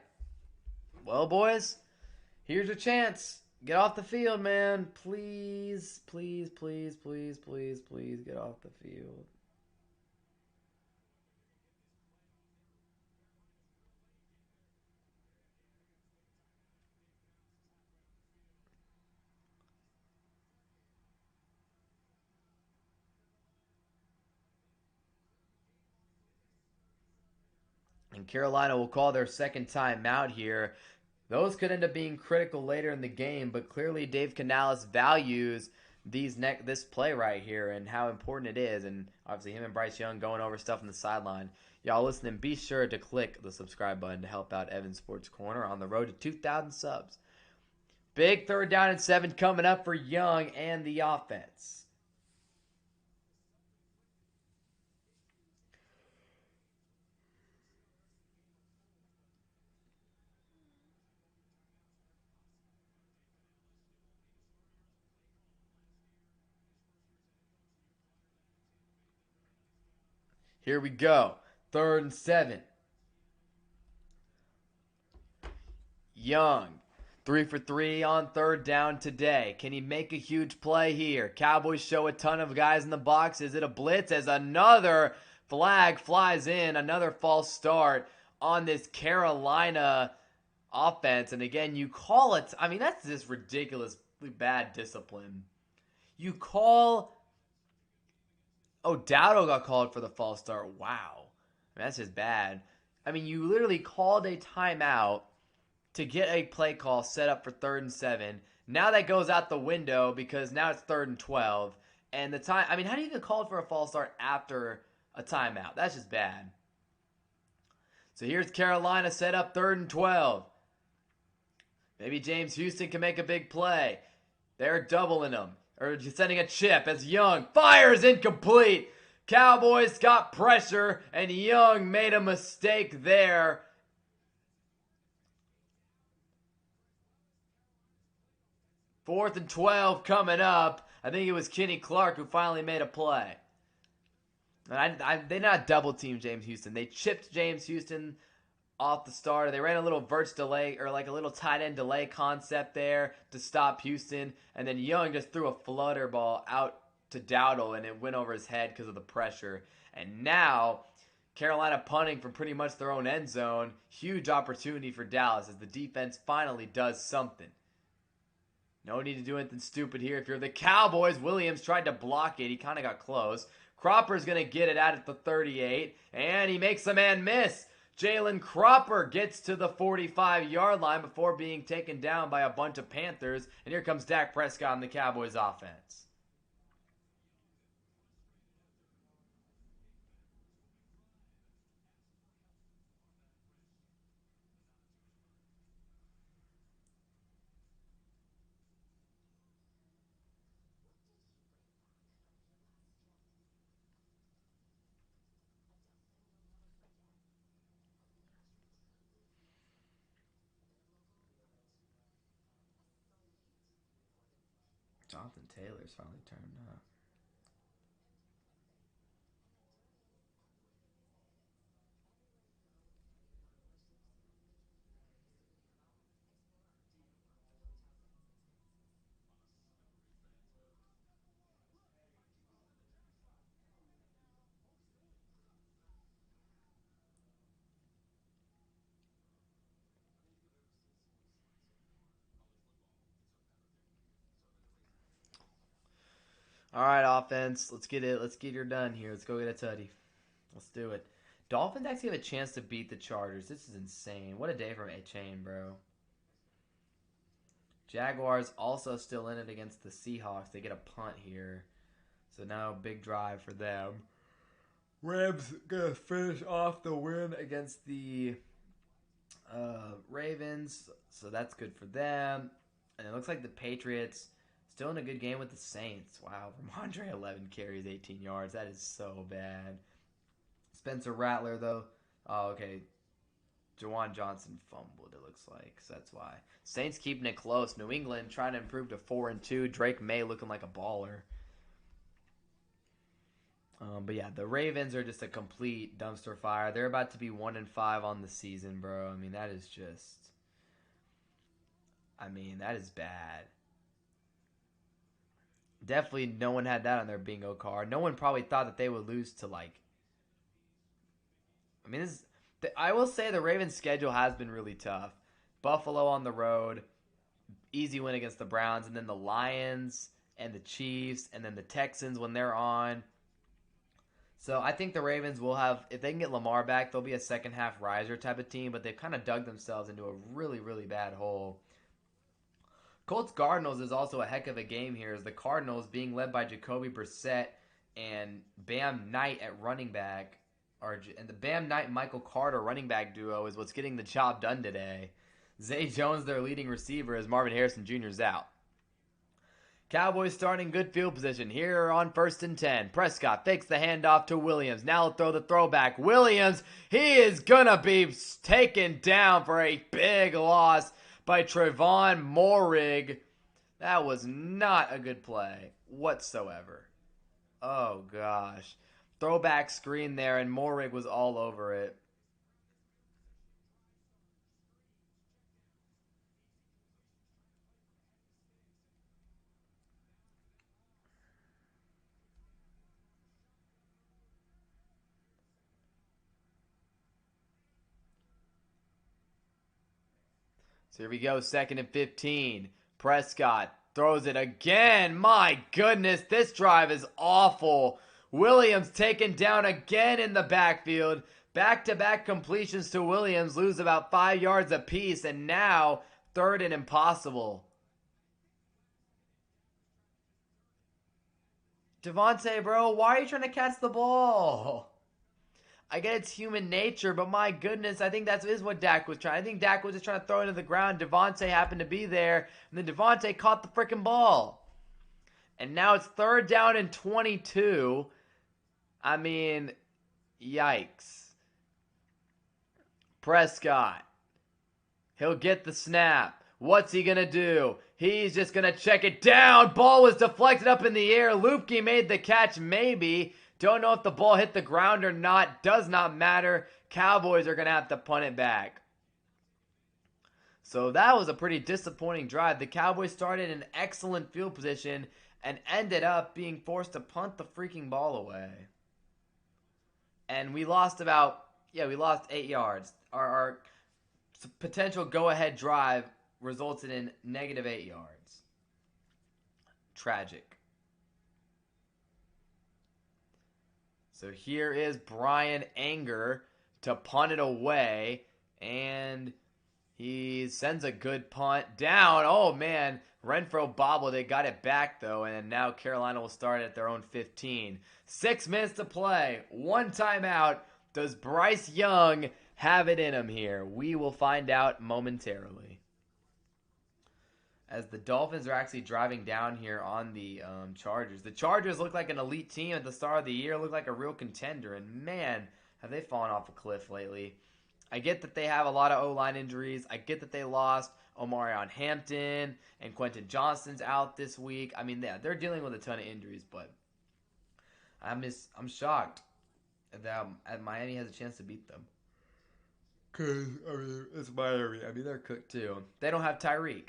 Well, boys, here's your chance. Get off the field, man. Please, please, please, please, please, please get off the field. And Carolina will call their 2nd timeout here. Those could end up being critical later in the game, but clearly Dave Canales values this play right here and how important it is. And obviously him and Bryce Young going over stuff on the sideline. Y'all listening, be sure to click the subscribe button to help out Evan Sports Corner on the road to 2,000 subs. Big 3rd down and 7 coming up for Young and the offense. Here we go. 3rd and 7. Young 3 for 3 on third down today. Can he make a huge play here? Cowboys show a ton of guys in the box. Is it a blitz? As another flag flies in, another false start on this Carolina offense. And again, you call it. I mean, that's just ridiculously bad discipline. You call. Oh, Dowdle got called for the false start. Wow. I mean, that's just bad. I mean, you literally called a timeout to get a play call set up for 3rd and 7. Now that goes out the window because now it's 3rd and 12. And the time, I mean, how do you even call for a false start after a timeout? That's just bad. So here's Carolina set up 3rd and 12. Maybe James Houston can make a big play. They're doubling him. Or sending a chip as Young fires incomplete. Cowboys got pressure and Young made a mistake there. Fourth and 12 coming up. I think it was Kenny Clark who finally made a play. They not double teamed James Houston. They chipped James Houston off the start. They ran a little verts delay or like a little tight end delay concept there to stop Houston. And then Young just threw a flutter ball out to Dowdle and it went over his head because of the pressure. And now Carolina punting from pretty much their own end zone. Huge opportunity for Dallas as the defense finally does something. No need to do anything stupid here. If you're the Cowboys, Williams tried to block it. He kind of got close. Cropper's going to get it out at the 38. And he makes a man miss. Jalen Cropper gets to the 45-yard line before being taken down by a bunch of Panthers. And here comes Dak Prescott on the Cowboys offense. Jonathan Taylor's finally turned up. All right, offense. Let's get it. Let's get her done here. Let's go get a tutty. Let's do it. Dolphins actually have a chance to beat the Chargers. This is insane. What a day for A-Chain, bro. Jaguars also still in it against the Seahawks. They get a punt here. So now big drive for them. Rams gonna finish off the win against the Ravens. So that's good for them. And it looks like the Patriots still in a good game with the Saints. Wow, Ramondre 11 carries 18 yards. That is so bad. Spencer Rattler, though. Oh, okay. Jawan Johnson fumbled, it looks like. So that's why. Saints keeping it close. New England trying to improve to 4-2. Drake May looking like a baller. But yeah, the Ravens are just a complete dumpster fire. They're about to be 1-5 on the season, bro. I mean, that is just... I mean, that is bad. Definitely no one had that on their bingo card. No one probably thought that they would lose to, like... I mean, I will say the Ravens' schedule has been really tough. Buffalo on the road, easy win against the Browns, and then the Lions and the Chiefs, and then the Texans when they're on. So I think the Ravens will have, if they can get Lamar back, they'll be a second half riser type of team, but they've kind of dug themselves into a really, really bad hole. Colts Cardinals is also a heck of a game here, as the Cardinals being led by Jacoby Brissett and Bam Knight at running back, and the Bam Knight Michael Carter running back duo is what's getting the job done today. Zay Jones, their leading receiver, as Marvin Harrison Jr. is out. Cowboys starting good field position here on 1st and 10. Prescott fakes the handoff to Williams. Now he'll throw the throwback. Williams, he is going to be taken down for a big loss by Trevon Moehrig. That was not a good play whatsoever. Oh, gosh. Throwback screen there, and Moehrig was all over it. So here we go, 2nd and 15. Prescott throws it again. My goodness, this drive is awful. Williams taken down again in the backfield. Back-to-back completions to Williams, lose about 5 yards apiece, and now 3rd and impossible. Devontae, bro, why are you trying to catch the ball? I get it's human nature, but my goodness, I think that is what Dak was trying. I think Dak was just trying to throw it into the ground. Devontae happened to be there, and then Devontae caught the freaking ball. And now it's 3rd down and 22. I mean, yikes. Prescott. He'll get the snap. What's he going to do? He's just going to check it down. Ball was deflected up in the air. Lupke made the catch, maybe. Don't know if the ball hit the ground or not. Does not matter. Cowboys are going to have to punt it back. So that was a pretty disappointing drive. The Cowboys started in excellent field position and ended up being forced to punt the freaking ball away. And we lost we lost 8 yards. Our potential go-ahead drive resulted in negative 8 yards. Tragic. So here is Brian Anger to punt it away, and he sends a good punt down. Oh, man. Renfro bobbled it, got it back, though, and now Carolina will start at their own 15. 6 minutes to play. 1 timeout. Does Bryce Young have it in him here? We will find out momentarily. As the Dolphins are actually driving down here on the Chargers. The Chargers look like an elite team at the start of the year, look like a real contender, and man, have they fallen off a cliff lately. I get that they have a lot of O-line injuries. I get that they lost Omarion Hampton and Quentin Johnston's out this week. I mean, they're dealing with a ton of injuries, but I'm shocked that Miami has a chance to beat them. Because, I mean, it's Miami. I mean, they're cooked too. They don't have Tyreek.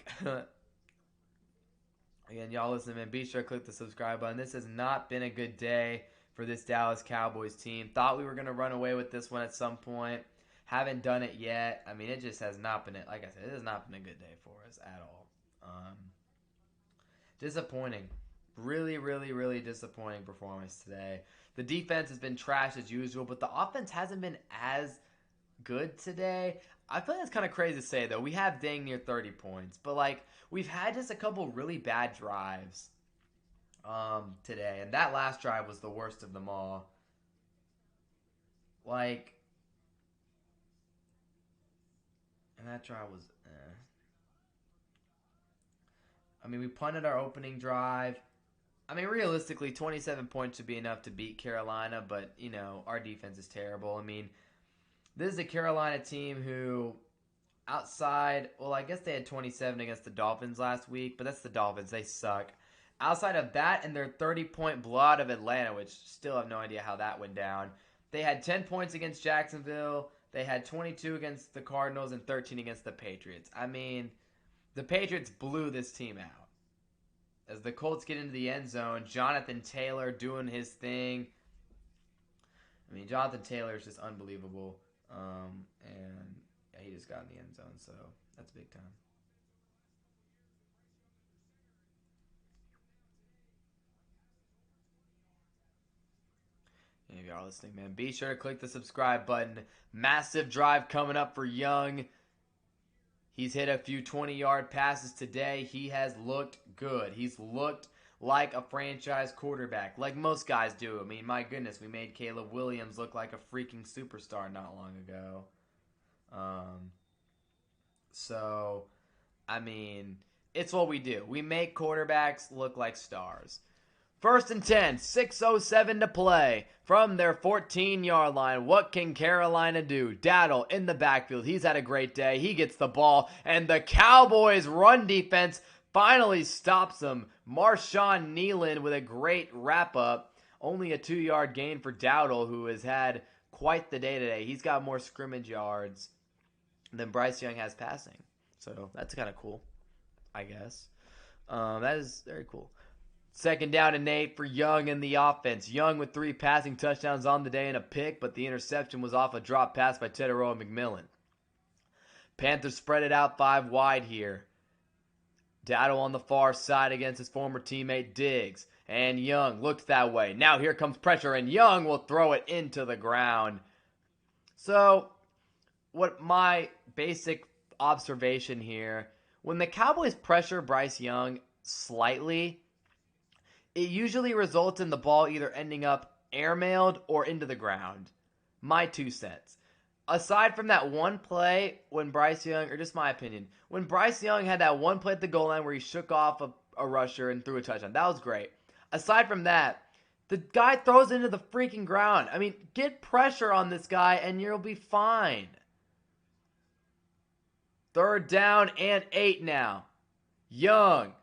Again, y'all listen, man. Be sure to click the subscribe button. This has not been a good day for this Dallas Cowboys team. Thought we were going to run away with this one at some point. Haven't done it yet. I mean, it just has not been, like I said, it has not been a good day for us at all. Disappointing. Really, really, really disappointing performance today. The defense has been trash as usual, but the offense hasn't been as good today. I feel like that's kind of crazy to say, though. We have dang near 30 points, but, like, we've had just a couple really bad drives today, and that last drive was the worst of them all. Like, and that drive was, I mean, we punted our opening drive. I mean, realistically, 27 points should be enough to beat Carolina, but, you know, our defense is terrible. I mean, this is a Carolina team who, outside, well, I guess they had 27 against the Dolphins last week, but that's the Dolphins. They suck. Outside of that and their 30-point blowout of Atlanta, which still have no idea how that went down, they had 10 points against Jacksonville. They had 22 against the Cardinals and 13 against the Patriots. I mean, the Patriots blew this team out. As the Colts get into the end zone, Jonathan Taylor doing his thing. I mean, Jonathan Taylor is just unbelievable. And yeah, he just got in the end zone, so that's big time. And if y'all listening, man, be sure to click the subscribe button. Massive drive coming up for Young. He's hit a few 20-yard passes today. He has looked good. He's looked like a franchise quarterback, like most guys do. I mean, my goodness, we made Caleb Williams look like a freaking superstar not long ago. So, I mean, it's what we do. We make quarterbacks look like stars. 1st and 10, 6:07 to play from their 14-yard line. What can Carolina do? Dowdle in the backfield. He's had a great day. He gets the ball, and the Cowboys' run defense finally stops them. Marshawn Nealon with a great wrap-up. Only a 2-yard gain for Dowdle, who has had quite the day today. He's got more scrimmage yards than Bryce Young has passing. So that's kind of cool, I guess. That is very cool. 2nd down and 8 for Young in the offense. Young with 3 passing touchdowns on the day and a pick, but the interception was off a drop pass by Tedoroa McMillan. Panthers spread it out 5 wide here. Dowdle on the far side against his former teammate Diggs. And Young looks that way. Now here comes pressure, and Young will throw it into the ground. So, what my basic observation here, when the Cowboys pressure Bryce Young slightly, it usually results in the ball either ending up airmailed or into the ground. My 2 cents. Aside from that one play when Bryce Young, or just my opinion, when Bryce Young had that one play at the goal line where he shook off a rusher and threw a touchdown, that was great. Aside from that, the guy throws into the freaking ground. I mean, get pressure on this guy and you'll be fine. 3rd down and 8 now. Young.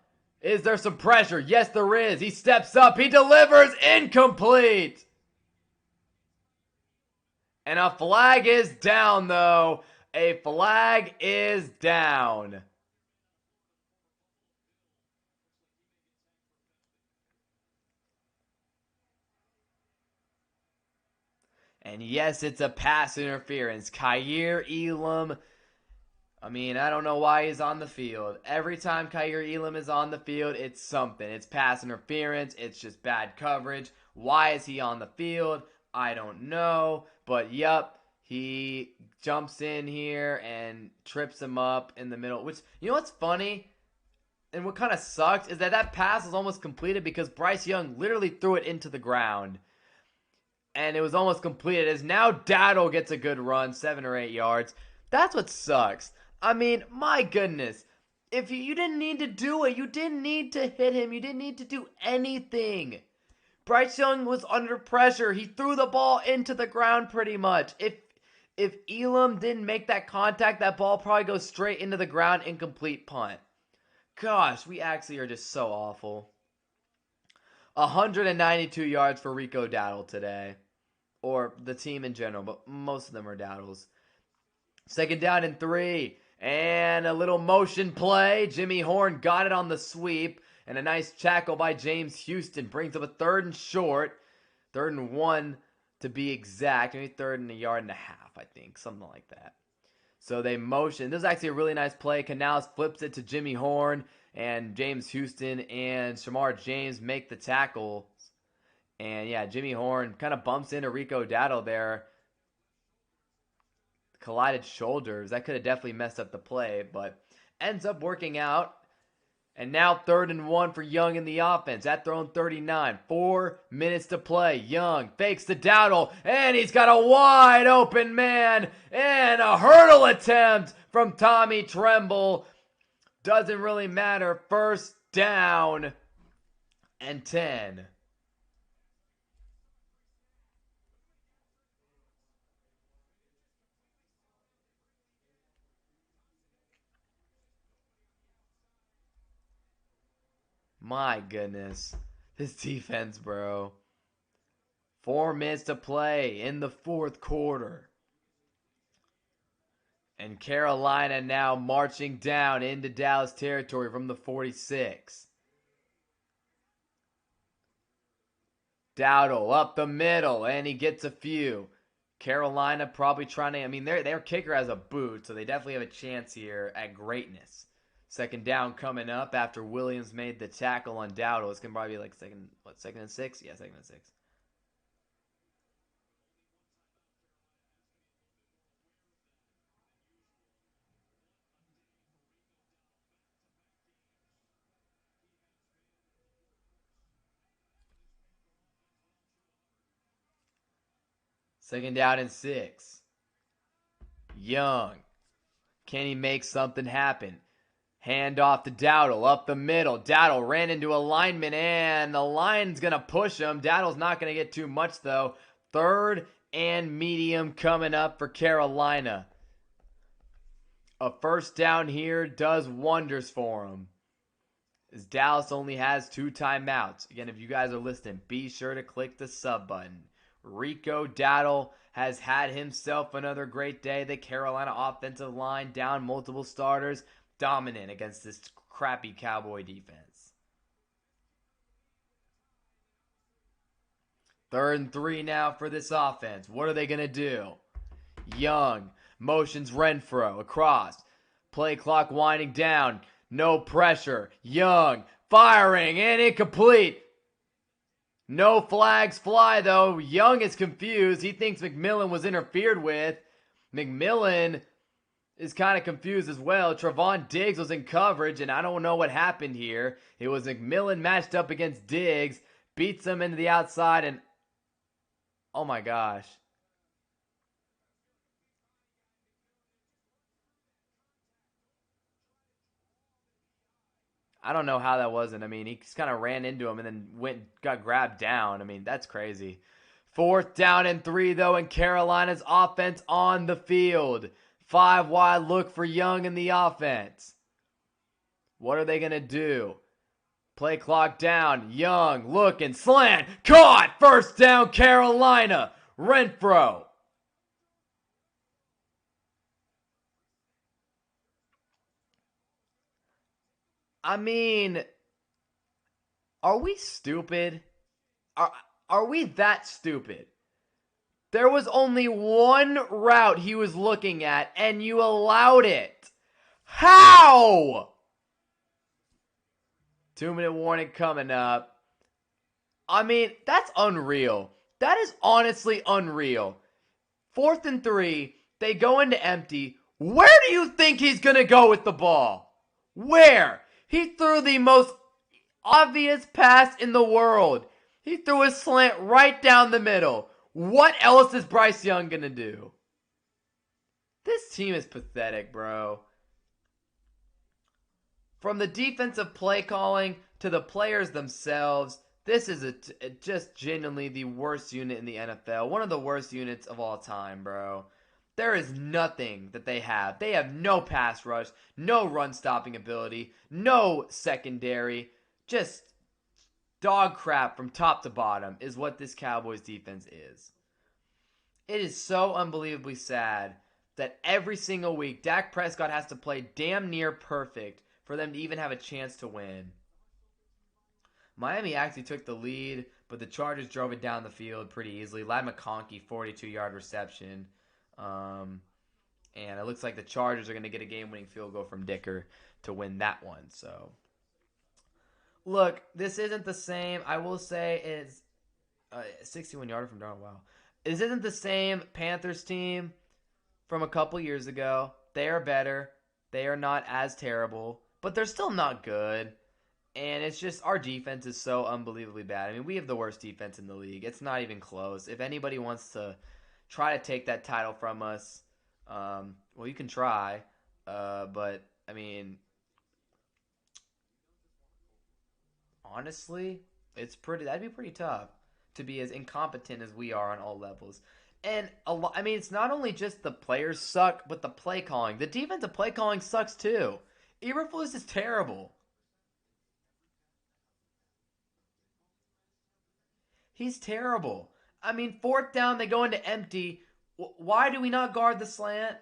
Is there some pressure? Yes, there is. He steps up. He delivers. Incomplete. And a flag is down, though. A flag is down. And yes, it's a pass interference. Kaiir Elam, I mean, I don't know why he's on the field. Every time Kaiir Elam is on the field, it's something. It's pass interference. It's just bad coverage. Why is he on the field? I don't know. But, yep, he jumps in here and trips him up in the middle. Which, you know what's funny? And what kind of sucked is that pass was almost completed because Bryce Young literally threw it into the ground. And it was almost completed as now Dowdle gets a good run, 7 or 8 yards. That's what sucks. I mean, my goodness. If you didn't need to do it, you didn't need to hit him. You didn't need to do anything. Bryce Young was under pressure. He threw the ball into the ground pretty much. If Elam didn't make that contact, that ball probably goes straight into the ground, incomplete punt. Gosh, we actually are just so awful. 192 yards for Rico Dowdle today. Or the team in general, but most of them are Dowdles. 2nd down and 3. And a little motion play. Jimmy Horn got it on the sweep. And a nice tackle by James Houston brings up a 3rd and short. 3rd and 1 to be exact. Maybe 3rd and 1.5 yards, I think. Something like that. So they motion. This is actually a really nice play. Canales flips it to Jimmy Horn. And James Houston and Shamar James make the tackle. And yeah, Jimmy Horn kind of bumps into Rico Dowdle there. Collided shoulders. That could have definitely messed up the play, but ends up working out. And now 3rd and 1 for Young in the offense. At their own 39. 4 minutes to play. Young fakes to Dowdle, and he's got a wide open man. And a hurdle attempt from Tommy Tremble. Doesn't really matter. 1st down and 10. My goodness. This defense, bro. 4 minutes to play in the 4th quarter. And Carolina now marching down into Dallas territory from the 46. Dowdle up the middle, and he gets a few. Carolina probably trying to, I mean, their kicker has a boot, so they definitely have a chance here at greatness. 2nd down coming up after Williams made the tackle on Dowdle. It's going to probably be like 2nd and 6? Yeah, 2nd and 6. Second down and 6. Young. Can he make something happen? Hand off to Dowdle up the middle. Dowdle ran into a lineman, and the line's going to push him. Dowdle's not going to get too much, though. 3rd and medium coming up for Carolina. A 1st down here does wonders for him, as Dallas only has 2 timeouts. Again, if you guys are listening, be sure to click the sub button. Rico Dowdle has had himself another great day. The Carolina offensive line down multiple starters, dominant against this crappy Cowboy defense. 3rd and 3 now for this offense. What are they going to do? Young Motions Renfro across. Play clock winding down. No pressure. Young firing and incomplete. No flags fly though. Young is confused. He thinks McMillan was interfered with. McMillan is kind of confused as well. Trevon Diggs was in coverage, and I don't know what happened here. It was McMillan matched up against Diggs, beats him into the outside, and oh my gosh. I don't know how that wasn't. I mean, he just kind of ran into him and then got grabbed down. I mean, that's crazy. 4th down and 3, though, and Carolina's offense on the field. 5 wide look for Young in the offense. What are they going to do? Play clock down. Young looking, slant, caught. 1st down, Carolina. Renfro. I mean, are we stupid? Are we that stupid? There was only one route he was looking at, and you allowed it. How? 2-minute warning coming up. I mean, that's unreal. That is honestly unreal. 4th and 3, they go into empty. Where do you think he's going to go with the ball? Where? He threw the most obvious pass in the world. He threw a slant right down the middle. What else is Bryce Young going to do? This team is pathetic, bro. From the defensive play calling to the players themselves, this is just genuinely the worst unit in the NFL. One of the worst units of all time, bro. There is nothing that they have. They have no pass rush, no run stopping ability, no secondary. Just dog crap from top to bottom is what this Cowboys defense is. It is so unbelievably sad that every single week Dak Prescott has to play damn near perfect for them to even have a chance to win. Miami actually took the lead, but the Chargers drove it down the field pretty easily. Ladd McConkey, 42-yard reception. And it looks like the Chargers are going to get a game-winning field goal from Dicker to win that one. So, look, this isn't the same. I will say it's 61-yarder from Darnold. Wow. This isn't the same Panthers team from a couple years ago. They are better. They are not as terrible, but they're still not good. And it's just our defense is so unbelievably bad. I mean, we have the worst defense in the league. It's not even close. If anybody wants to try to take that title from us, well, you can try. But, I mean, honestly, that'd be pretty tough to be as incompetent as we are on all levels. And, I mean, it's not only just the players suck, but the play calling. The defensive play calling sucks, too. Eberflus is terrible. He's terrible. I mean, 4th down, they go into empty. Why do we not guard the slant?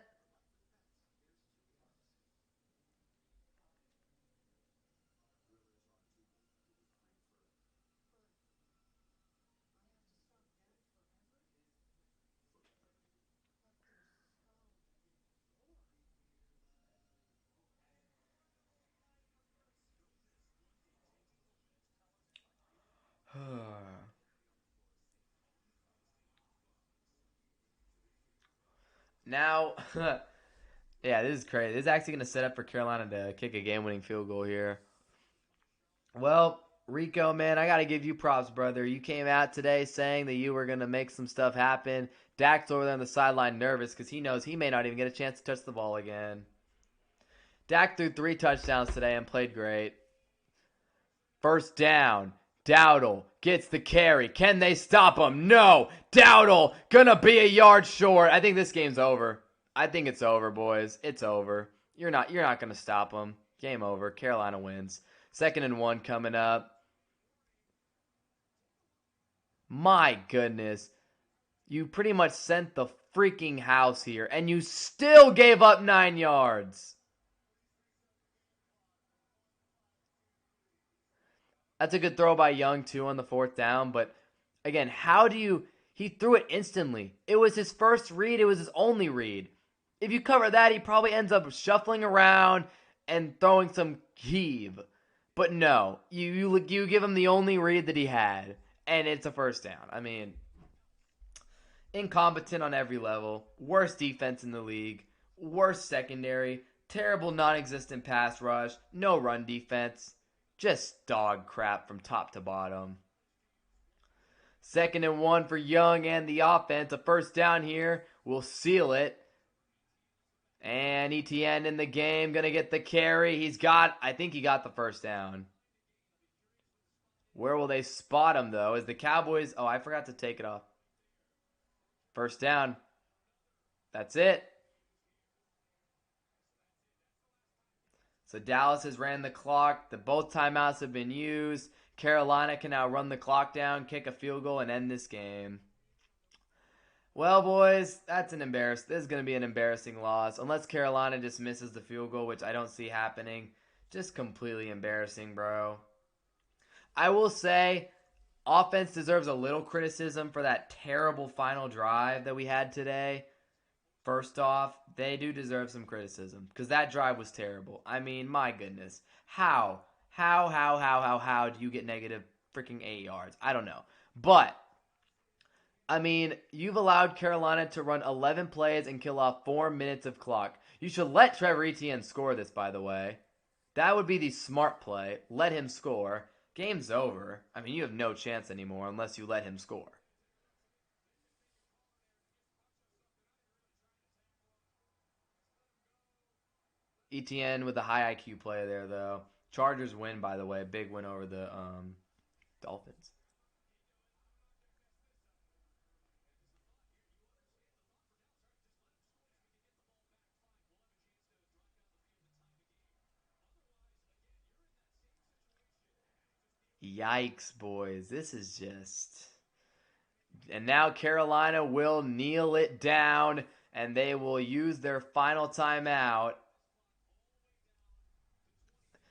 Now, yeah, this is crazy. This is actually going to set up for Carolina to kick a game-winning field goal here. Well, Rico, man, I got to give you props, brother. You came out today saying that you were going to make some stuff happen. Dak's over there on the sideline nervous because he knows he may not even get a chance to touch the ball again. Dak threw 3 touchdowns today and played great. 1st down. Dowdle gets the carry. Can they stop him? No. Dowdle gonna be a yard short. I think this game's over. I think it's over, boys. It's over. You're not gonna stop him. Game over. Carolina wins. 2nd and 1 coming up. My goodness. You pretty much sent the freaking house here, and you still gave up 9 yards. That's a good throw by Young, too, on the 4th down. But, again, he threw it instantly. It was his first read. It was his only read. If you cover that, he probably ends up shuffling around and throwing some heave. But no, you give him the only read that he had, and it's a first down. I mean, incompetent on every level, worst defense in the league, worst secondary, terrible non-existent pass rush, no run defense, just dog crap from top to bottom. 2nd and 1 for Young and the offense. A first down here will seal it. And ETN in the game, gonna get the carry. I think he got the first down. Where will they spot him though? Is the Cowboys? Oh, I forgot to take it off. First down. That's it. So Dallas has ran the clock. Both timeouts have been used. Carolina can now run the clock down, kick a field goal, and end this game. Well, boys, this is going to be an embarrassing loss. Unless Carolina just misses the field goal, which I don't see happening. Just completely embarrassing, bro. I will say, offense deserves a little criticism for that terrible final drive that we had today. First off, they do deserve some criticism because that drive was terrible. I mean, my goodness. How do you get negative freaking 8 yards? I don't know. But, I mean, you've allowed Carolina to run 11 plays and kill off 4 minutes of clock. You should let Trevor Etienne score this, by the way. That would be the smart play. Let him score. Game's over. I mean, you have no chance anymore unless you let him score. ETN with a high IQ play there, though. Chargers win, by the way. Big win over the Dolphins. Yikes, boys. This is just. And now Carolina will kneel it down, and they will use their final timeout.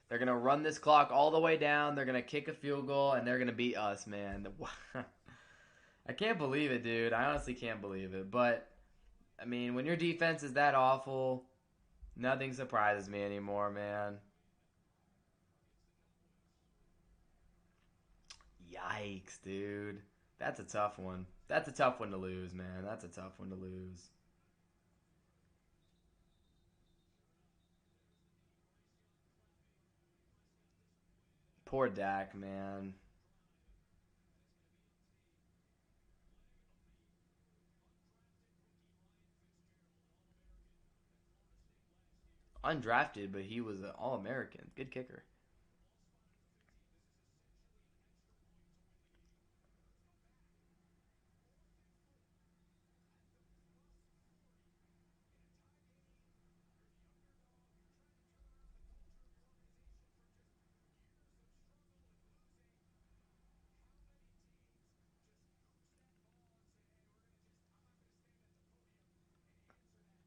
They're going to run this clock all the way down. They're going to kick a field goal, and they're going to beat us, man. I can't believe it, dude. I honestly can't believe it. But, I mean, when your defense is that awful, nothing surprises me anymore, man. Yikes, dude. That's a tough one. That's a tough one to lose, man. That's a tough one to lose. Poor Dak, man. Undrafted, but he was an All-American. Good kicker.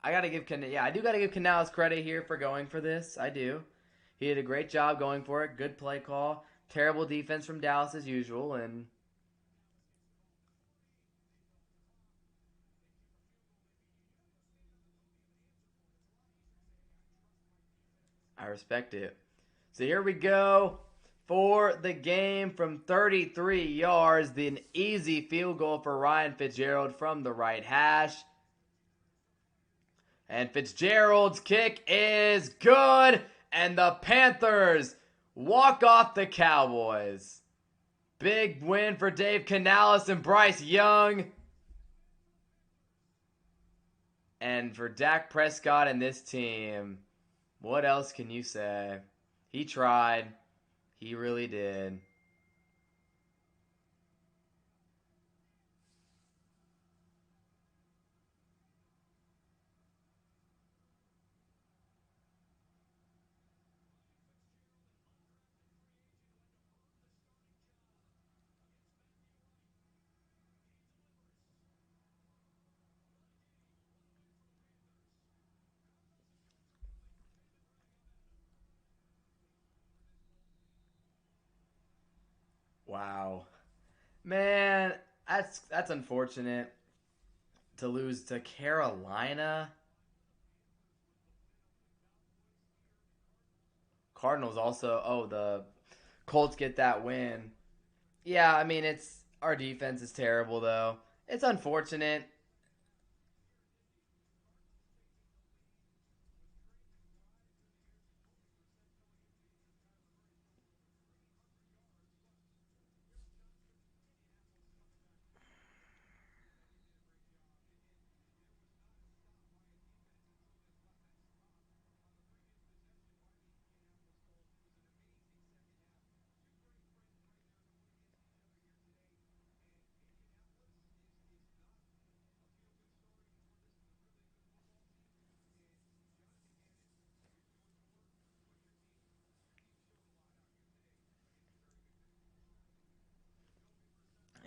I do gotta give Canales credit here for going for this. I do. He did a great job going for it. Good play call. Terrible defense from Dallas as usual, and I respect it. So here we go for the game from 33 yards. The easy field goal for Ryan Fitzgerald from the right hash. And Fitzgerald's kick is good. And the Panthers walk off the Cowboys. Big win for Dave Canales and Bryce Young. And for Dak Prescott and this team, what else can you say? He tried. He really did. Wow. Man, that's unfortunate to lose to Carolina. Cardinals also. Oh, the Colts get that win. Yeah, I mean it's our defense is terrible though. It's unfortunate.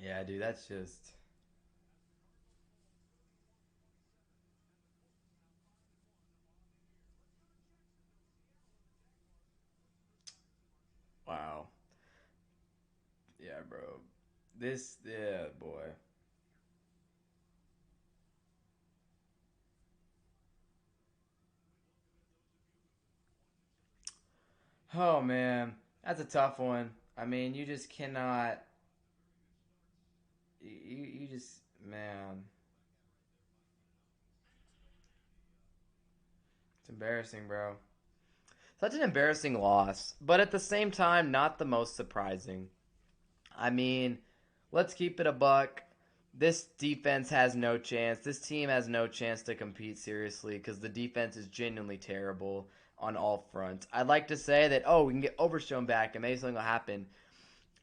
Yeah, dude, that's just wow. Yeah, bro. This, yeah, boy. Oh man, that's a tough one. I mean, you just cannot. You just man, it's embarrassing, bro. Such an embarrassing loss, but at the same time, not the most surprising. I mean, let's keep it a buck. This defense has no chance. This team has no chance to compete seriously because the defense is genuinely terrible on all fronts. I'd like to say that, oh, we can get Overshown back and maybe something will happen.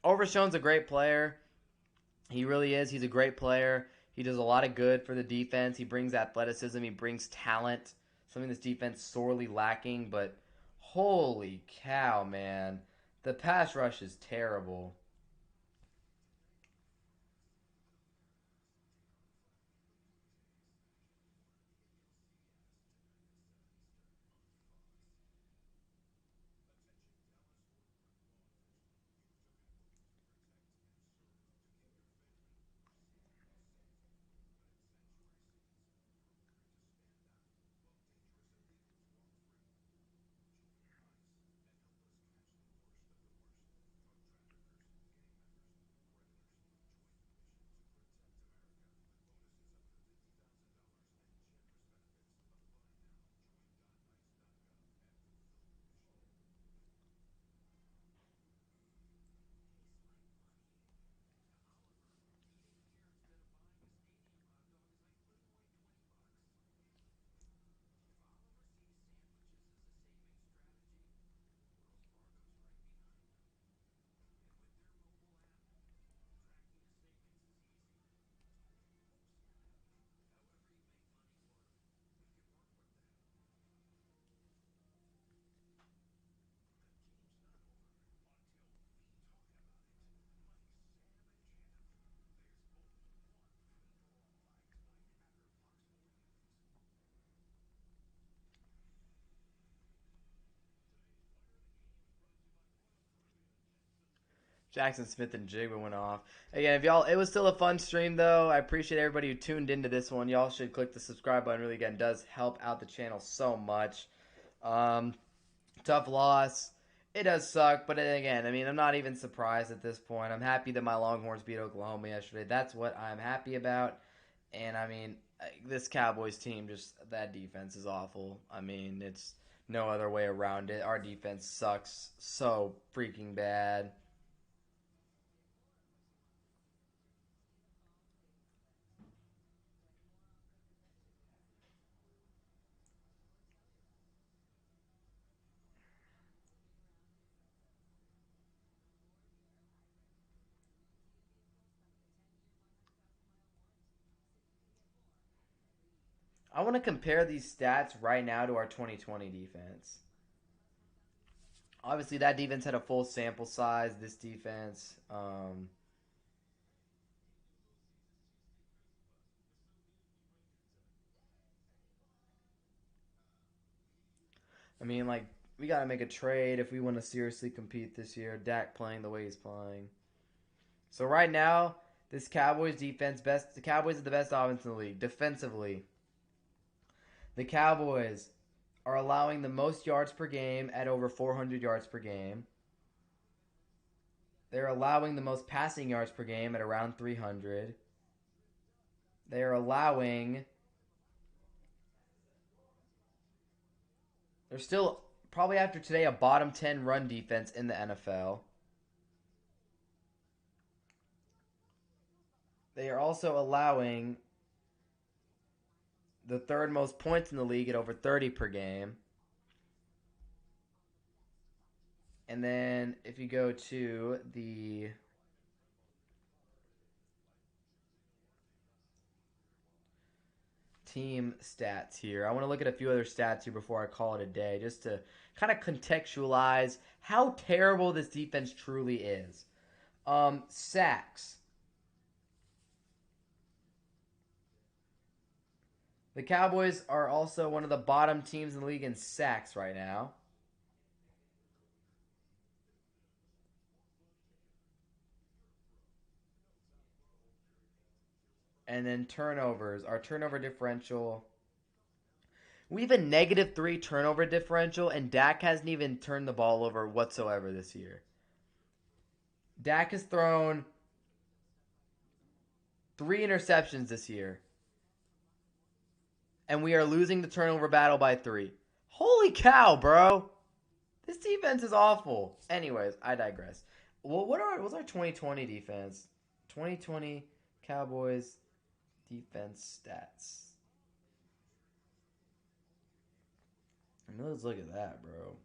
Overshown's a great player. He really is. He's a great player. He does a lot of good for the defense. He brings athleticism. He brings talent. Something this defense sorely lacking. But holy cow, man, the pass rush is terrible. Jackson Smith and Jigba went off. Again, if y'all, it was still a fun stream though. I appreciate everybody who tuned into this one. Y'all should click the subscribe button. Really, again, does help out the channel so much. Um, Tough loss. It does suck, but again, I mean, I'm not even surprised at this point. I'm happy that my Longhorns beat Oklahoma yesterday. That's what I'm happy about. And I mean, this Cowboys team, just that defense is awful. I mean, it's no other way around it. Our defense sucks so freaking bad. I want to compare these stats right now to our 2020 defense. Obviously, that defense had a full sample size. This defense, I mean, like, we got to make a trade if we want to seriously compete this year. Dak playing the way he's playing. So right now, this Cowboys defense, best. The Cowboys are the best offense in the league defensively. The Cowboys are allowing the most yards per game at over 400 yards per game. They're allowing the most passing yards per game at around 300. They're allowing. They're still probably after today a bottom 10 run defense in the NFL. They are also allowing the third most points in the league at over 30 per game. And then if you go to the team stats here, I want to look at a few other stats here before I call it a day, just to kind of contextualize how terrible this defense truly is. Sacks. The Cowboys are also one of the bottom teams in the league in sacks right now. And then turnovers. Our turnover differential. We have a -3 turnover differential, and Dak hasn't even turned the ball over whatsoever this year. Dak has thrown 3 interceptions this year. And we are losing the turnover battle by 3. Holy cow, bro. This defense is awful. Anyways, I digress. Well, what's our 2020 defense? 2020 Cowboys defense stats. I mean, let's look at that, bro.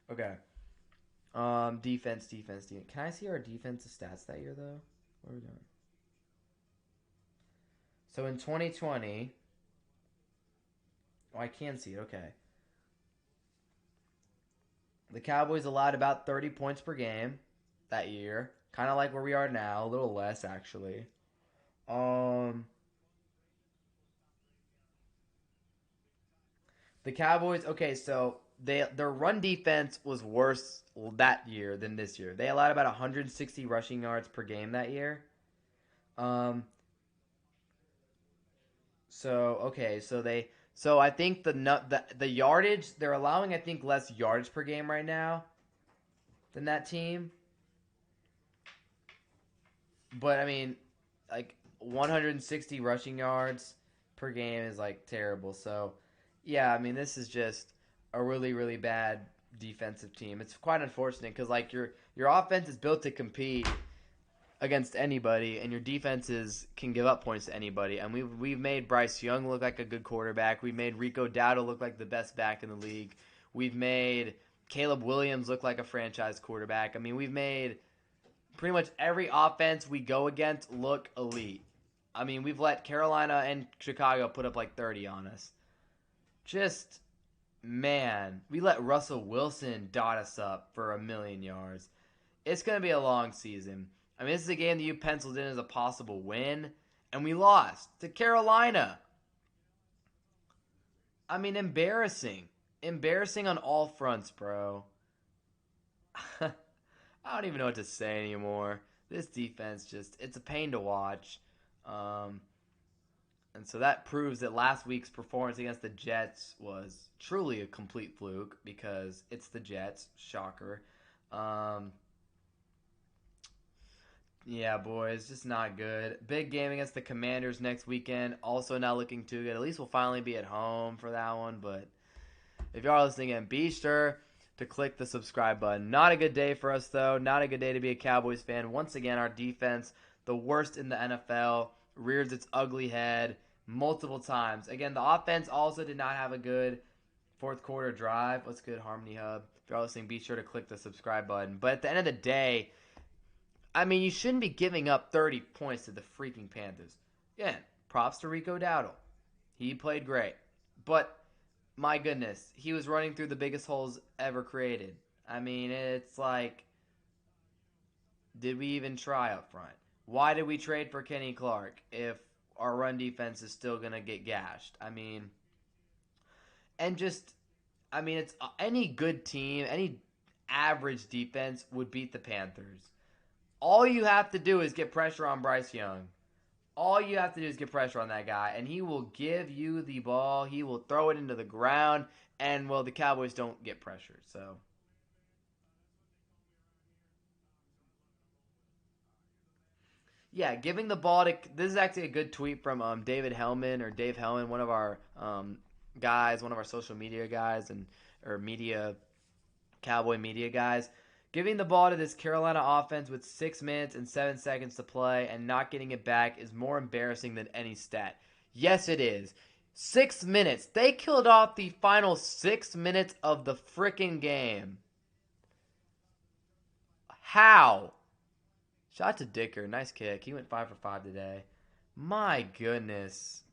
Okay. Defense. Can I see our defensive stats that year, though? What are we doing? So in 2020, oh, I can see it. Okay. The Cowboys allowed about 30 points per game that year, kind of like where we are now, a little less actually. Um, the Cowboys. Okay, so their run defense was worse that year than this year. They allowed about 160 rushing yards per game that year. Um, so okay, so I think the yardage they're allowing, I think, less yards per game right now than that team. But I mean, like 160 rushing yards per game is like terrible. So yeah, I mean this is just a really really bad defensive team. It's quite unfortunate because like your offense is built to compete against anybody, and your defenses can give up points to anybody. And we've made Bryce Young look like a good quarterback. We've made Rico Dowdle look like the best back in the league. We've made Caleb Williams look like a franchise quarterback. I mean, we've made pretty much every offense we go against look elite. I mean, we've let Carolina and Chicago put up like 30 on us. Just, man, we let Russell Wilson dot us up for 1,000,000 yards. It's going to be a long season. I mean, this is a game that you penciled in as a possible win, and we lost to Carolina. I mean, embarrassing. Embarrassing on all fronts, bro. I don't even know what to say anymore. This defense it's a pain to watch. Um, and so that proves that last week's performance against the Jets was truly a complete fluke because it's the Jets. Shocker. Um, Yeah, boys, just not good. Big game against the Commanders next weekend. Also not looking too good. At least we'll finally be at home for that one. But if you are listening in, be sure to click the subscribe button. Not a good day for us, though. Not a good day to be a Cowboys fan. Once again, our defense, the worst in the NFL, rears its ugly head multiple times. Again, the offense also did not have a good fourth quarter drive. What's good, Harmony Hub? If you're listening, be sure to click the subscribe button. But at the end of the day, I mean, you shouldn't be giving up 30 points to the freaking Panthers. Again, props to Rico Dowdle. He played great. But, my goodness, he was running through the biggest holes ever created. I mean, it's like, did we even try up front? Why did we trade for Kenny Clark if our run defense is still going to get gashed? I mean, and just, I mean, it's any good team, any average defense would beat the Panthers. All you have to do is get pressure on Bryce Young. All you have to do is get pressure on that guy, and he will give you the ball. He will throw it into the ground, and, well, the Cowboys don't get pressure, so. Yeah, giving the ball to. This is actually a good tweet from David Hellman or Dave Hellman, one of our guys, one of our social media guys, and or media Cowboy media guys. Giving the ball to this Carolina offense with 6 minutes and 7 seconds to play and not getting it back is more embarrassing than any stat. Yes, it is. 6 minutes. They killed off the final 6 minutes of the freaking game. How? Shout out to Dicker. Nice kick. He went 5 for 5 today. My goodness.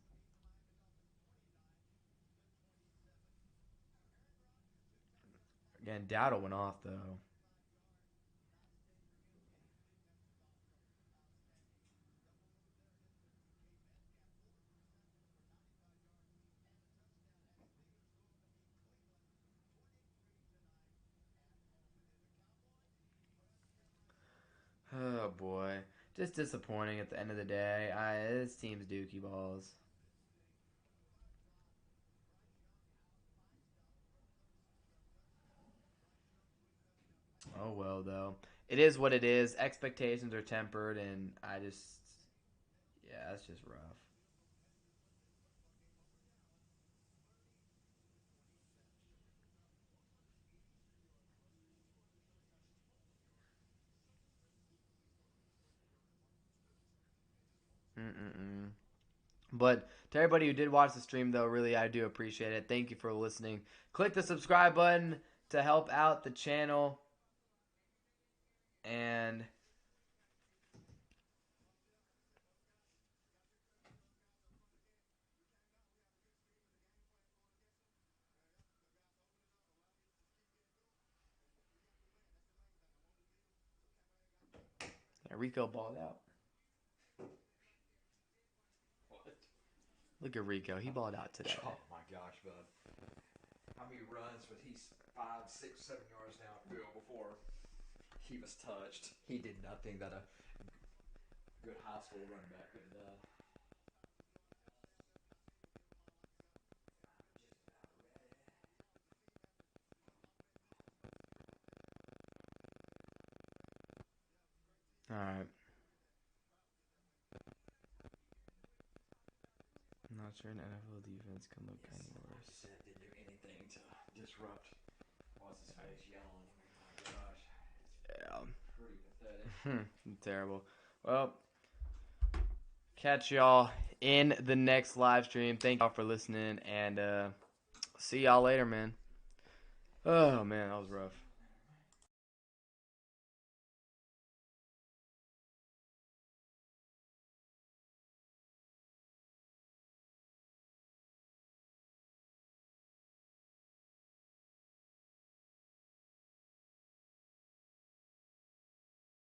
Again, Dowdle went off, though. Oh, boy. Just disappointing at the end of the day. This team's dookie balls. Oh, well, though. It is what it is. Expectations are tempered, and I just. Yeah, that's just rough. Mm-mm-mm. But to everybody who did watch the stream, though, really, I do appreciate it. Thank you for listening. Click the subscribe button to help out the channel. And yeah, Rico balled out. What? Look at Rico. He balled out today. Oh my gosh, bud. How many runs was he 5, 6, 7 yards downfield before he was touched? He did nothing that a good high school running back could have done. All right. I'm not sure an NFL defense can look any Like you worse. said, didn't do anything to disrupt what's his face yelling. Oh my gosh, Yeah. it's pretty pathetic. Terrible. Well, catch y'all in the next live stream. Thank y'all for listening, and see y'all later, man. Oh, man, that was rough.